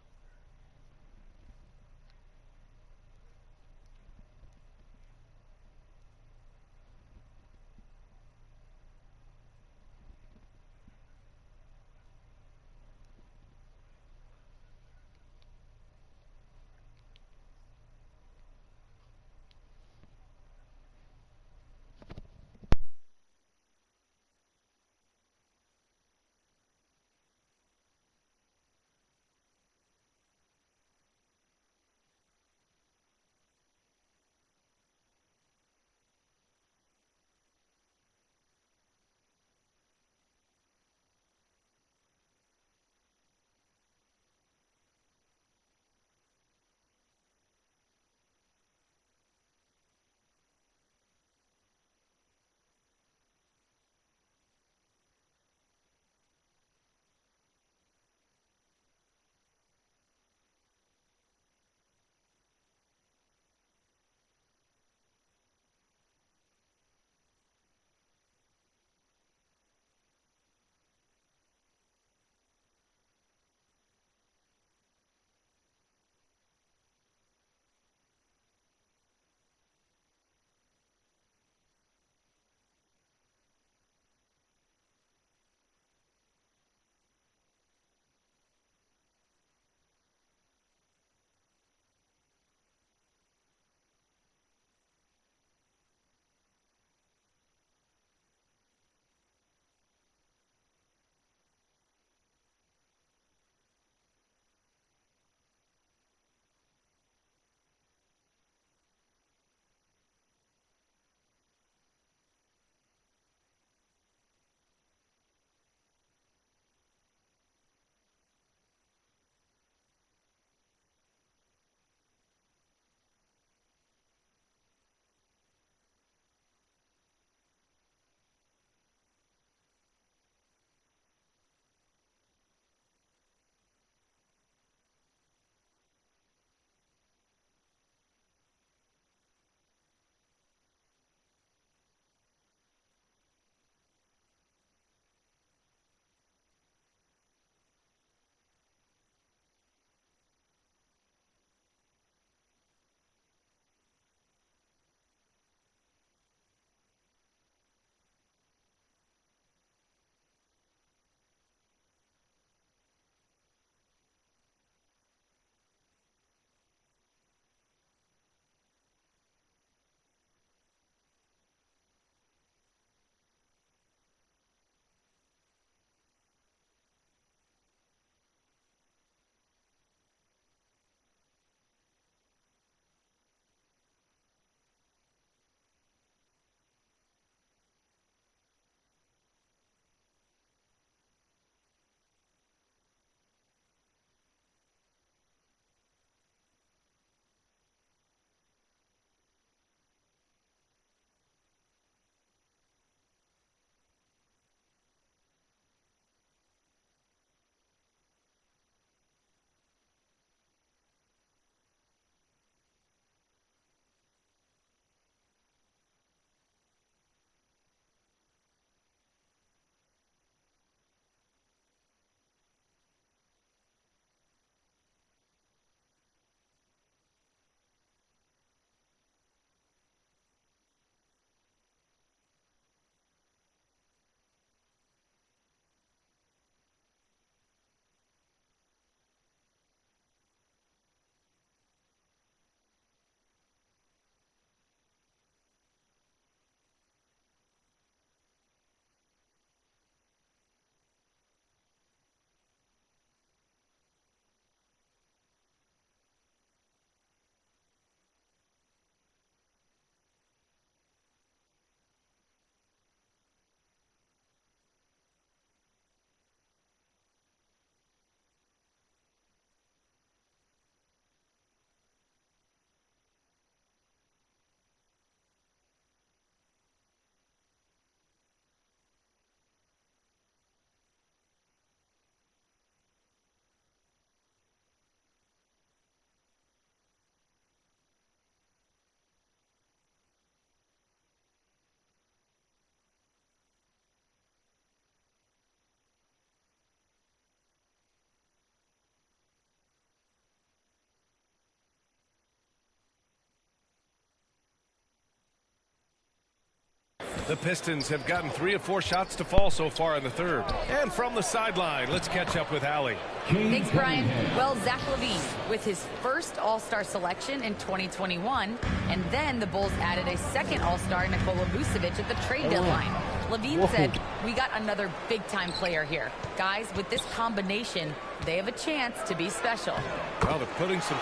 The Pistons have gotten 3 of 4 shots to fall so far in the third. And from the sideline, let's catch up with Allie. Thanks, Brian. Well, Zach LaVine with his first All-Star selection in 2021, and then the Bulls added a second All-Star, Nikola Vucevic, at the trade deadline. LaVine said, "We got another big-time player here. Guys, with this combination, they have a chance to be special." Well, they're putting some...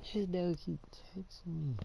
His dog keep texting me.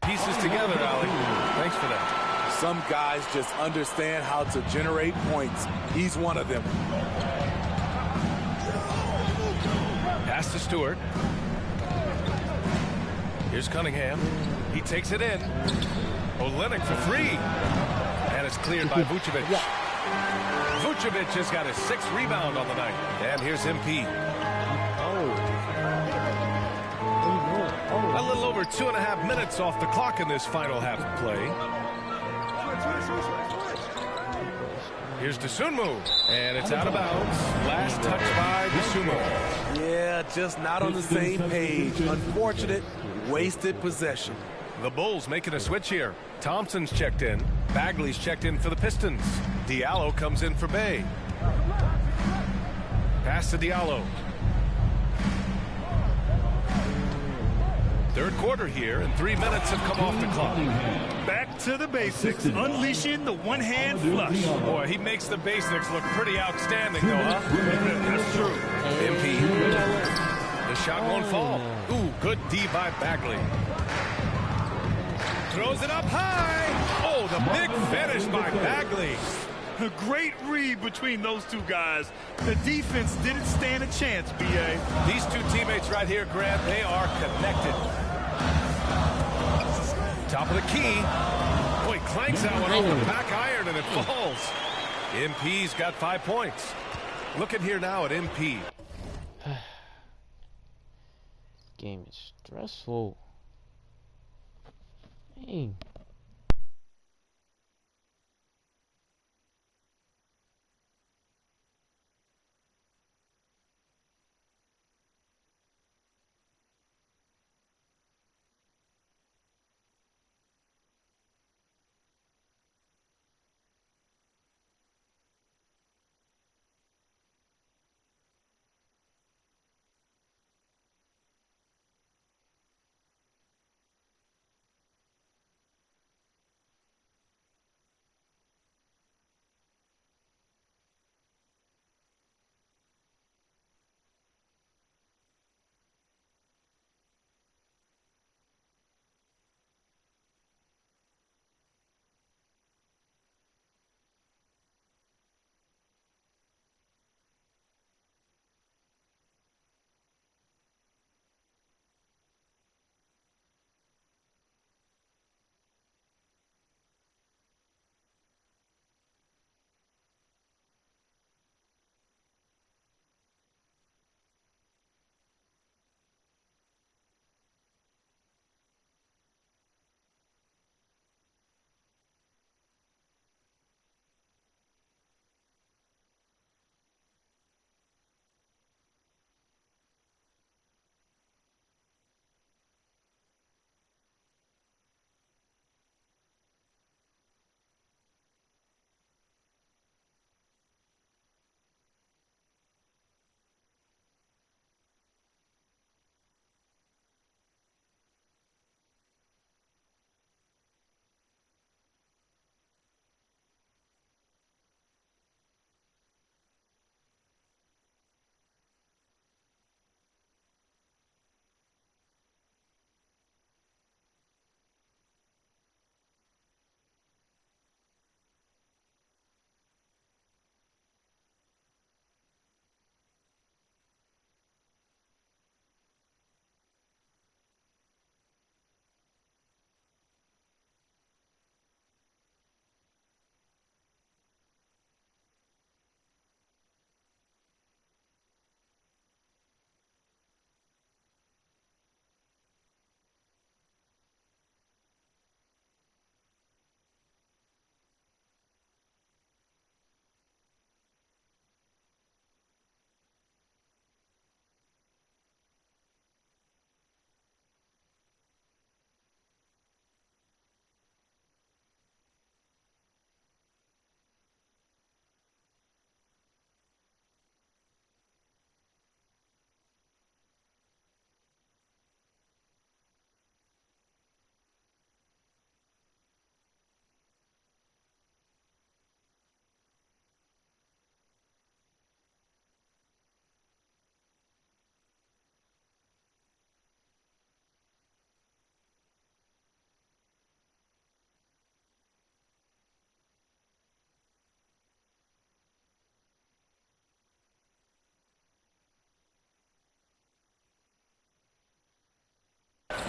Pieces together, Allie. Thanks for that. Some guys just understand how to generate points. He's one of them. Pass to Stewart. Here's Cunningham. He takes it in. Olynyk for 3. And it's cleared by Vucevic. Vucevic has got his 6th rebound on the night. And here's MP. A little over 2.5 minutes off the clock in this final half of play. Here's Dosunmu, and it's out of bounds. Last touch by Dosunmu. Yeah, just not on the same page. Unfortunate, wasted possession. The Bulls making a switch here. Thompson's checked in. Bagley's checked in for the Pistons. Diallo comes in for Bay. Pass to Diallo. Third quarter here, and 3 minutes have come off the clock. Back to the basics, unleashing the one-hand flush. Boy, he makes the basics look pretty outstanding, though, huh? That's true. MP. The shot won't fall. Ooh, good D by Bagley. Throws it up high. Oh, the big finish by Bagley. A great read between those two guys. The defense didn't stand a chance, B.A. These two teammates right here, Grant, they are connected. Top of the key. Boy, clanks that one off the back iron and it falls. MP's got 5 points. Looking here now at MP. Game is stressful. Dang.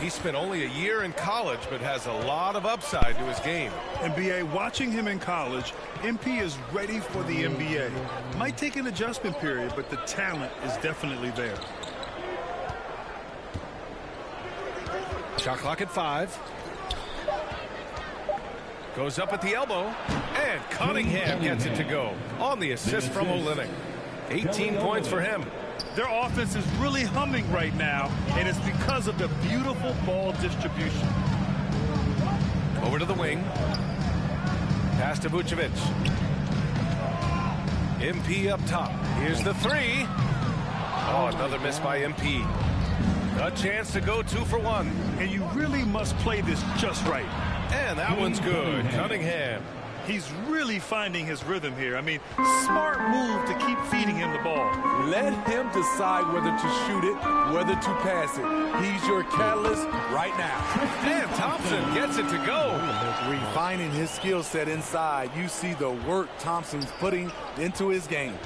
He spent only a year in college, but has a lot of upside to his game. NBA, watching him in college, MP is ready for the NBA. Might take an adjustment period, but the talent is definitely there. Shot clock at 5. Goes up at the elbow, and Cunningham gets it to go on the assist from Olynyk. 18 points for him. Their offense is really humming right now, and it's because of the beautiful ball distribution. Over to the wing. Pass to Vucevic. MP up top. Here's the 3. Oh, another miss by MP. A chance to go 2 for 1. And you really must play this just right. And that one's good. Cunningham. He's really finding his rhythm here. I mean, smart move to keep feeding him the ball. Let him decide whether to shoot it, whether to pass it. He's your catalyst right now. And Thompson gets it to go. Refining his skill set inside. You see the work Thompson's putting into his game.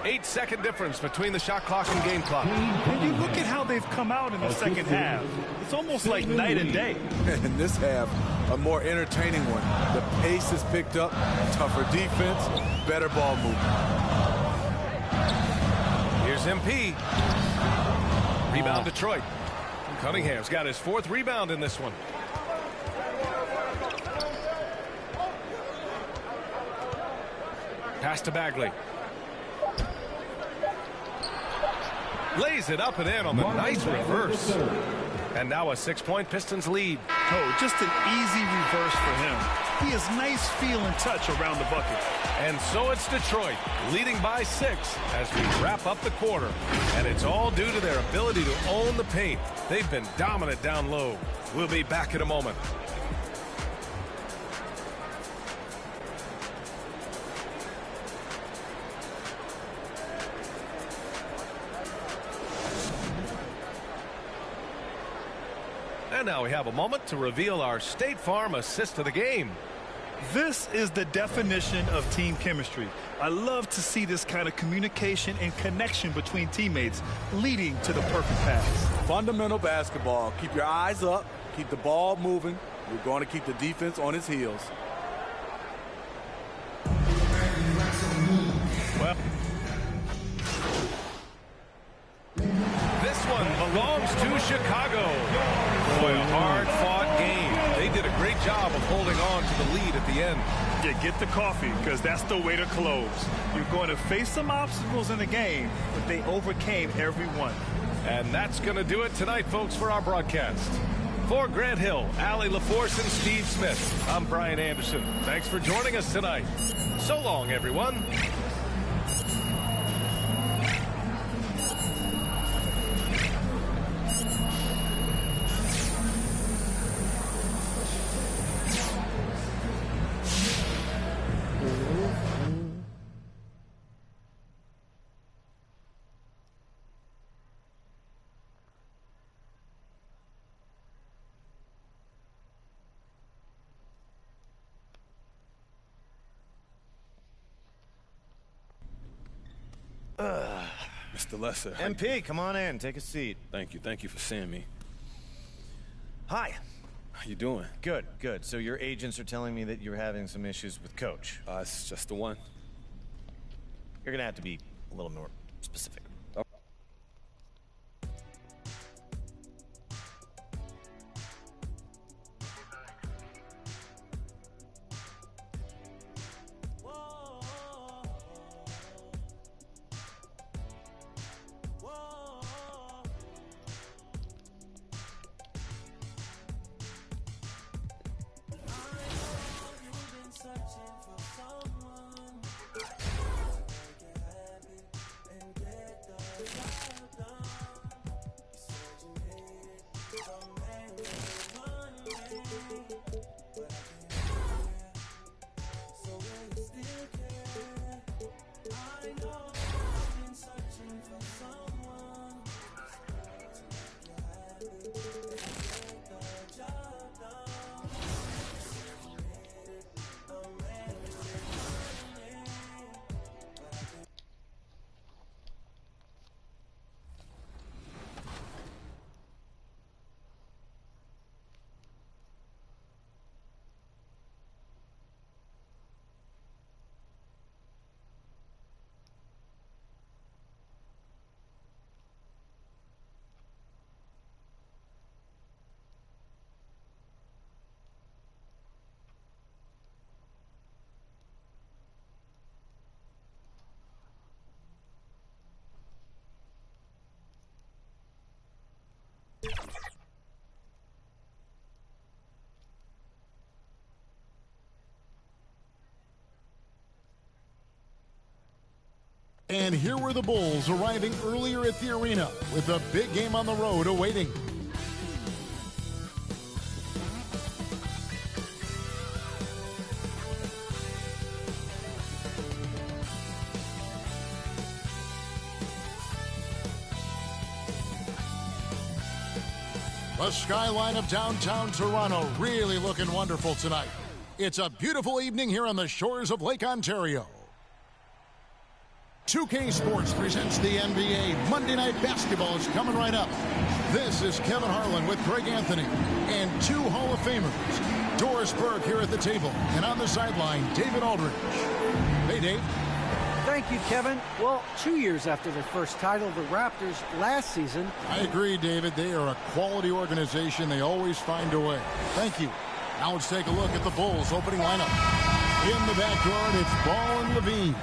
8-second difference between the shot clock and game clock. And you look at how they've come out in the second half. It's almost like night and day. In this half, a more entertaining one. The pace is picked up, tougher defense, better ball movement. Here's MP. Rebound Detroit. Cunningham's got his 4th rebound in this one. Pass to Bagley. Lays it up and in on the nice reverse. And now a 6-point Pistons lead. Oh, just an easy reverse for him. He has nice feel and touch around the bucket. And so it's Detroit leading by 6 as we wrap up the quarter. And it's all due to their ability to own the paint. They've been dominant down low. We'll be back in a moment. And now we have a moment to reveal our State Farm assist of the game. This is the definition of team chemistry. I love to see this kind of communication and connection between teammates leading to the perfect pass. Fundamental basketball. Keep your eyes up. Keep the ball moving. You're going to keep the defense on its heels. Well, this one belongs to Chicago. Boy, a hard-fought game. They did a great job of holding on to the lead at the end. Yeah, get the coffee, because that's the way to close. You're going to face some obstacles in the game, but they overcame every one. And that's going to do it tonight, folks, for our broadcast. For Grant Hill, Allie LaForce, and Steve Smith, I'm Brian Anderson. Thanks for joining us tonight. So long, everyone. Mr. Lesser. MP, come on in. Take a seat. Thank you. Thank you for seeing me. Hi. How you doing? Good, good. So your agents are telling me that you're having some issues with Coach. It's just the one. You're going to have to be a little more specific. And here were the Bulls arriving earlier at the arena with a big game on the road awaiting. The skyline of downtown Toronto really looking wonderful tonight. It's a beautiful evening here on the shores of Lake Ontario. 2K Sports presents the NBA. Monday Night Basketball is coming right up. This is Kevin Harlan with Greg Anthony and two Hall of Famers. Doris Burke here at the table, and on the sideline, David Aldridge. Hey, Dave. Thank you, Kevin. Well, 2 years after their first title, the Raptors last season. I agree, David. They are a quality organization. They always find a way. Thank you. Now let's take a look at the Bulls' opening lineup. In the backcourt, it's Ball and Levine.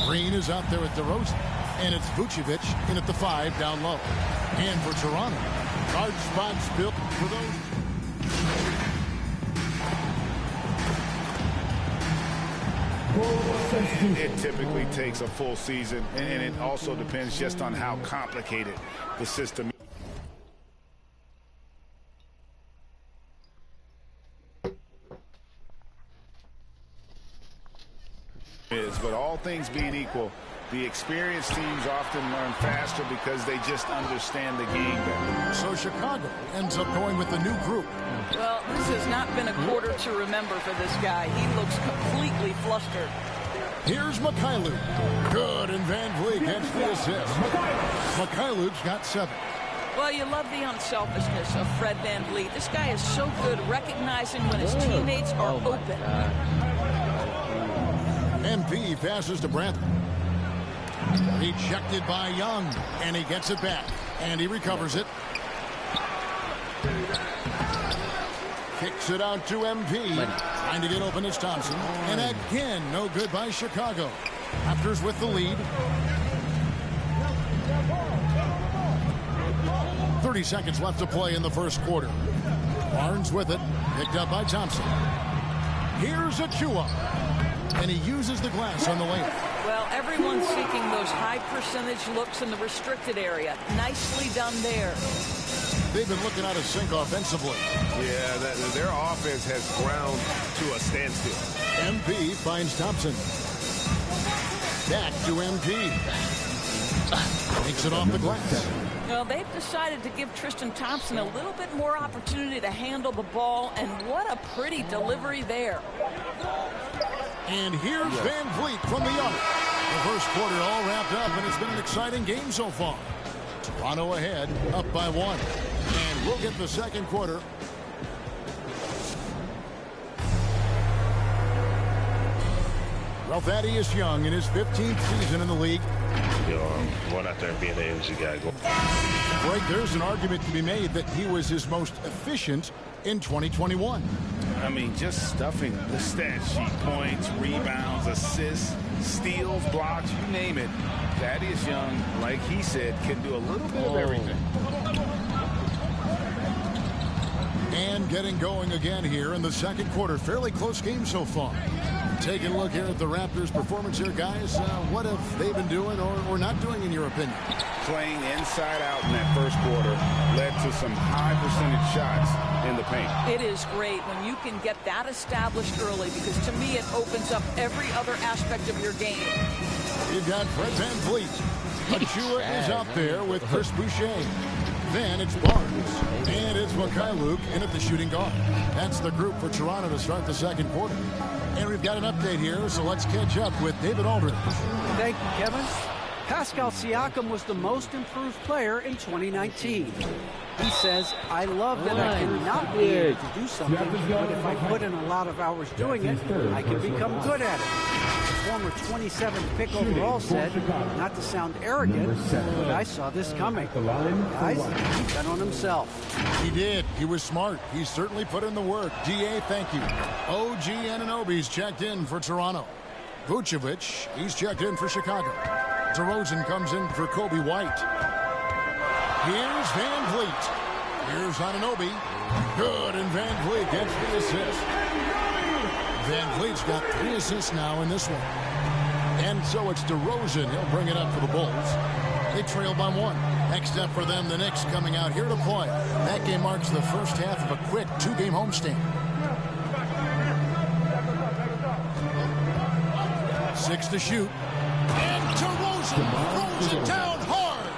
Green is out there at DeRozan. And it's Vucevic in at the 5 down low. And for Toronto, guard spots built for those. It typically takes a full season, and it also depends just on how complicated the system is. But all things being equal, the experienced teams often learn faster because they just understand the game better. So Chicago ends up going with the new group. Well, this has not been a quarter to remember for this guy. He looks completely flustered. Here's Mikhailuk. Good, and Van Vliet gets the assist. Mikhailuk's got 7. Well, you love the unselfishness of Fred Van Vliet. This guy is so good recognizing when his teammates are open. MP passes to Brantley. Rejected by Young, and he gets it back, and he recovers it. Kicks it out to MP. Trying to get open is Thompson. And again, no good by Chicago. Raptors with the lead. 30 seconds left to play in the first quarter. Barnes with it. Picked up by Thompson. Here's Achua. And he uses the glass on the layup. Well, everyone's seeking those high percentage looks in the restricted area. Nicely done there. They've been looking out of sync offensively. Yeah, their offense has ground to a standstill. MP finds Thompson. Back to MP. Takes it off the glass. Well, they've decided to give Tristan Thompson a little bit more opportunity to handle the ball, and what a pretty delivery there. And here's Van Vliet from the arc. The first quarter all wrapped up, and it's been an exciting game so far. Toronto ahead, up by 1. And we'll get the second quarter. Well, Thaddeus Young in his 15th season in the league. Going out there and being the energy guy. Greg, there's an argument to be made that he was his most efficient in 2021. I mean, just stuffing the stat sheet. Points, rebounds, assists, steals, blocks, you name it. Thaddeus Young, like he said, can do a little bit of everything. And getting going again here in the second quarter. Fairly close game so far. Taking a look here at the Raptors' performance here, guys. What have they been doing or not doing, in your opinion? Playing inside out in that first quarter led to some high percentage shots in the paint. It is great when you can get that established early, because to me it opens up every other aspect of your game. You've got Fred Van Vliet. Achua is out there with Chris Boucher. Then it's Barnes. And it's Mikhailuk in at the shooting guard. That's the group for Toronto to start the second quarter. And we've got an update here, so let's catch up with David Aldridge. Thank you, Kevin. Pascal Siakam was the most improved player in 2019. He says, I love that I cannot be able to do something, but if I put in a lot of hours doing it, I can become good at it. The former 27th pick overall said, not to sound arrogant, but I saw this coming. Guys, he bet on himself. He did. He was smart. He certainly put in the work. DA, thank you. OG Anunoby's checked in for Toronto. Vucevic, he's checked in for Chicago. DeRozan comes in for Kobe White. Here's Van Vliet. Here's Anunoby. Good, and Van Vliet gets the assist. Van Vliet's got 3 assists now in this one. And so it's DeRozan. He'll bring it up for the Bulls. They trail by 1. Next up for them, the Knicks coming out here to play. That game marks the first half of a quick 2-game homestand. 6 to shoot. And DeRozan throws it down hard.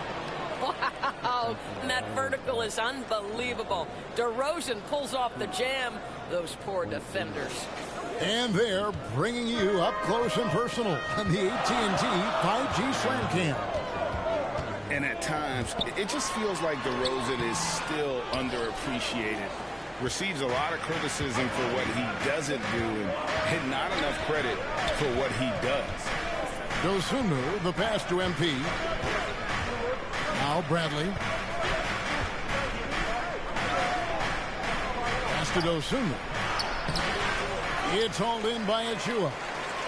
Wow, and that vertical is unbelievable. DeRozan pulls off the jam. Those poor defenders. And they're bringing you up close and personal on the AT&T 5G Slam Cam. And at times, it just feels like DeRozan is still underappreciated. Receives a lot of criticism for what he doesn't do and not enough credit for what he does. Dosunmu, the pass to MP. Now Bradley. Pass to Dosunmu. It's hauled in by Achua.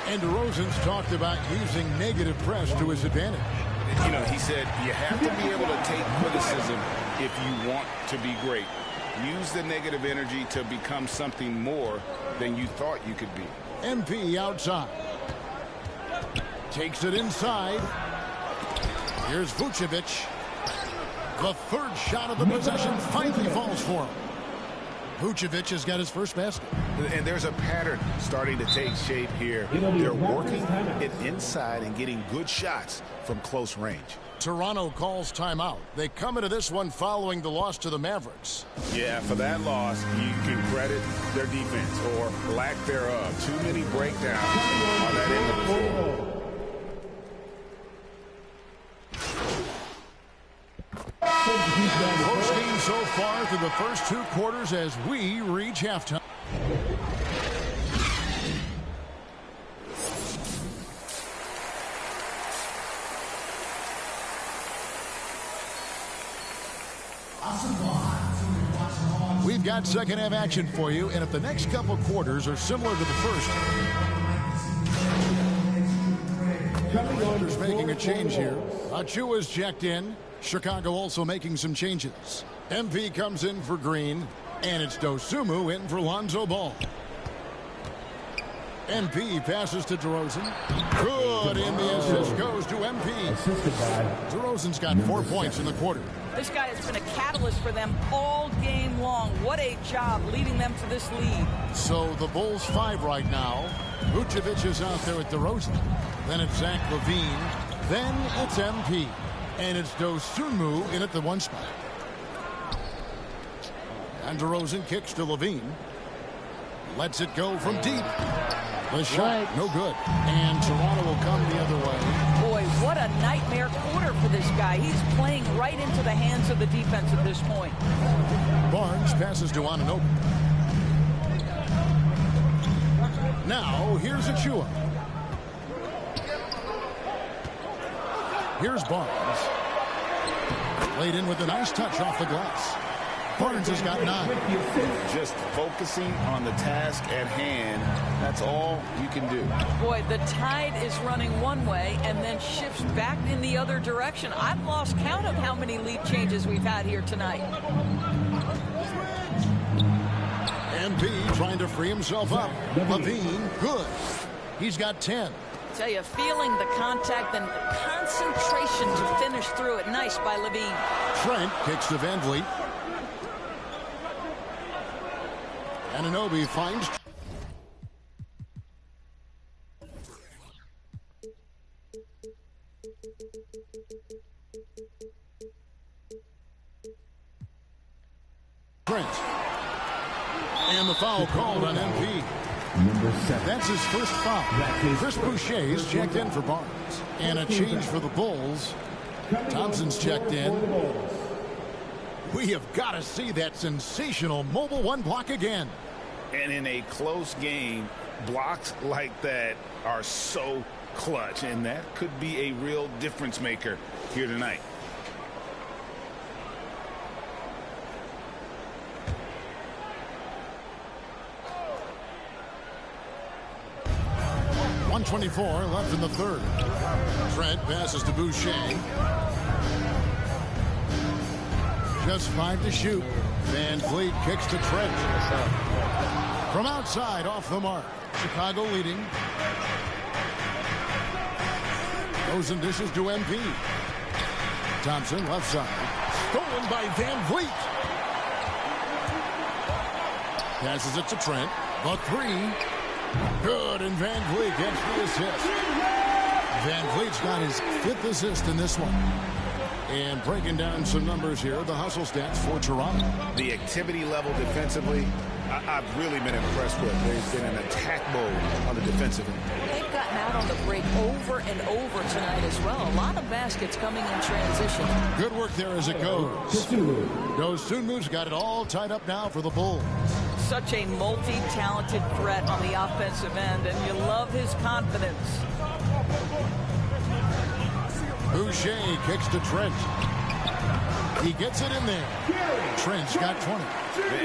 And DeRozan's talked about using negative press to his advantage. You know, he said you have to be able to take criticism if you want to be great. Use the negative energy to become something more than you thought you could be. MP outside. Takes it inside. Here's Vucevic. The third shot of the possession finally falls for him. Vucevic has got his first basket. And there's a pattern starting to take shape here. They're working it inside and getting good shots from close range. Toronto calls timeout. They come into this one following the loss to the Mavericks. Yeah, for that loss, you can credit their defense or lack thereof. Too many breakdowns on that end of the floor. Close game so far through the first 2 quarters as we reach halftime. We've got second half action for you, and if the next couple quarters are similar to the first, Raptors making a change here. Achua's checked in. Chicago also making some changes. MP comes in for Green, and it's Dosunmu in for Lonzo Ball. MP passes to DeRozan. Good, and the assist goes to MP. DeRozan's got 4 points in the quarter. This guy has been a catalyst for them all game long. What a job leading them to this lead. So the Bulls 5 right now. Vucevic is out there with DeRozan. Then it's Zach LaVine. Then it's MP. And it's Dosunmu in at the 1 spot. And DeRozan kicks to LaVine. Lets it go from deep. The shot, no good. And Toronto will come the other way. Boy, what a nightmare quarter for this guy. He's playing right into the hands of the defense at this point. Barnes passes to Anunoby. Now, here's Achua. Here's Barnes. Laid in with a nice touch off the glass. Barnes has got 9. Just focusing on the task at hand, that's all you can do. Boy, the tide is running one way and then shifts back in the other direction. I've lost count of how many lead changes we've had here tonight. MP trying to free himself up. LaVine, good. He's got 10. Tell you, feeling the contact and concentration to finish through it. Nice by LaVine. Trent kicks to Van Vliet. Anunoby finds. Trent. And the foul called on MP. Number 7. That's his first foul. Chris Boucher is checked in for Barnes. And a change for the Bulls. Thompson's checked in. We have got to see that sensational mobile 1 block again. And in a close game, blocks like that are so clutch, and that could be a real difference maker here tonight. .124 left in the third. Trent passes to Boucher. Just 5 to shoot. Van Vliet kicks to Trent. From outside, off the mark. Chicago leading. Goes and dishes to MP. Thompson, left side. Stolen by Van Vliet. Passes it to Trent. The three. Good, and Van Vliet gets the assist. Van Vliet's got his 5th assist in this one. And breaking down some numbers here, the hustle stats for Toronto. The activity level defensively, I've really been impressed with. There's been an attack mode on the defensive end. They've gotten out on the break over and over tonight as well. A lot of baskets coming in transition. Good work there as it goes. Dosunmu's got it all tied up now for the Bulls. Such a multi-talented threat on the offensive end, and you love his confidence. Boucher kicks to Trent. He gets it in there. Trent's got 20.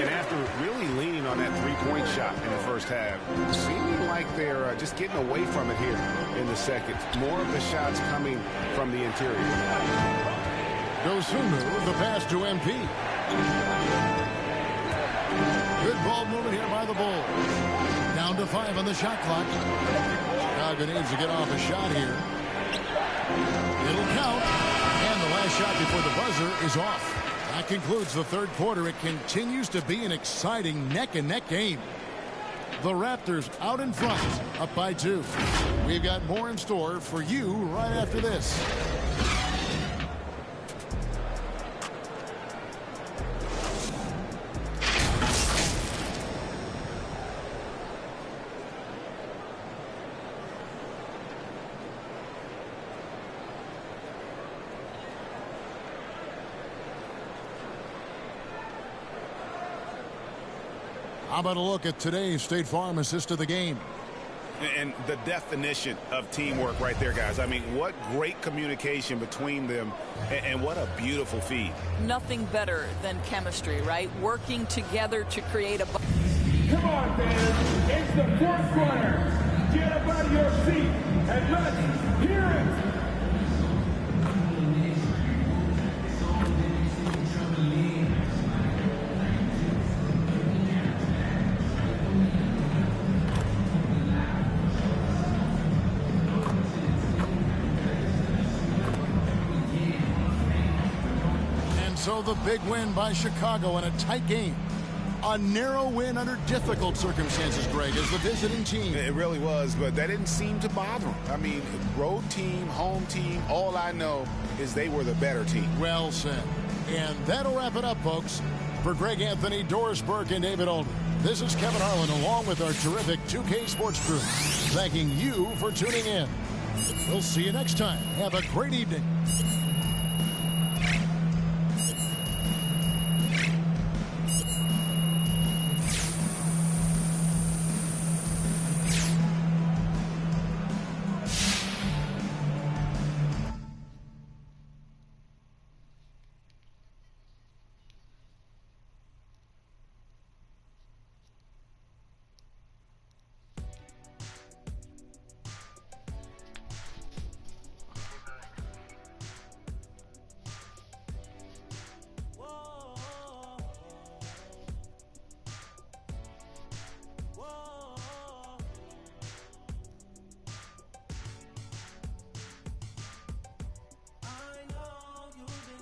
And after really leaning on that three-point shot in the first half, seeming like they're just getting away from it here in the second. More of the shots coming from the interior. Dosunmu with the pass to MP. Good ball movement here by the Bulls. Down to 5 on the shot clock. Chicago needs to get off a shot here. It'll count. And the last shot before the buzzer is off. That concludes the third quarter. It continues to be an exciting neck-and-neck game. The Raptors out in front, up by 2. We've got more in store for you right after this. How about a look at today's State Farm assist of the game? And the definition of teamwork right there, guys. I mean, what great communication between them, and what a beautiful feed. Nothing better than chemistry, right? Working together to create a... Come on, fans. It's the fourth quarter. Get up out of your seat and let's hear it. So the big win by Chicago in a tight game. A narrow win under difficult circumstances, Greg, as the visiting team. It really was, but that didn't seem to bother them. I mean, road team, home team, all I know is they were the better team. Well said. And that'll wrap it up, folks. For Greg Anthony, Doris Burke, and David Olden, this is Kevin Harlan along with our terrific 2K Sports crew, thanking you for tuning in. We'll see you next time. Have a great evening.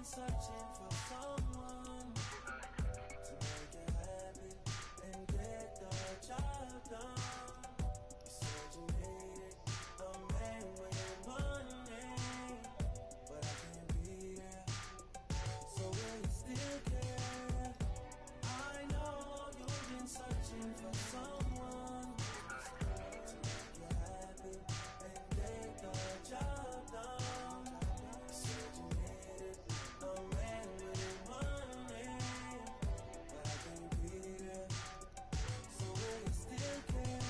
Searching for someone to make it happen and get the job done. You said you needed a man with money, but I can't be there. So will you still care? I know you've been searching for someone to make it happen and get the job done. You said you needed a man with money, but I can't be there. So will you still care?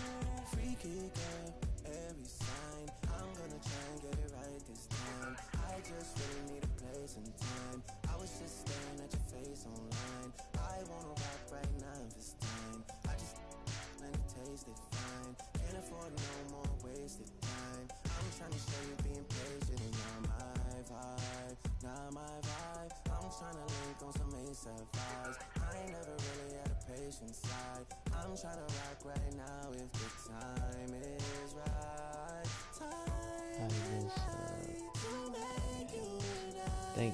Free kick up every sign. I'm gonna try and get it right this time. I just really need a place and time. I was just staring at your face online. I wanna rock right now this time. I just let it taste it fine. Can't afford no more wasted time. I'm trying to show you being patient and you're my vibe. Not my vibe. I'm trying to link on some ASAP vibes. I ain't never really had a patient side. I'm trying to rock right now if the time is right. Time is right. think.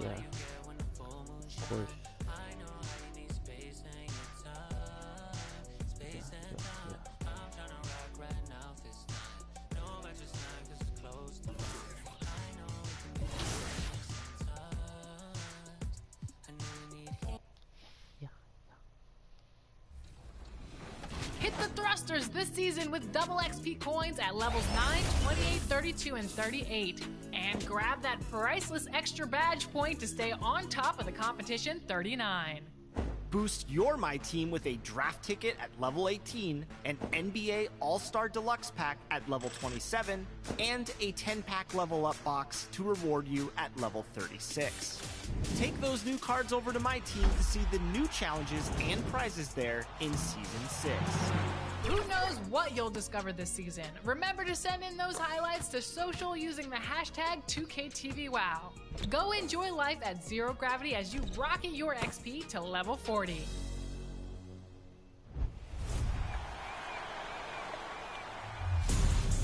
Yeah, of course. Hit the thrusters this season with double XP coins at levels 9, 28, 32, and 38. And grab that priceless extra badge point to stay on top of the competition 39. Boost your My Team with a draft ticket at level 18, an NBA All-Star Deluxe pack at level 27, and a 10-pack level up box to reward you at level 36. Take those new cards over to My Team to see the new challenges and prizes there in Season 6. Who knows what you'll discover this season? Remember to send in those highlights to social using the hashtag 2KTVWow. Go enjoy life at Zero Gravity as you rocket your XP to level 40.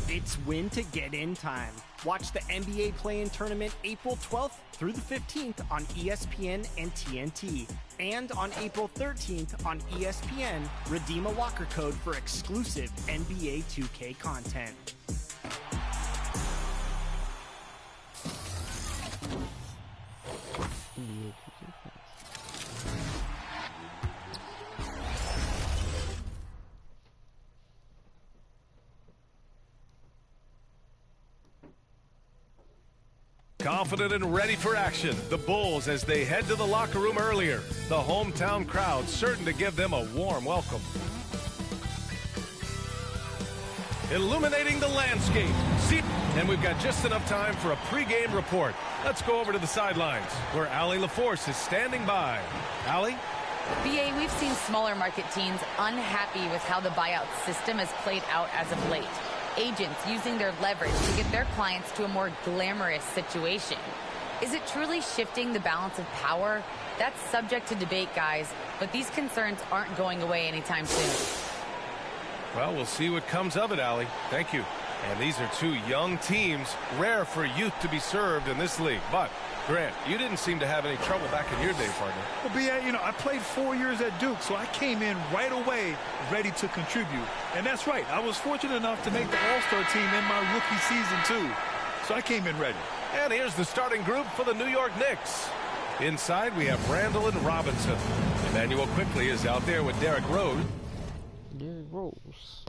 It's win to get in time. Watch the NBA Play-In Tournament April 12th through the 15th on ESPN and TNT. And on April 13th on ESPN, redeem a locker code for exclusive NBA 2K content. Confident and ready for action, the Bulls as they head to the locker room earlier. The hometown crowd certain to give them a warm welcome. Illuminating the landscape. See, and we've got just enough time for a pregame report. Let's go over to the sidelines where Allie LaForce is standing by. Allie? BA, we've seen smaller market teams unhappy with how the buyout system has played out as of late. Agents using their leverage to get their clients to a more glamorous situation. Is it truly shifting the balance of power? That's subject to debate, guys, but these concerns aren't going away anytime soon. Well, we'll see what comes of it, Allie. Thank you. And these are two young teams, rare for youth to be served in this league. But, Grant, you didn't seem to have any trouble back in your day, partner. Well, B.A., I played 4 years at Duke, so I came in right away ready to contribute. And that's right. I was fortunate enough to make the All-Star team in my rookie season, too. So I came in ready. And here's the starting group for the New York Knicks. Inside, we have Randall and Robinson. Emmanuel Quickley is out there with Derrick Rose. Derrick Rose.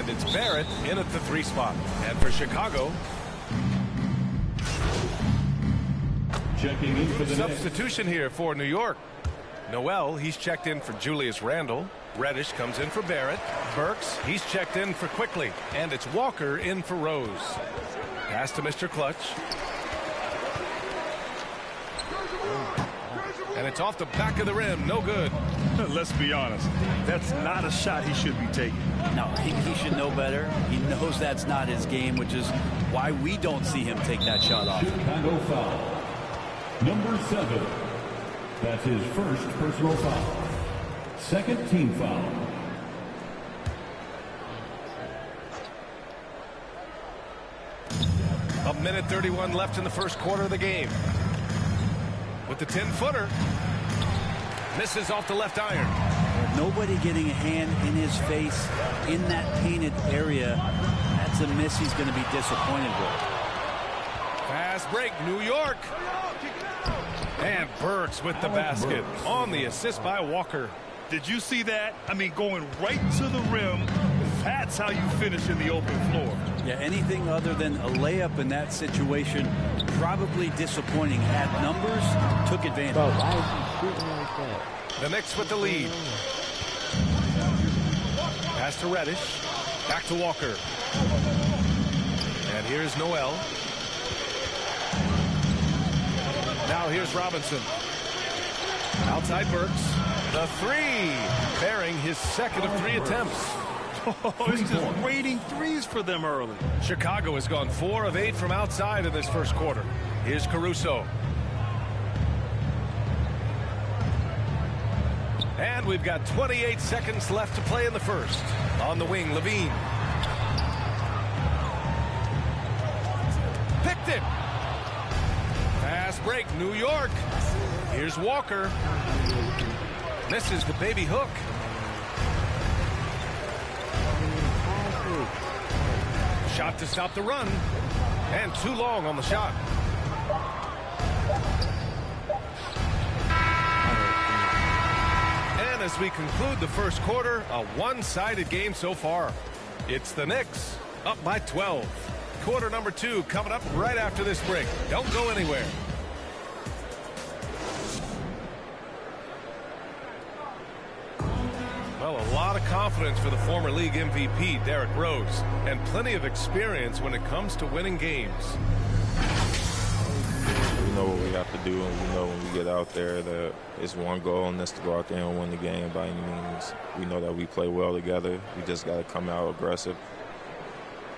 And it's Barrett in at the 3 spot. And for Chicago, checking in for the substitution here for New York. Noel, he's checked in for Julius Randle. Reddish comes in for Barrett. Burks, he's checked in for Quickly. And it's Walker in for Rose. Pass to Mr. Clutch. And it's off the back of the rim. No good. Let's be honest. That's not a shot he should be taking. No, he should know better. He knows that's not his game, which is why we don't see him take that shot off. Chicago foul. Number 7. That's his first personal foul. Second team foul. A minute 31 left in the first quarter of the game. With the 10-footer. Misses off the left iron. Nobody getting a hand in his face in that painted area. That's a miss he's going to be disappointed with. Fast break, New York. And Burks with the basket on the assist by Walker. Did you see that? I mean, going right to the rim. That's how you finish in the open floor. Yeah, anything other than a layup in that situation, probably disappointing. Had numbers, took advantage. Bro, why is he shooting like that? The Knicks with the lead. Pass to Reddish. Back to Walker. And here's Noel. Now here's Robinson. Outside Burks. The 3. Bearing his second of 3 attempts. Oh, he's just raiding threes for them early. Chicago has gone 4 of 8 from outside in this first quarter. Here's Caruso. And we've got 28 seconds left to play in the first. On the wing, Levine. Picked it. Fast break, New York. Here's Walker. Misses the baby hook. Shot to stop the run. And too long on the shot. And as we conclude the first quarter, a one-sided game so far. It's the Knicks up by 12. Quarter number 2 coming up right after this break. Don't go anywhere. Well, a lot of confidence for the former league MVP, Derrick Rose, and plenty of experience when it comes to winning games. We know what we have to do, and we know when we get out there that it's one goal, and that's to go out there and win the game by any means. We know that we play well together. We just got to come out aggressive.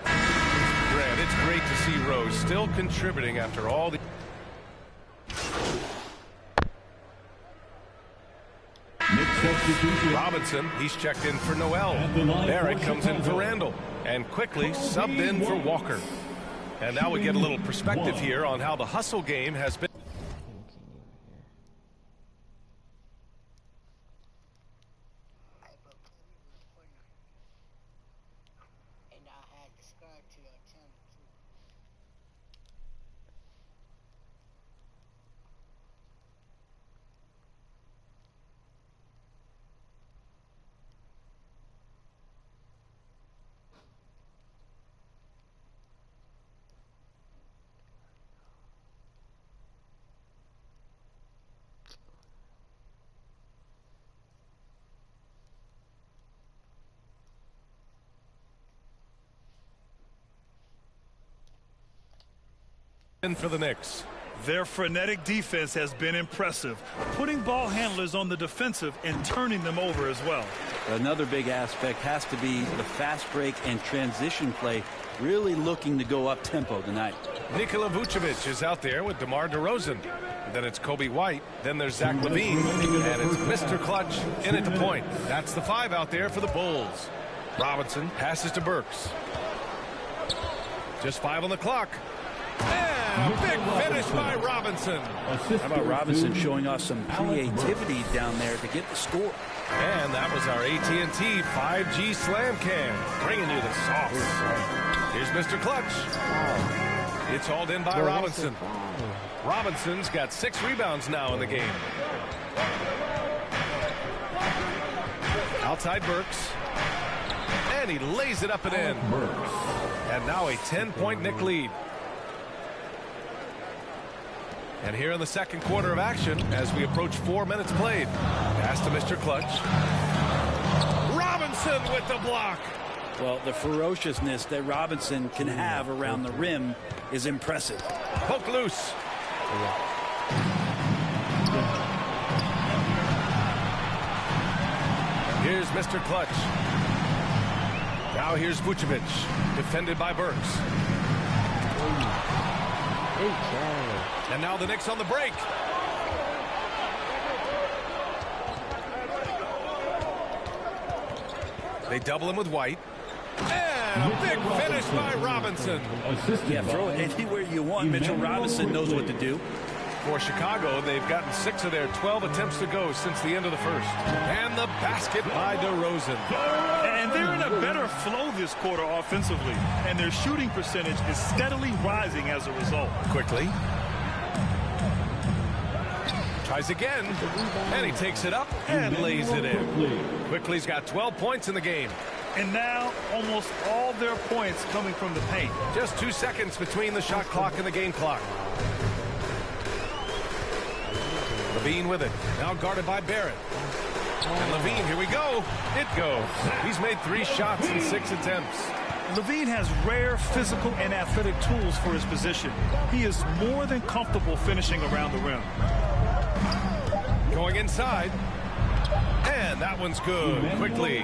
Grant, it's great to see Rose still contributing after all the... Robinson, he's checked in for Noel. Barrett comes in for Randle. And Quickly subbed in for Walker. And now we get a little perspective here on how the hustle game has been. For the Knicks. Their frenetic defense has been impressive, putting ball handlers on the defensive and turning them over as well. Another big aspect has to be the fast break and transition play, really looking to go up tempo tonight. Nikola Vucevic is out there with DeMar DeRozan. Then it's Kobe White. Then there's Zach LaVine. And it's Mr. Clutch in at the point. That's the 5 out there for the Bulls. Robinson passes to Burks. Just 5 on the clock. And a big finish by Robinson. How about Robinson showing us some creativity down there to get the score? And that was our AT&T 5G Slam Cam, bringing you the sauce. Here's Mr. Clutch. It's hauled in by Robinson. Robinson's got 6 rebounds now in the game. Outside Burks. And And he lays it up and in. And now a 10-point Knick lead. And here in the second quarter of action, as we approach 4 minutes played. Pass to Mr. Clutch. Robinson with the block. Well, the ferociousness that Robinson can have around the rim is impressive. Poke loose. Here's Mr. Clutch. Now here's Vucevic, defended by Burks. And now the Knicks on the break. They double him with White. And a big finish by Robinson. Yeah, throw it anywhere you want. Mitchell Robinson knows what to do. For Chicago, they've gotten 6 of their 12 attempts to go since the end of the first. And the basket by DeRozan. And they're in a better flow this quarter offensively. And their shooting percentage is steadily rising as a result. Quickly. Tries again. And he takes it up and lays it in. Quickly's got 12 points in the game. And now almost all their points coming from the paint. Just 2 seconds between the shot clock and the game clock. Levine with it. Now guarded by Barrett. And Levine, here we go. It goes. He's made 3 shots in 6 attempts. Levine has rare physical and athletic tools for his position. He is more than comfortable finishing around the rim. Going inside. And that one's good. Quickly.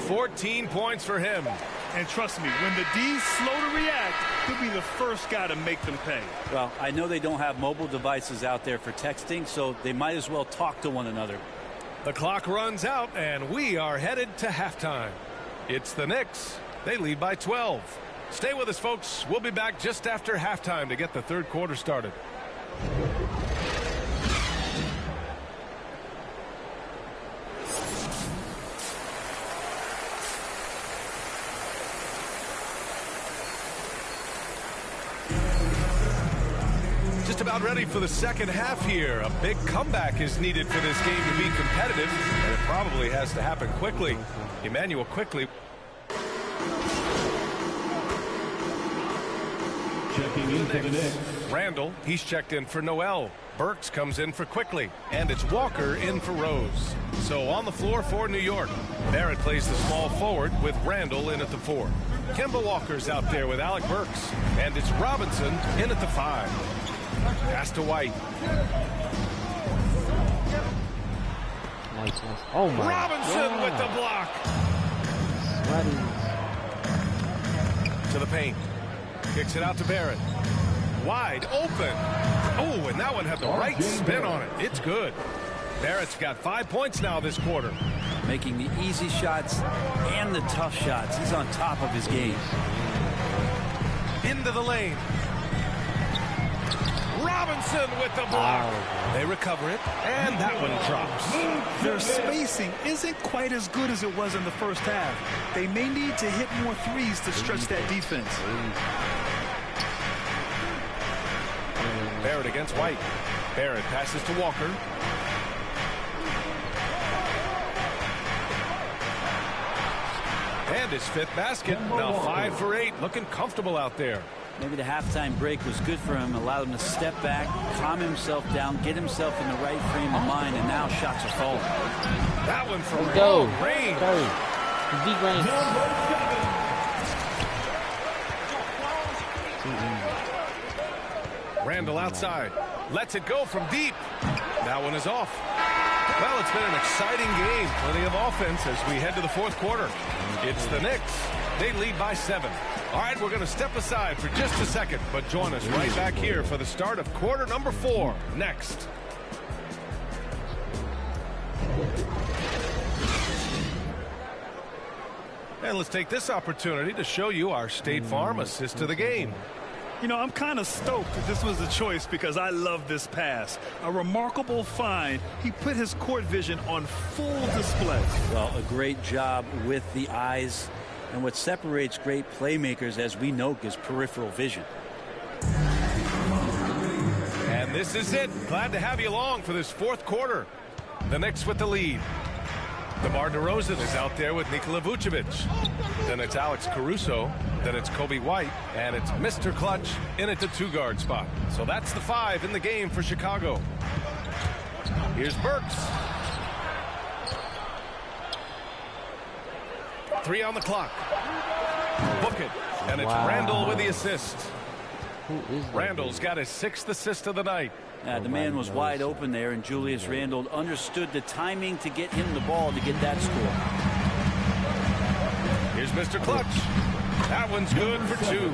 14 points for him. And trust me, when the D's slow to react, he'll be the first guy to make them pay. Well, I know they don't have mobile devices out there for texting, so they might as well talk to one another. The clock runs out, and we are headed to halftime. It's the Knicks. They lead by 12. Stay with us, folks. We'll be back just after halftime to get the third quarter started. Just about ready for the second half here. A big comeback is needed for this game to be competitive, and it probably has to happen quickly. Emmanuel Quickly. Checking in for the Knicks. Randall, he's checked in for Noel. Burks comes in for Quickly, and it's Walker in for Rose. So on the floor for New York, Barrett plays the small forward with Randall in at the 4. Kemba Walker's out there with Alec Burks, and it's Robinson in at the 5. Pass to White. Nice. Oh my Robinson God. with the block. To the paint. Kicks it out to Barrett. Wide open. Oh, and that one had the right spin on it. It's good. Barrett's got 5 points now this quarter. Making the easy shots and the tough shots. He's on top of his game. Into the lane. Robinson with the block. They recover it, and that one drops. Their spacing isn't quite as good as it was in the first half. They may need to hit more threes to stretch that defense. Barrett against White. Barrett passes to Walker. And his 5th basket. Now 5 for 8. Looking comfortable out there. Maybe the halftime break was good for him, allowed him to step back, calm himself down, get himself in the right frame of mind, and now shots are falling. That one from long range. Deep range. Randall outside. Lets it go from deep. That one is off. Well, it's been an exciting game. Plenty of offense as we head to the fourth quarter. It's the Knicks. They lead by 7. All right, we're going to step aside for just a second, but join us right back here for the start of quarter number 4 next. And let's take this opportunity to show you our State Farm assist to the game. You know, I'm kind of stoked that this was a choice because I love this pass. A remarkable find. He put his court vision on full display. Well, a great job with the eyes. And what separates great playmakers, as we know, is peripheral vision. And this is it. Glad to have you along for this fourth quarter. The Knicks with the lead. DeMar DeRozan is out there with Nikola Vucevic. Then it's Alex Caruso. Then it's Kobe White. And it's Mr. Clutch in at the 2-guard spot. So that's the 5 in the game for Chicago. Here's Burks. 3 on the clock. Book it. And it's Randall with the assist. Randall's got his 6th assist of the night. The man was wide open there, and Julius Randle understood the timing to get him the ball to get that score. Here's Mr. Clutch. That one's good for 2.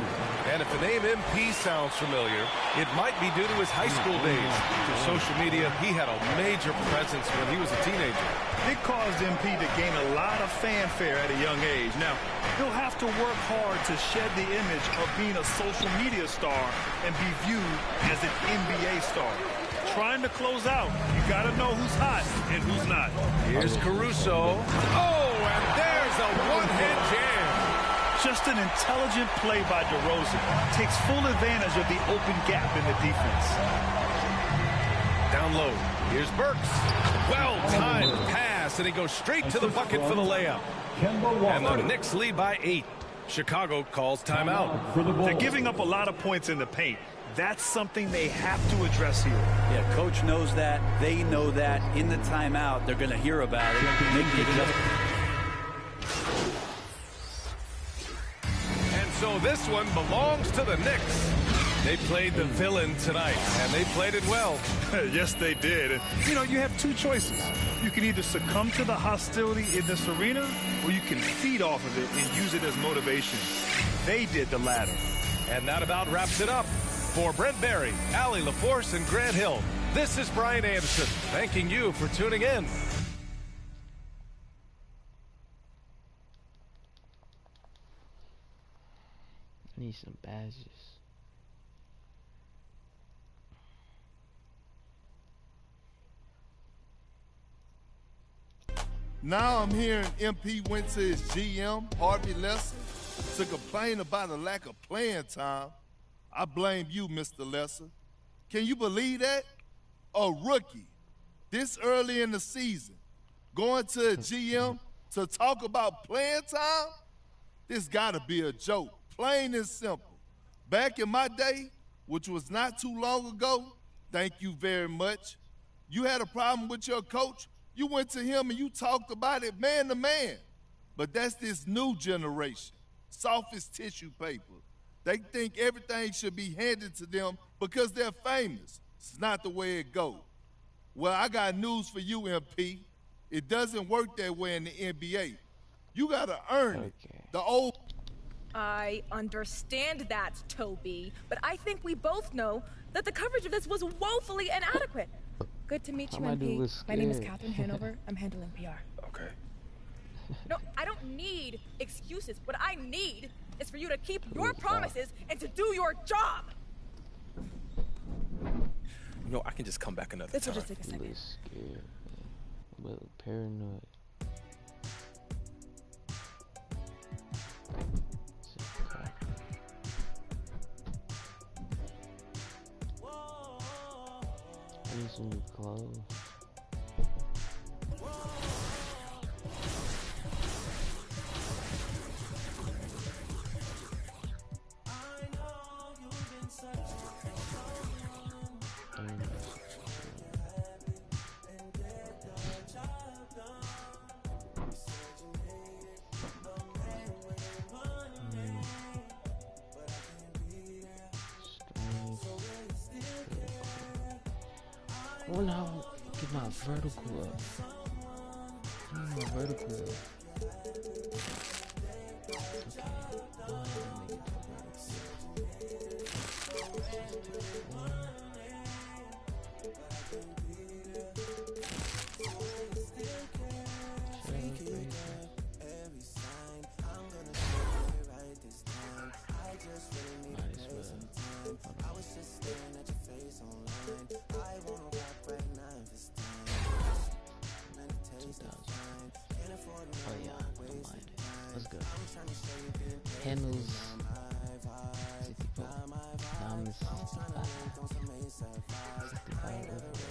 And if the name MP sounds familiar, it might be due to his high school days. Through social media, he had a major presence when he was a teenager. It caused MP to gain a lot of fanfare at a young age. Now, he'll have to work hard to shed the image of being a social media star and be viewed as an NBA star. Trying to close out, you got to know who's hot and who's not. Here's Caruso. Oh, and there's a one-hand jam. Just an intelligent play by DeRozan. Takes full advantage of the open gap in the defense. Down low. Here's Burks. Well-timed pass, and he goes straight to the bucket for the layup. And the Knicks lead by 8. Chicago calls timeout. They're giving up a lot of points in the paint. That's something they have to address here. Yeah, coach knows that. They know that. In the timeout, they're going to hear about it. Make the adjustment. So this one belongs to the Knicks. They played the villain tonight, and they played it well. Yes, they did. And, you know, you have 2 choices. You can either succumb to the hostility in this arena, or you can feed off of it and use it as motivation. They did the latter. And that about wraps it up. For Brent Barry, Allie LaForce, and Grant Hill, this is Brian Anderson, thanking you for tuning in. Need some badges. Now I'm hearing MP went to his GM, Harvey Lesser, to complain about a lack of playing time. I blame you, Mr. Lesser. Can you believe that? A rookie, this early in the season, going to a GM to talk about playing time? This gotta be a joke. Plain and simple. Back in my day, which was not too long ago, thank you very much, you had a problem with your coach, you went to him and you talked about it man to man. But that's this new generation, soft as tissue paper. They think everything should be handed to them because they're famous. It's not the way it goes. Well, I got news for you, MP. It doesn't work that way in the NBA. You gotta earn it. The old... I understand that, Toby, but I think we both know that the coverage of this was woefully inadequate. Good to meet you, MP. My name is Catherine Hanover. I'm handling PR. Okay. No, I don't need excuses. What I need is for you to keep your promises and to do your job. You know, I can just come back another time. This will just take a second. Scared, but paranoid. I need some new clothes. I wonder how I get my vertical up. I need my vertical up. Handles 64. Diamonds 65. 65 overall.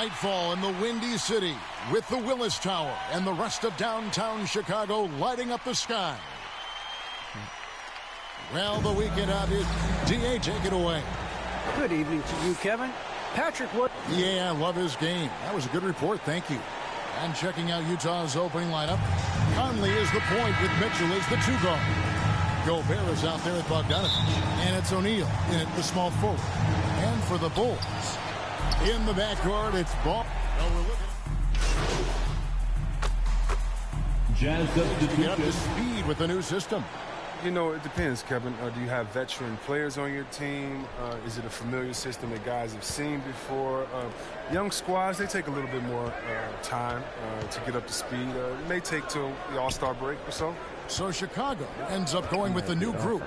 Nightfall in the Windy City with the Willis Tower and the rest of downtown Chicago lighting up the sky. Well, the weekend out is D.A. Take it away. Good evening to you, Kevin. Patrick Wood. Yeah, I love his game. That was a good report. Thank you. And checking out Utah's opening lineup, Conley is the point with Mitchell as the 2 guard. Gobert is out there with Bogdanovich. And it's O'Neal in at the small forward. And for the Bulls, in the backcourt, it's Ball. Jazz to get up to speed with the new system. You know, it depends, Kevin. Do you have veteran players on your team? Is it a familiar system that guys have seen before? Young squads, they take a little bit more time to get up to speed. It may take till the All-Star break or so. So Chicago ends up going with a new group.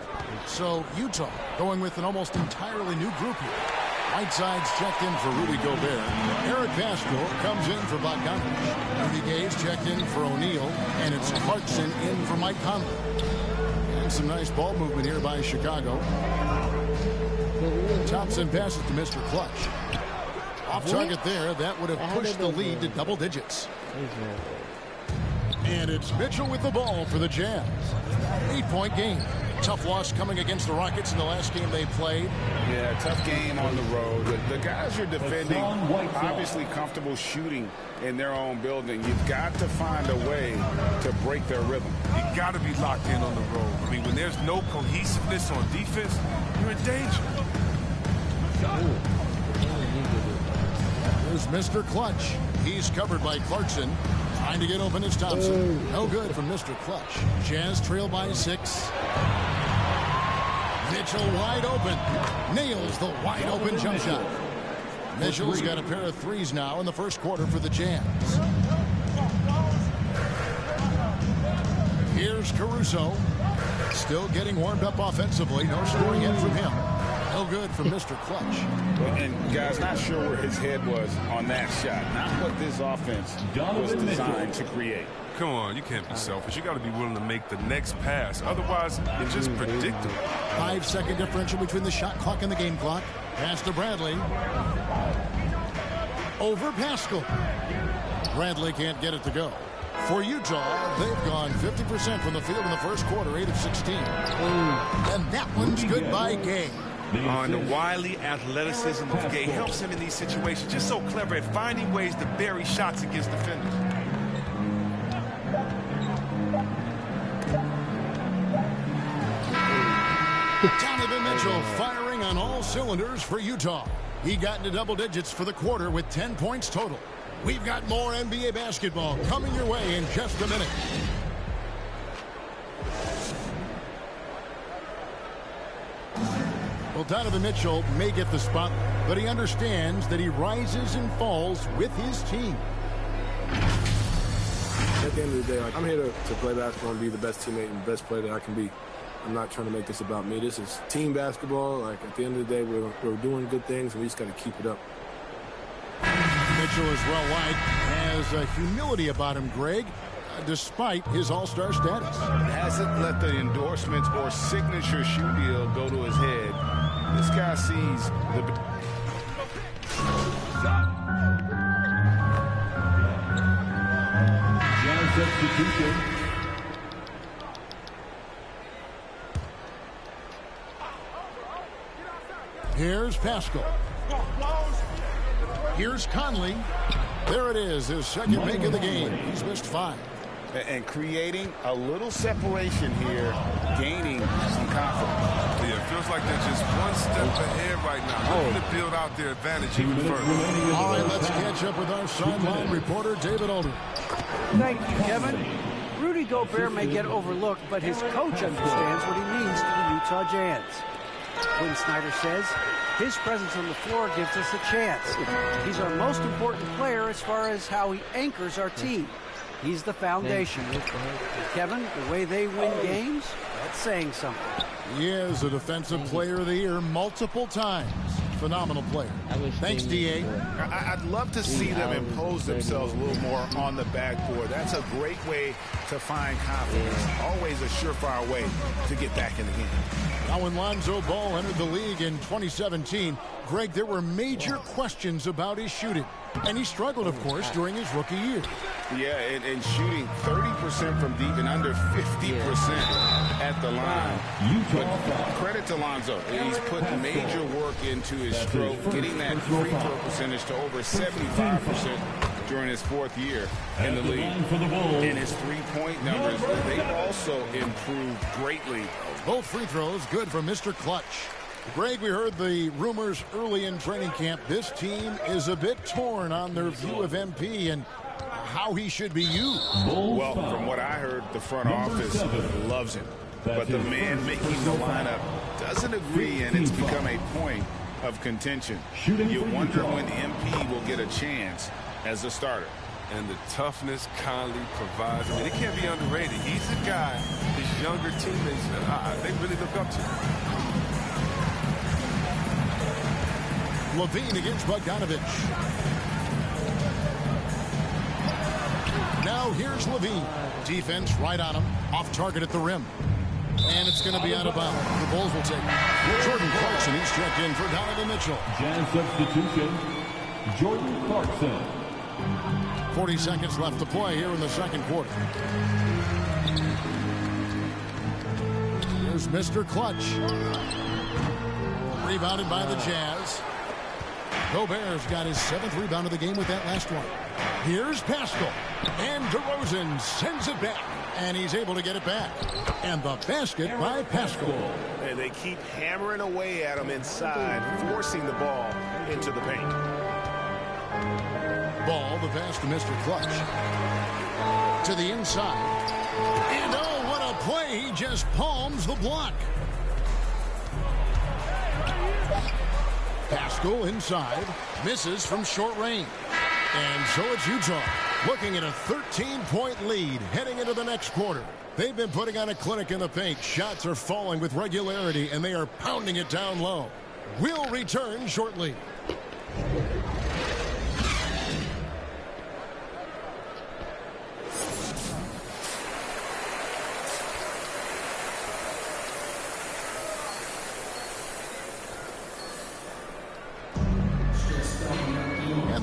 So Utah going with an almost entirely new group here. Whiteside's checked in for Rudy Gobert. Eric Pascal comes in for Bogdanovich. Rudy Gay's checked in for O'Neal. And it's Clarkson in for Mike Conley. And some nice ball movement here by Chicago. Thompson passes to Mr. Clutch. Off target there. That would have pushed the lead to double digits. And it's Mitchell with the ball for the Jazz. 8-point game. Tough loss coming against the Rockets in the last game they played. Yeah, tough game on the road. The guys are defending, obviously comfortable shooting in their own building. You've got to find a way to break their rhythm. You got to be locked in on the road. I mean, when there's no cohesiveness on defense, you're in danger. There's Mr. Clutch. He's covered by Clarkson. Trying to get open is Thompson. No good from Mr. Clutch. Jazz trail by 6. Mitchell wide open. Nails the wide open jump shot. Mitchell's got a pair of threes now in the first quarter for the Jazz. Here's Caruso. Still getting warmed up offensively. No scoring yet from him. No good from Mr. Clutch. And guys, not sure where his head was on that shot. Not what this offense was designed to create. Come on, you can't be selfish. You got to be willing to make the next pass. Otherwise, it's just predictable. 5-second differential between the shot clock and the game clock. Pass to Bradley. Over Pascal. Bradley can't get it to go. For Utah, they've gone 50% from the field in the first quarter, 8 of 16. And that one's good by Gay. And the wily athleticism of Gay helps him in these situations. Just so clever at finding ways to bury shots against defenders. Donovan Mitchell firing on all cylinders for Utah. He got into double digits for the quarter with 10 points total. We've got more NBA basketball coming your way in just a minute. Well, Donovan Mitchell may get the spot, but he understands that he rises and falls with his team. At the end of the day, I'm here to play basketball and be the best teammate and best player that I can be. I'm not trying to make this about me. This is team basketball. At the end of the day, we're doing good things, and we just got to keep it up. Mitchell is well wide, has a humility about him, Greg, despite his all-star status. Hasn't let the endorsements or signature shoe deal go to his head. This guy sees the... Jazz substitution. Here's Pascal. Here's Conley. There it is, his second make of the game. He's missed 5. And creating a little separation here, gaining some confidence. Yeah, it feels like they're just one step ahead right now. Looking to build out their advantage even further. All right, let's catch up with our sideline reporter, David Aldridge. Thank you, Kevin. Rudy Gobert may get overlooked, but his coach understands what he means to the Utah Jazz. Quinn Snyder says, his presence on the floor gives us a chance. He's our most important player as far as how he anchors our team. He's the foundation. Kevin, the way they win games, that's saying something. He is a defensive player of the year multiple times. phenomenal player. Thanks, D.A. I'd love to see them impose themselves a little more on the backboard. That's a great way to find confidence. Always a surefire way to get back in the game. Now, when Lonzo Ball entered the league in 2017, Greg, there were major questions about his shooting. And he struggled, of course, during his rookie year. Yeah, and shooting 30% from deep and under 50% at the line. But credit to Lonzo. He's put major work into his stroke, getting that free throw percentage to over 75% during his fourth year in the league. And his three-point numbers, they've also improved greatly. Both free throws good for Mr. Clutch. Greg, we heard the rumors early in training camp. This team is a bit torn on their view of MP and how he should be used. Well, from what I heard, the front office loves him. But the man making the lineup doesn't agree, and it's become a point of contention. You wonder when MP will get a chance as a starter. And the toughness Conley provides. I mean, it can't be underrated. He's a guy his younger teammates, they really look up to. LaVine against Bogdanovich. Now here's LaVine. Defense right on him. Off target at the rim. And it's going to be out of bounds. The Bulls will take it. Jordan Clarkson, he's checked in for Donovan Mitchell. Jazz substitution, Jordan Clarkson. 40 seconds left to play here in the second quarter. Here's Mr. Clutch. Rebounded by the Jazz. Gobert's got his 7th rebound of the game with that last one. Here's Pascal. And DeRozan sends it back. And he's able to get it back. And the basket by Pascal. And they keep hammering away at him inside, forcing the ball into the paint. Ball, the pass to Mr. Clutch. To the inside. And oh, what a play. He just palms the block. Pascal inside. Misses from short range. And so it's Utah looking at a 13-point lead heading into the next quarter. They've been putting on a clinic in the paint. Shots are falling with regularity, and they are pounding it down low. We'll return shortly.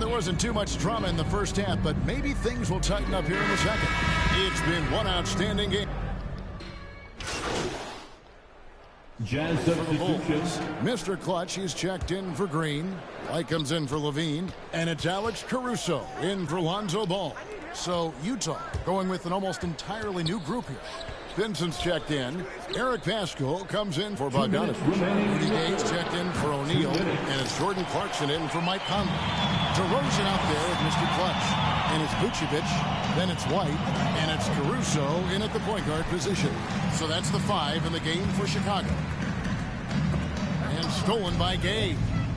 Wasn't too much drama in the first half, but maybe things will tighten up here in the second. It's been one outstanding game. Jazz substitution. Mr. Clutch, he's checked in for Green. White comes in for LaVine. And it's Alex Caruso in for Lonzo Ball. So Utah going with an almost entirely new group here. Vincent's checked in. Eric Pascal comes in for Bogdanovich. Rudy Gay's checked in for O'Neal. And it's Jordan Clarkson in for Mike Conley. DeRozan out there with Mr. Clutch. And it's Vucevic. Then it's White. And it's Caruso in at the point guard position. So that's the 5 in the game for Chicago. And stolen by Gay.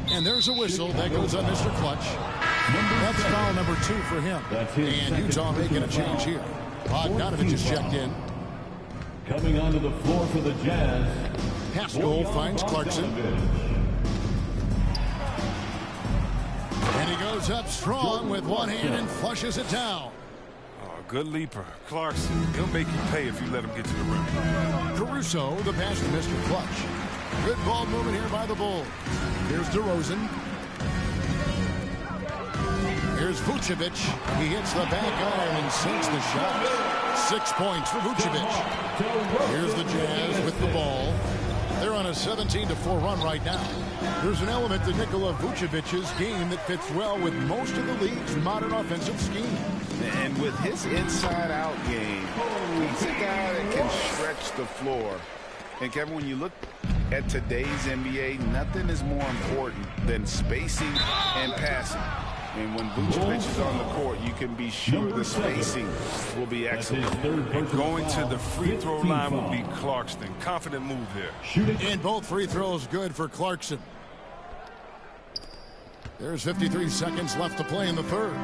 And there's a whistle that goes on Mr. Clutch. That's foul number 2 for him. And Utah making a change here. Bogdanovich is checked in. Coming onto the floor for the Jazz. Pascal finds Clarkson. And he goes up strong with one hand and flushes it down. Oh, good leaper. Clarkson, he'll make you pay if you let him get to the rim. Caruso, the pass to Mr. Clutch. Good ball movement here by the Bulls. Here's DeRozan. Here's Vucevic. He hits the back iron and sinks the shot. 6 points for Vucevic. Here's the Jazz with the ball. They're on a 17-4 run right now. There's an element to Nikola Vucevic's game that fits well with most of the league's modern offensive scheme. And with his inside-out game, he's a guy that can stretch the floor. And Kevin, when you look at today's NBA, nothing is more important than spacing and passing. And when Vucevic is on the court, you can be sure the spacing will be excellent. And going to the free throw line will be Clarkson. Confident move there. And both free throws good for Clarkson. There's 53 seconds left to play in the third.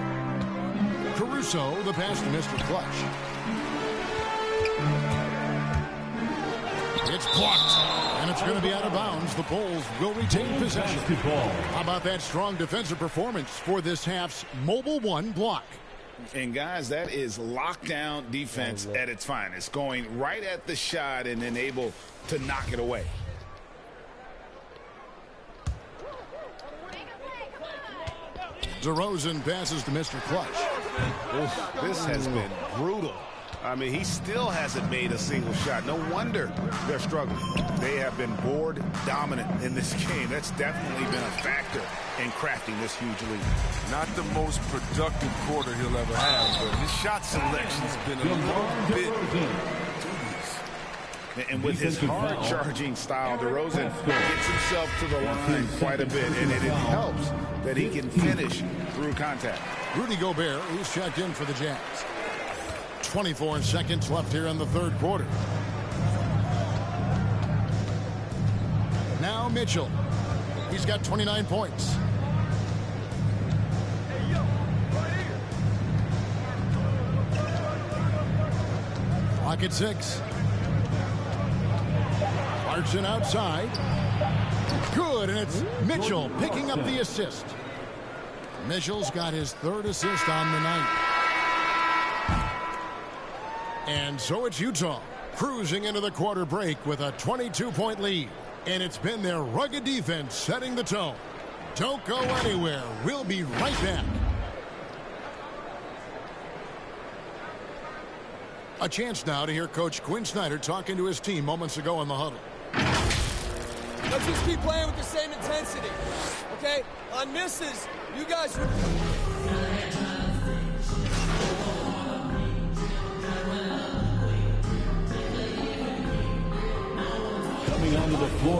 Caruso, the pass to Mr. Clutch. It's blocked, and it's going to be out of bounds. The Bulls will retain possession. How about that strong defensive performance for this half's Mobile One block? And, guys, that is lockdown defense at its finest, going right at the shot and then able to knock it away. DeRozan passes to Mr. Clutch. This has been brutal. I mean, he still hasn't made a single shot. No wonder they're struggling. They have been board dominant in this game. That's definitely been a factor in crafting this huge lead. Not the most productive quarter he'll ever have, but his shot selection's been a little bit dubious. And with his hard-charging style, DeRozan gets himself to the line quite a bit, and it helps that he can finish through contact. Rudy Gobert, he's checked in for the Jazz. 24 seconds left here in the third quarter. Now Mitchell. He's got 29 points. Clock at 6. Clarkson outside. Good, and it's Mitchell picking up the assist. Mitchell's got his third assist on the night. And so it's Utah cruising into the quarter break with a 22-point lead. And it's been their rugged defense setting the tone. Don't go anywhere. We'll be right back. A chance now to hear Coach Quinn Snyder talking to his team moments ago in the huddle. Let's just keep playing with the same intensity, okay? On misses, you guys...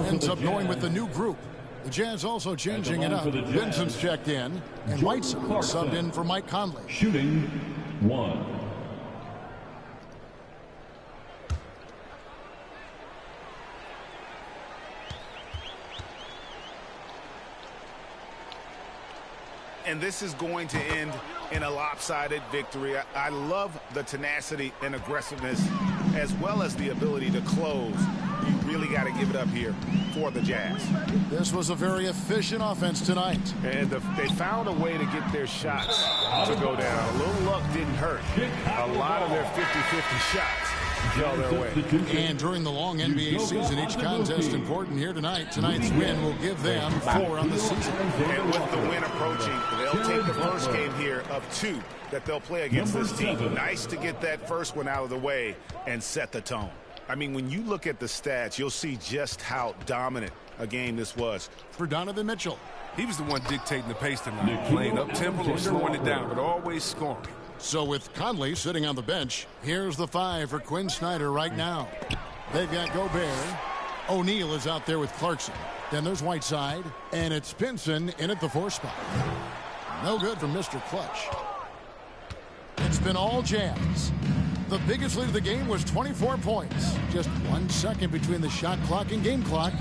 Ends up going with the new group. The Jazz also changing it up. Vincent's checked in, and Whiteside subbed in for Mike Conley. Shooting 1. And this is going to end in a lopsided victory. I love the tenacity and aggressiveness as well as the ability to close. You really got to give it up here for the Jazz. This was a very efficient offense tonight. And they found a way to get their shots to go down. A little luck didn't hurt. A lot of their 50-50 shots fell their way. And during the long NBA season, each contest important here tonight. Tonight's win will give them 4 on the season. And with the win approaching, they'll take the first game here of 2 that they'll play against this team. Nice to get that first one out of the way and set the tone. I mean, when you look at the stats, you'll see just how dominant a game this was. For Donovan Mitchell. He was the one dictating the pace tonight, playing up-tempo or slowing it down, but always scoring. So with Conley sitting on the bench, here's the 5 for Quinn Snyder right now. They've got Gobert. O'Neal is out there with Clarkson. Then there's Whiteside, and it's Pinson in at the 4 spot. No good from Mr. Clutch. It's been all Jazz. The biggest lead of the game was 24 points. Just 1 second between the shot clock and game clock.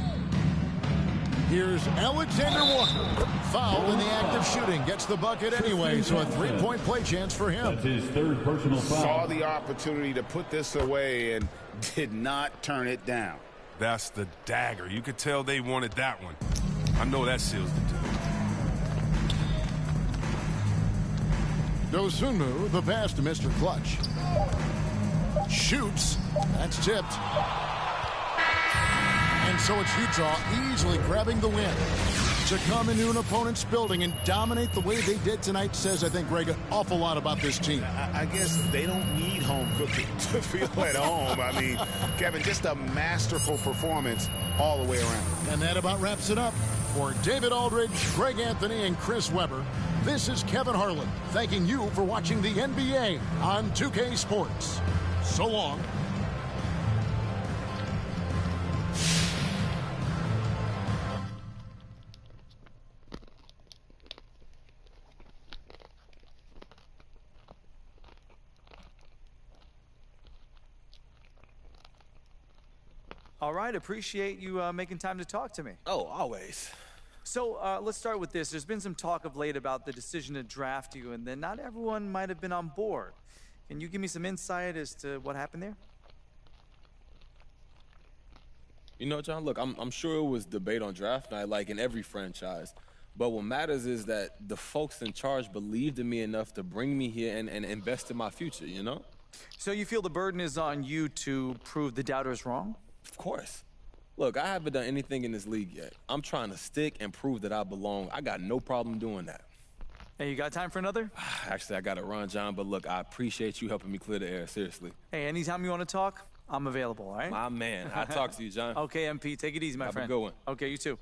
Here's Alexander Walker. Fouled in the act of shooting. Gets the bucket anyway, so a 3-point play chance for him. That's his third personal foul. Saw the opportunity to put this away and did not turn it down. That's the dagger. You could tell they wanted that one. I know that seals the deal. Dosunmu, the pass to Mr. Clutch. Shoots. That's tipped. And so it's Utah easily grabbing the win. To come into an opponent's building and dominate the way they did tonight says, I think, Greg, an awful lot about this team. I guess they don't need home cooking to feel at home. I mean, Kevin, just a masterful performance all the way around. And that about wraps it up. For David Aldridge, Greg Anthony, and Chris Webber, this is Kevin Harlan thanking you for watching the NBA on 2K Sports. So long. All right, appreciate you making time to talk to me. Oh, always. So let's start with this. There's been some talk of late about the decision to draft you, and then not everyone might have been on board. Can you give me some insight as to what happened there? You know, John, look, I'm sure it was debate on draft night, like in every franchise. But what matters is that the folks in charge believed in me enough to bring me here and invest in my future, you know? So you feel the burden is on you to prove the doubters wrong? Of course. Look, I haven't done anything in this league yet. I'm trying to stick and prove that I belong. I got no problem doing that. Hey, you got time for another? Actually, I got to run, John, but look, I appreciate you helping me clear the air, seriously. Hey, anytime you want to talk, I'm available, all right? My man. I'll talk to you, John. Okay, MP, take it easy, my friend. Have a good one. Okay, you too.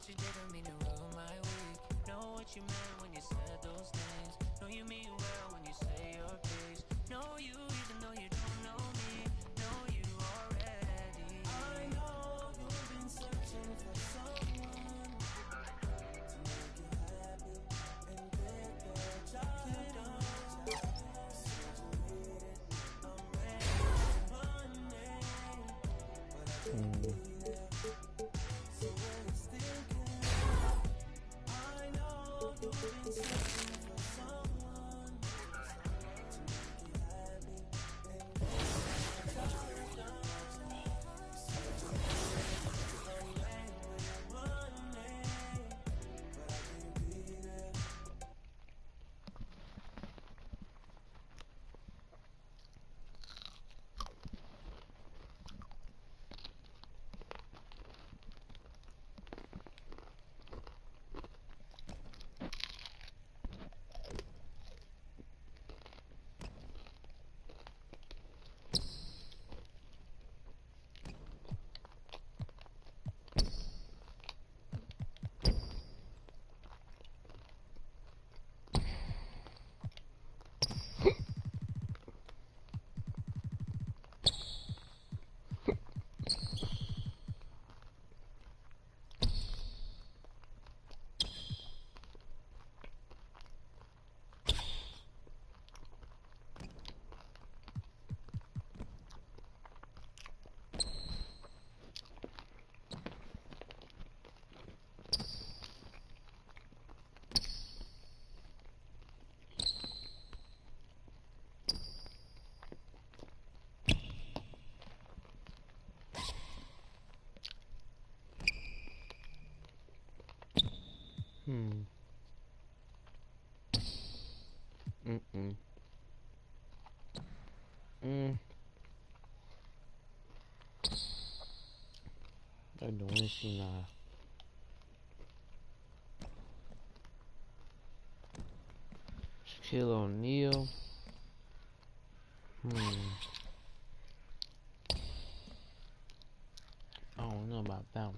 You didn't mean to ruin my week. Know what you meant when you said those things. Know you mean well when you say your piece. Know you even though you don't know me. Know you already. I know you've been searching for someone to make you happy and get the job done. Said you needed a man Monday, but I didn't need it. So when it's still I know you've been searching for someone. They're doing she now. Shaquille O'Neal. I don't know about that one.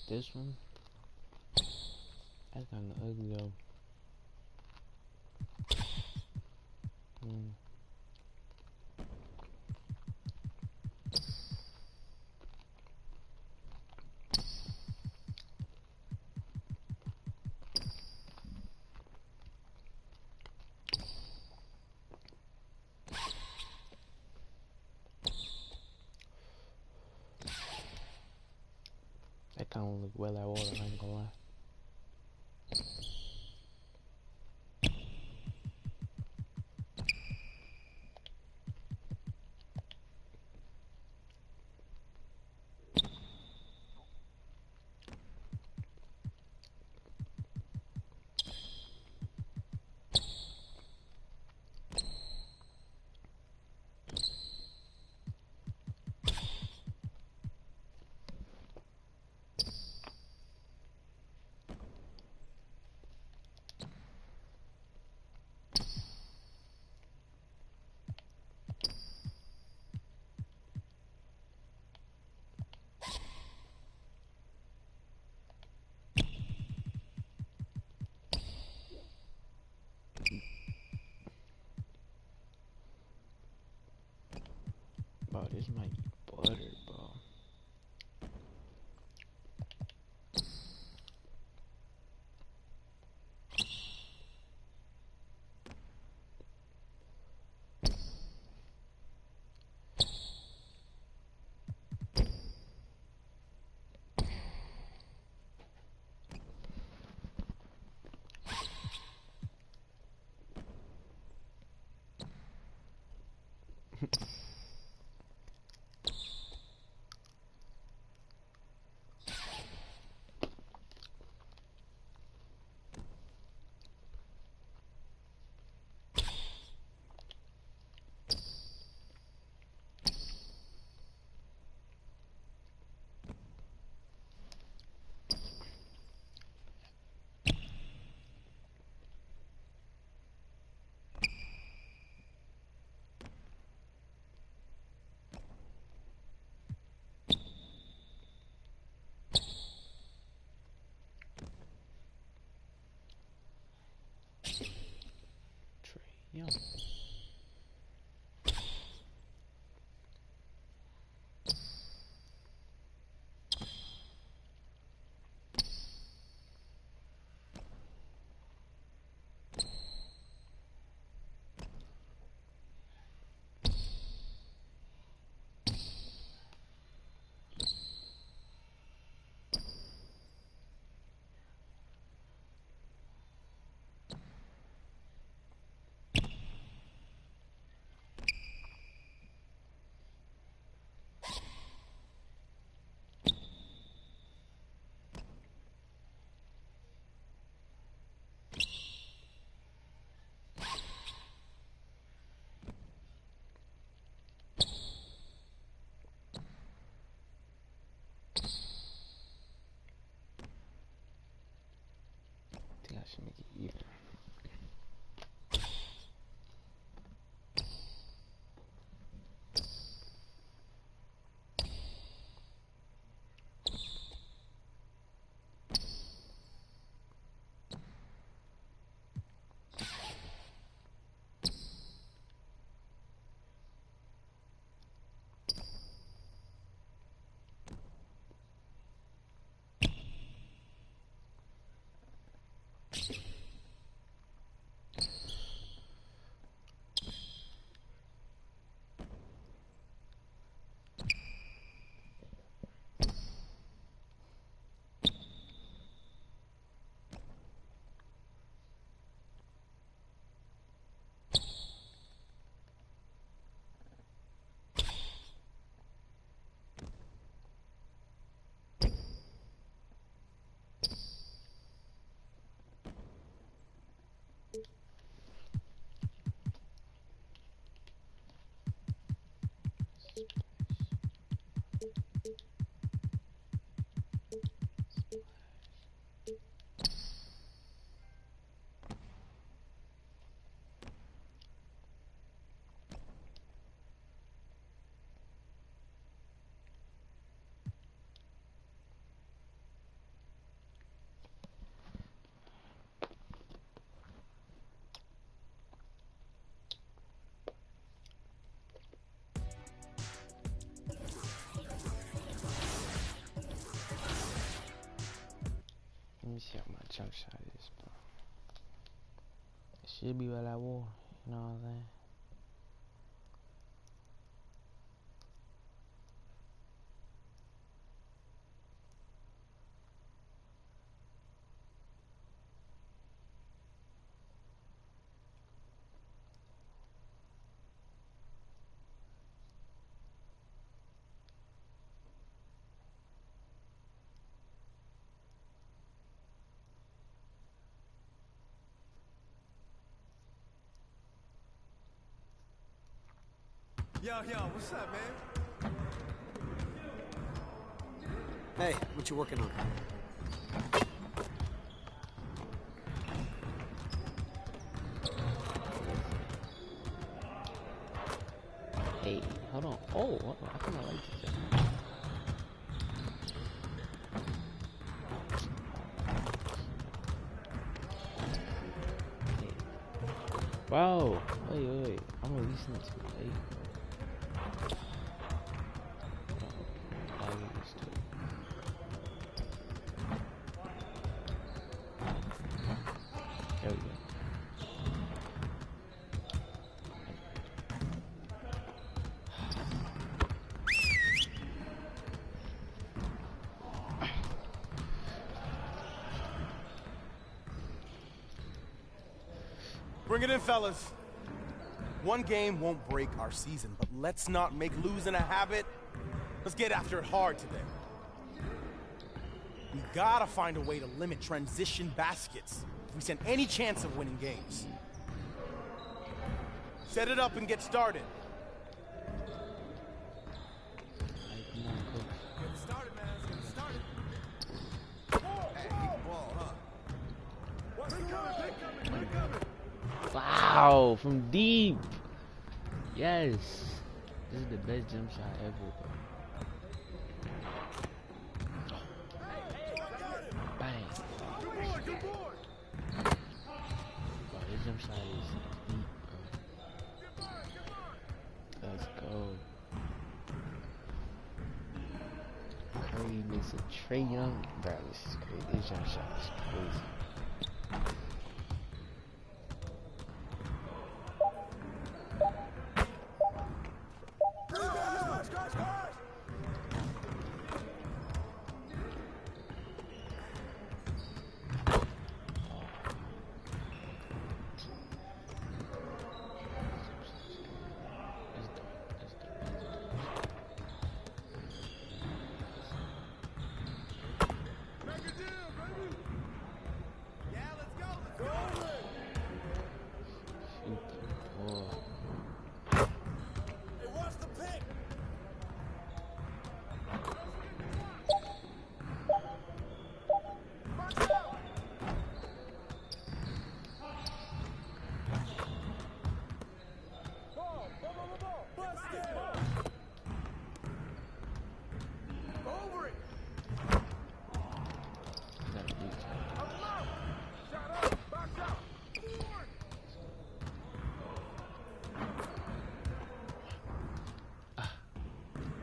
This one, that's kind of ugly though. That kind of look well out of order, I ain't gonna lie. Bro, this might be buttered, bro. should make it even. Let me see how my jump shot is, bro. It should be what I wore, you know what I'm saying? Yo, what's up, man? Hey, what you working on? Hey, hold on. Oh, I think I like this. Wow. Wait. I'm releasing it too late. There we go. Bring it in, fellas. One game won't break our season, but let's not make losing a habit. Let's get after it hard today. We gotta find a way to limit transition baskets if we stand any chance of winning games. Set it up and get started. Get started, man. Let's get started. Hey, ball, huh? What's coming? Wow, from deep. Yes. This is the best jump shot ever, bro. Bang. Bro, this jump shot is deep, bro. Let's go. Curry makes a Trae Young. Bro, this is crazy. This jump shot is crazy.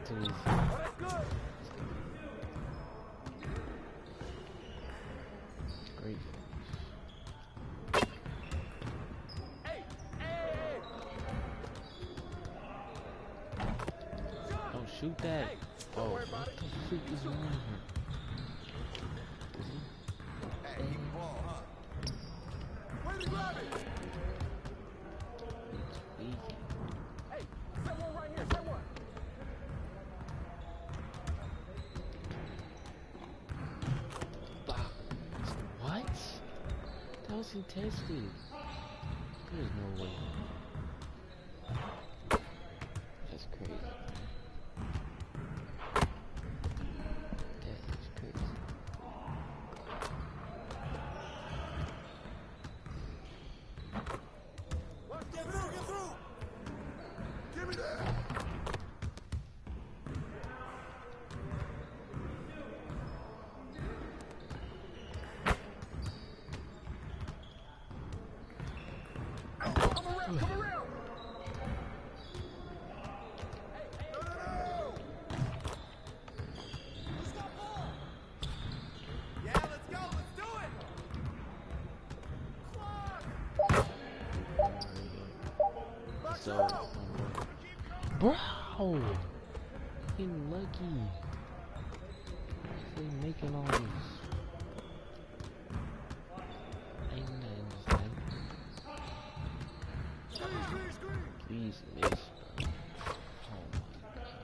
too easy. Great. Don't shoot that. Oh, what the freak is wrong here? Hey, keep the ball, huh? Way to grab it! Hey, set one right here, set one. What? That was contested. There's no way. That's crazy. That is crazy. Get through, get through! Give me that! Come around, come around! No, no, no! Let's go, ball! Yeah, let's go, let's do it! Clock! So, bro, getting lucky. They making all these. Ain't nothing just like. Please miss, bro. Oh my gosh.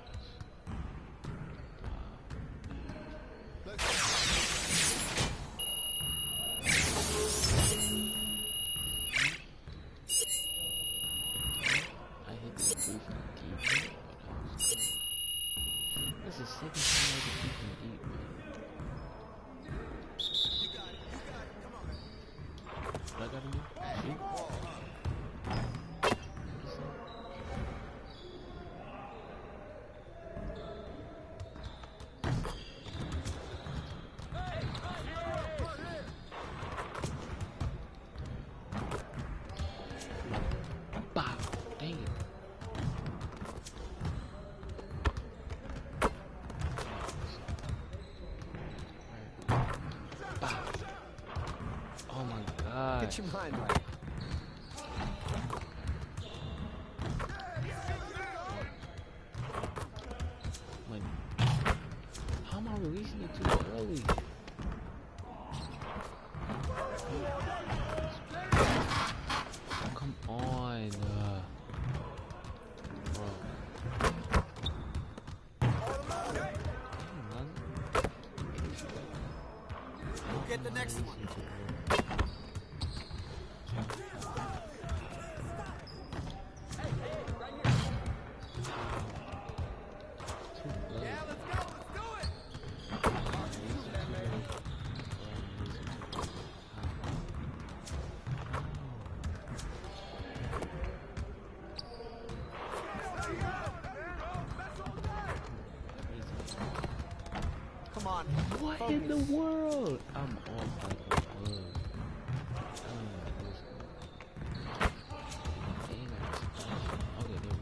I hit the three from deep. That's the second time I hit the three from deep, man. What I gotta do? Shoot? Bow. Dang it. Bow. Oh my god. Get your mind right. Like, how am I releasing it too early? Come on, bro. Get the next one. Yeah, let's go, let's do it! Come on. What Focus. in the world? I'm off like a bug. Okay, there we go.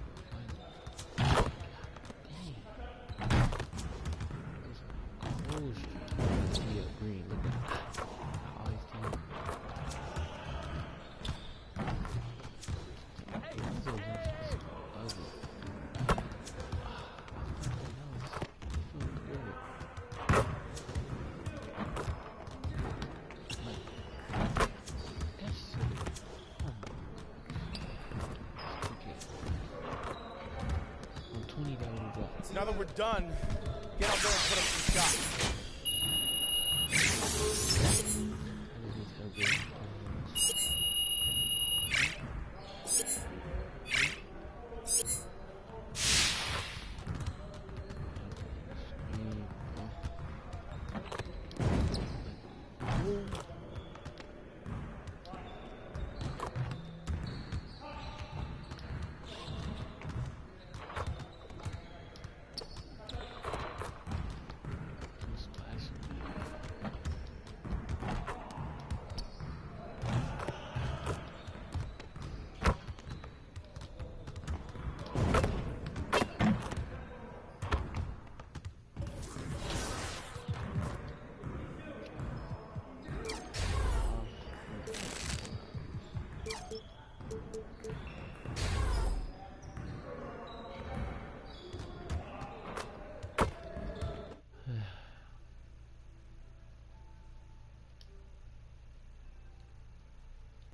Dang. Oh, shit. Yeah, green. Look at that. I always tell you. These are just ugly. Now that we're done, get out there and put up some shots. That is so good.